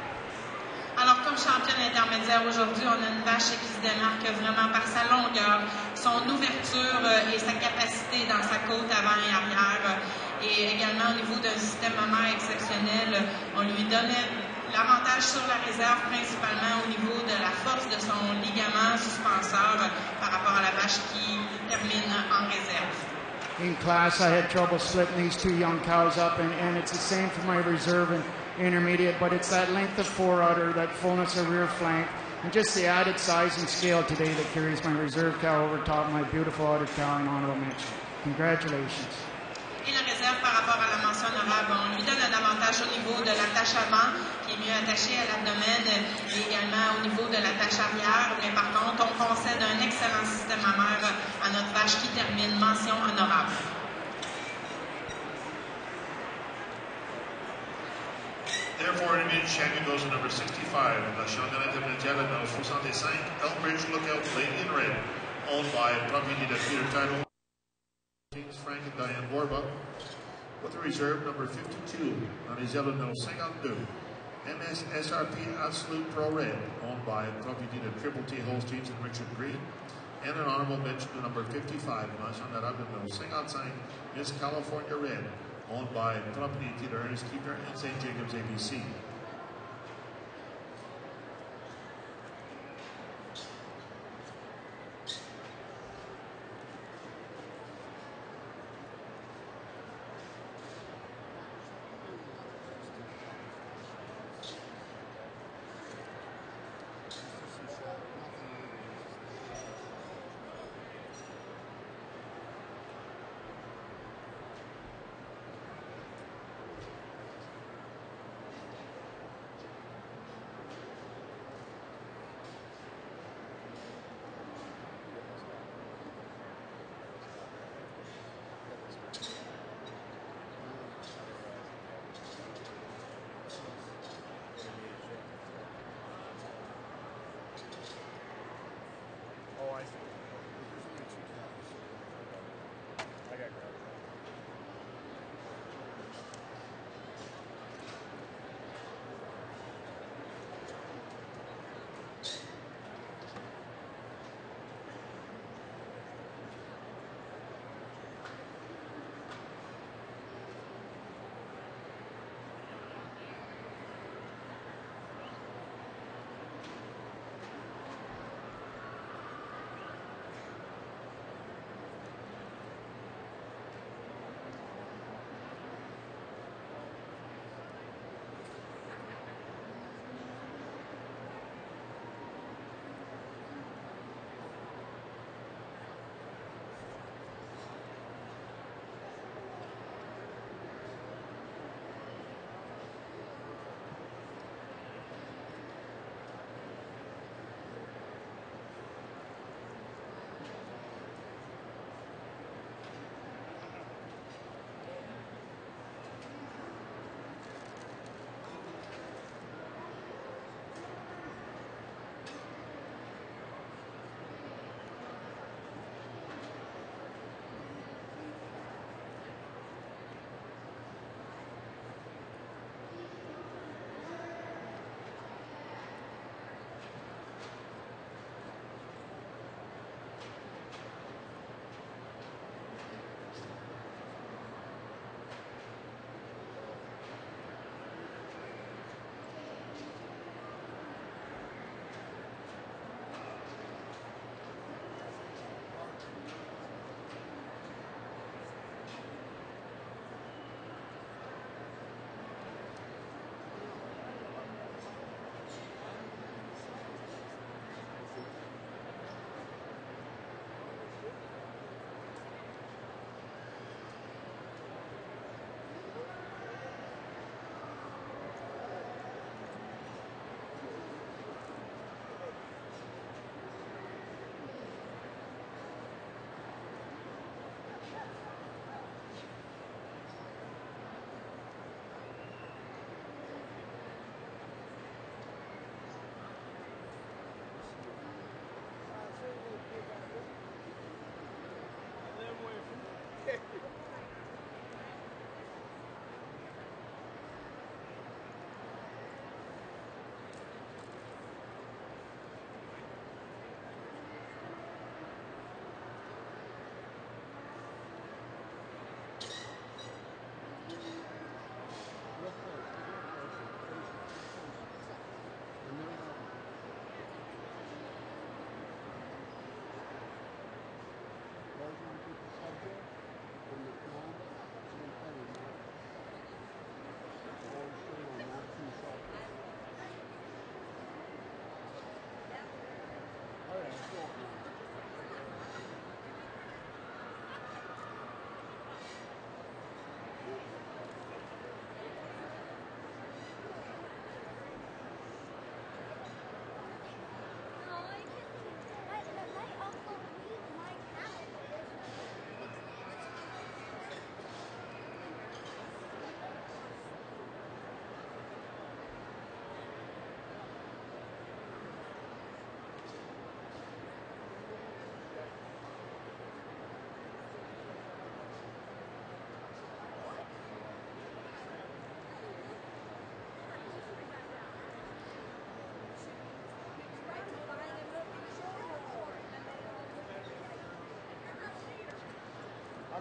Speaker 4: Alors, comme championne intermédiaire aujourd'hui, on a une vache qui se démarque vraiment par sa longueur, son ouverture et sa capacité dans sa côte avant et arrière. Et également au niveau d'un système mammaire exceptionnel, on lui donnait l'avantage sur la réserve principalement au niveau de la force de son ligament suspenseur par rapport à la vache qui termine en réserve.
Speaker 3: In class, I had trouble splitting these 2 young cows up, and it's the same for my reserve and intermediate, but it's that length of fore-udder, that fullness of rear flank, and just the added size and scale today that carries my reserve cow over top my beautiful udder cow and honorable mention. Congratulations.
Speaker 4: Et la réserve par rapport à la mention honorable. On lui donne un avantage au niveau de l'attache avant, qui est mieux attaché à l'abdomen, et également au niveau de l'attache arrière. Mais par contre, on concède un excellent système mammaire à notre vache qui termine mention honorable.
Speaker 2: Therefore, Intermediate champion goes to number 65, la championne intermédiaire numéro 65, Elbridge Lookout Lady in Red, owned by propriété de Peter Title, Frank and Diane Borba, with the reserve number 52, on les ailes numéro 52, MSSRP Absolute Pro Red, owned by propriété de Triple T Holsteins and Richard Green, and an honorable mention to number 55, mention honorable numéro 55, Miss California Red, owned by propriété de Ernest Keeper and St. Jacobs ABC.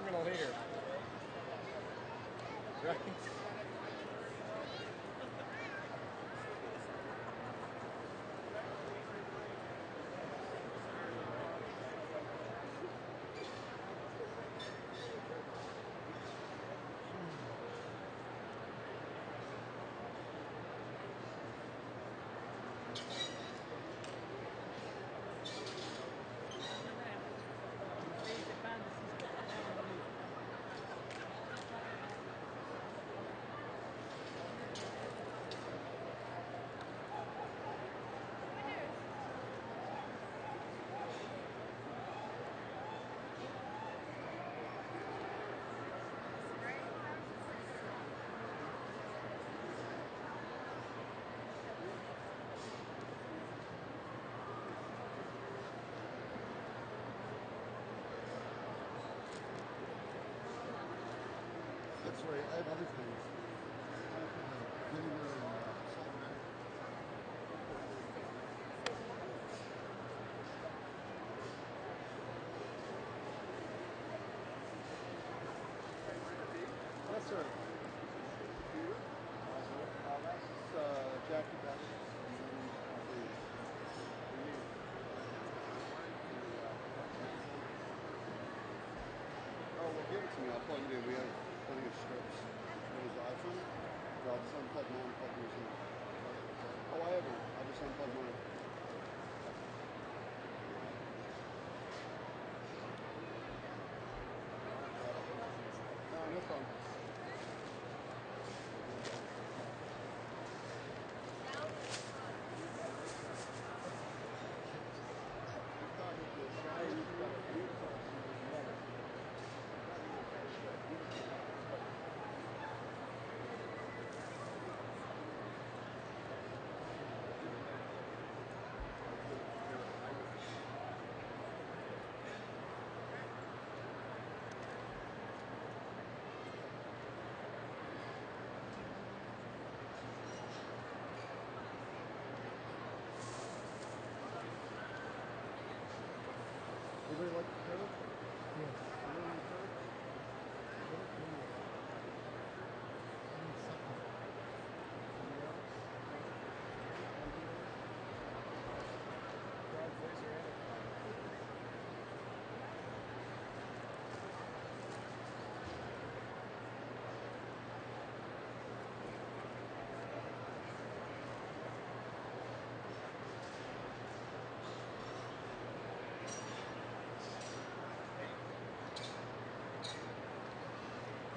Speaker 15: I'm gonna lead her. Right?
Speaker 1: That's right. I have other things. Yes, sir. That's Jackie Beck. Oh, well, give it to me. I'll plug it in. We have plenty of strips. There's the iPhone. I'll just unplug mine and plug yours in. Oh, I have one. I'll just unplug mine. No problem. Anybody like the code? Yes. Anybody like the code?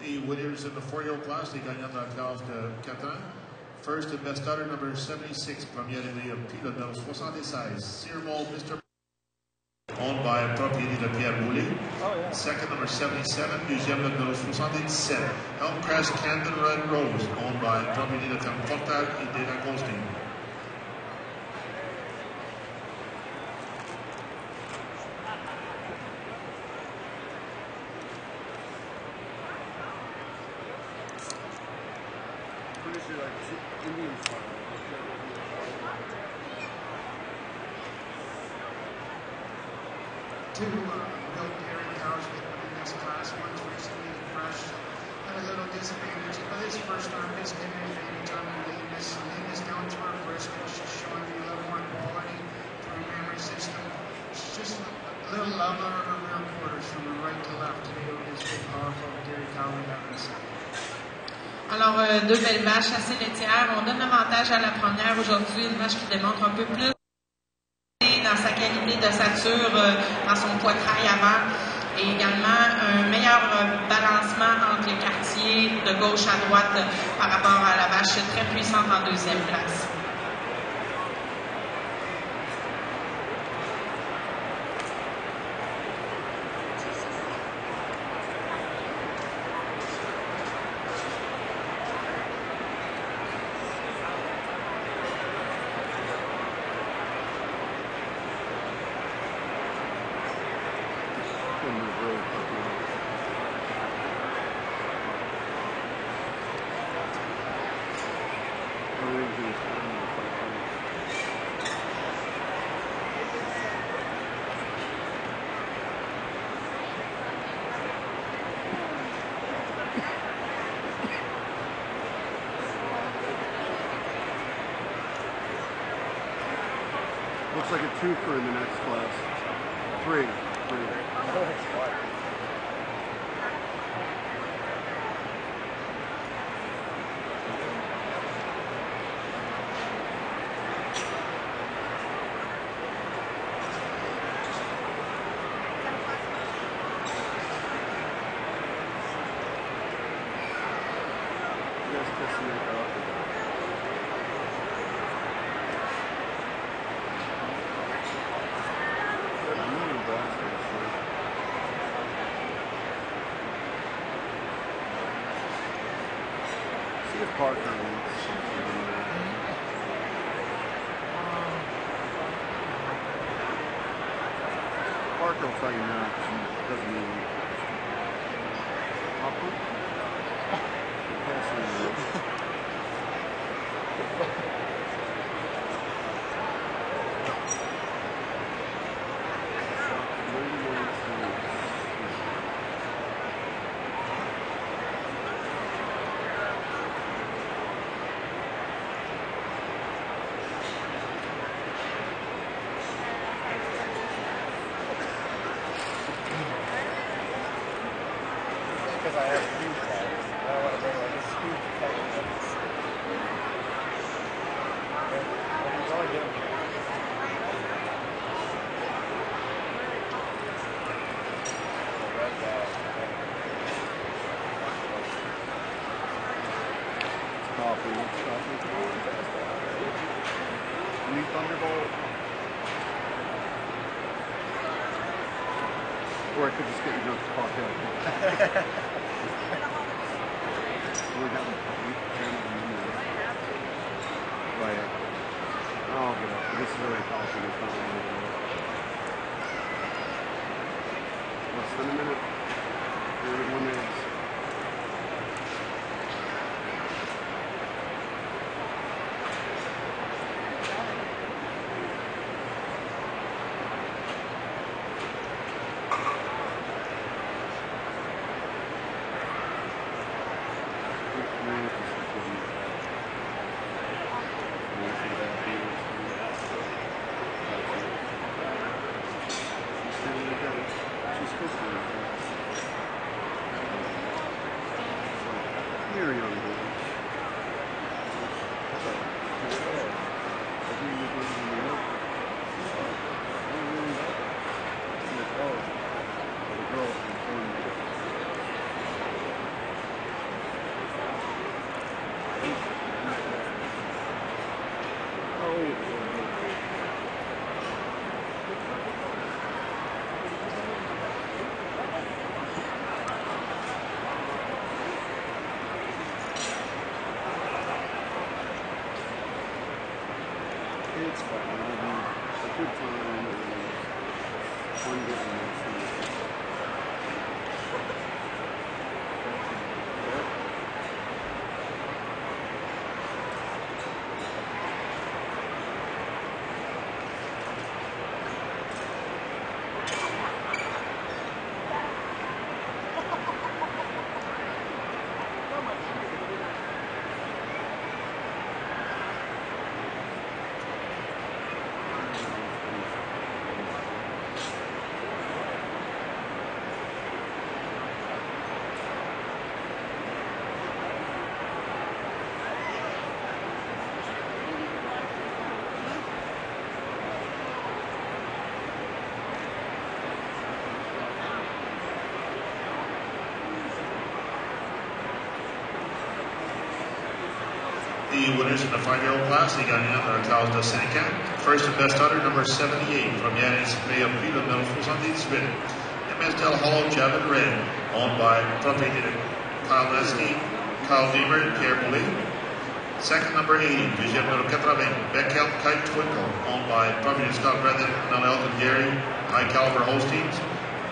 Speaker 2: The winners in the 4-year-old class, les gagnants de la classe de 4 ans. First and best starter, number 76, première année of pilote number 76, Sirmo Mr. owned by propriété de Pierre Boulay.
Speaker 13: Oh, yeah.
Speaker 2: Second, number 77, deuxième le numéro 77, Elmcrest Camden Red Rose, owned by propriété de Tom Fortal et Dana Goldstein.
Speaker 1: Indian style.
Speaker 3: Two milk dairy cows in this class. One's recently crushed, had a little disadvantage, but his first arm is getting an advantage on the leanness. Leanness down to her brisket. She's showing me a little more quality through her memory system. She's just a little leveler of her rear quarters from the right to left today with this big, powerful dairy cow we got in this.
Speaker 4: Alors, deux belles vaches assez laitières. On donne l'avantage à la première aujourd'hui, une vache qui démontre un peu plus dans sa qualité d'ossature, dans son poitrail avant, et également un meilleur balancement entre les quartiers de gauche à droite par rapport à la vache très puissante en deuxième place.
Speaker 1: Everything's Looks like a twofer in the next class. Three. See if Parker wants something. Parker will tell you no, she doesn't mean Papa?
Speaker 15: Because I have huge bags. I don't want to bring like this huge bag. He's only doing
Speaker 1: Coffee. New Thunderbolt. Or I could just get you drunk to cocktail. We're down to right. I'll get up. This is already coffee. It's not really good. Less than a minute. 31 minutes. Very young boy. It's fun. It's a good time. It's fun getting this.
Speaker 2: The winners in the 5-year-old class, les gagnants de la classe de 5 ans. First and best hunter, number 78, première inscrite au prix de 1978. MSL Hollow Javelin Red, owned by propriété de Kyle Lesky, Kyle Deemer, and Pierre Boulay. Second, number 80, deuxième numéro 80, Beckel Kite Twinkle, owned by propriété de Scott Brennan, Mel Elton Gary, High Caliber Holsteins.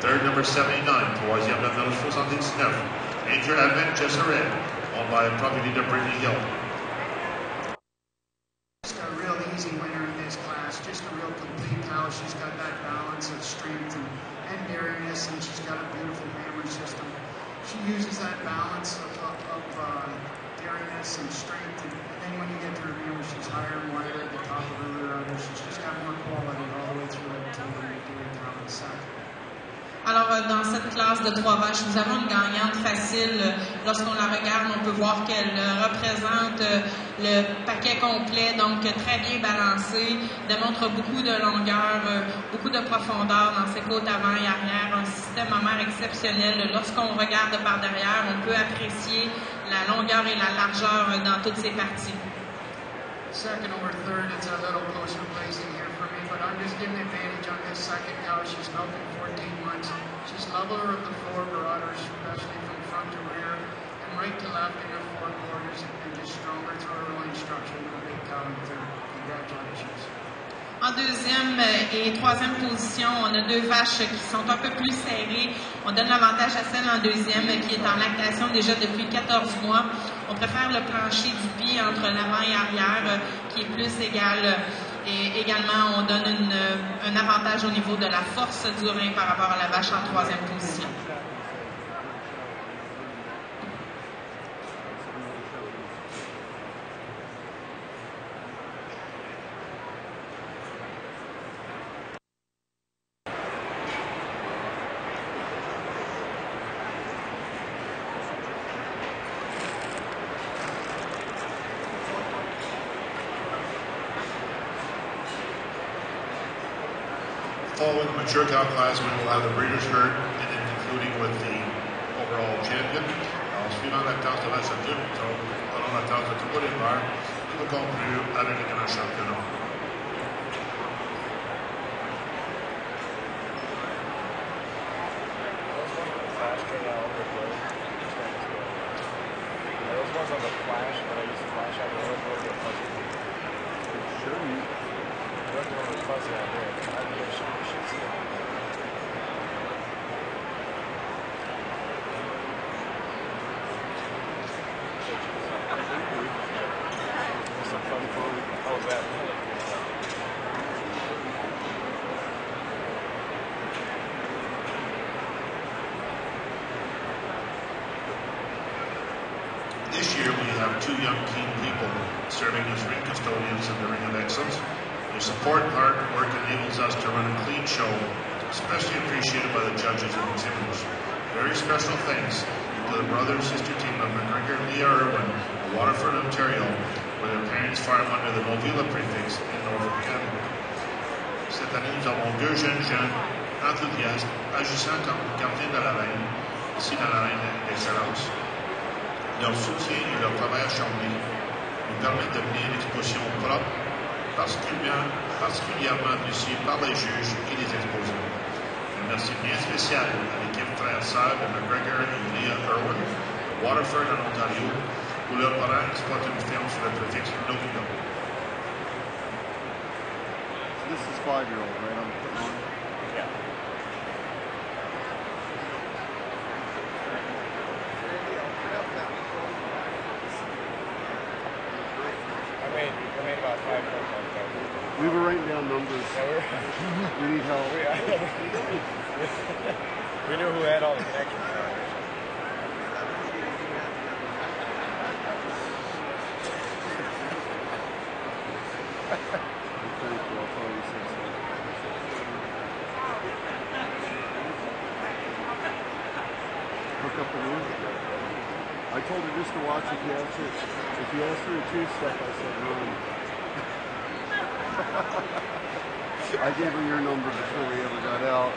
Speaker 2: Third, number 79, troisième numéro 79, Major Advent Jessered, owned by propriété de Brittany Hill.
Speaker 3: Just a real complete cow. She's got that balance of strength and airiness, and she's got a beautiful hammer system. She uses that balance of airiness and strength. And then when you get to her rear, she's higher and wider at the top of her rear udder. She's just got more quality all the way through it to the cow and sack.
Speaker 4: Alors, dans cette classe de 3 vaches, nous avons une gagnante facile. Lorsqu'on la regarde, on peut voir qu'elle représente le paquet complet, donc très bien balancé, démontre beaucoup de longueur, beaucoup de profondeur dans ses côtes avant et arrière, un système mammaire exceptionnel. Lorsqu'on regarde par derrière, on peut apprécier la longueur et la largeur dans toutes ses parties.
Speaker 3: Second over third, it's a little closer placing here for me, but I'm just getting advantage on this second cow. She's milking 14 months. She's leveler of the 4 udders, especially from front to rear, and right to left in her 4 quarters, and just stronger through her line structure than a big cow in third. Congratulations.
Speaker 4: En deuxième et troisième position, on a 2 vaches qui sont un peu plus serrées. On donne l'avantage à celle en deuxième qui est en lactation déjà depuis 14 mois. On préfère le plancher du pied entre l'avant et arrière qui est plus égal. Et également, on donne un avantage au niveau de la force du rein par rapport à la vache en troisième position.
Speaker 2: Following the mature cow class, we will have the breeders' herd, and then concluding with the overall champion. Suivant la classe de vache adulte, selon la classe de trois éleveurs, qui va conclure avec le grand championnat.
Speaker 15: Those ones on the flash that I used to flash out, they look a little bit fuzzy.
Speaker 1: Shouldn't.
Speaker 15: They look a little bit fuzzy out there. I think it should still. Oh, is that?
Speaker 2: This year we have 2 young keen people serving as ring custodians in the Ring of Excellence. Their support and hard work enables us to run a clean show, especially appreciated by the judges and exhibitors. Very special thanks to the brother and sister team of McGregor and Leah Irwin of Waterford, Ontario, where their parents farm under the Mobile prefix in Northern Canada. Cette année, nous avons 2 jeunes enthousiastes agissant comme gardiens de la reine, ici dans la reine d'excellence. Leur soutien et leur travail acharné nous permettent de mener une exposition propre, particulièrement appréciée par les juges et les exposants. Un merci bien spécial à l'équipe frère-sœur de McGregor et Leah Irwin de Waterford en Ontario, où leurs parents exploitent une ferme sur le préfixe Novino.
Speaker 1: This is 5-year-old, right? I'm putting on.
Speaker 15: Yeah. I made about 5 points on that.
Speaker 1: We were writing down numbers.
Speaker 15: Yeah,
Speaker 1: we need help.
Speaker 15: We knew who had all the connections.
Speaker 1: Thank you. I'll tell you since then. Hook up the music. I told her just to watch if you asked her. If you asked her to choose stuff, I said run. I gave her your number before we ever got out.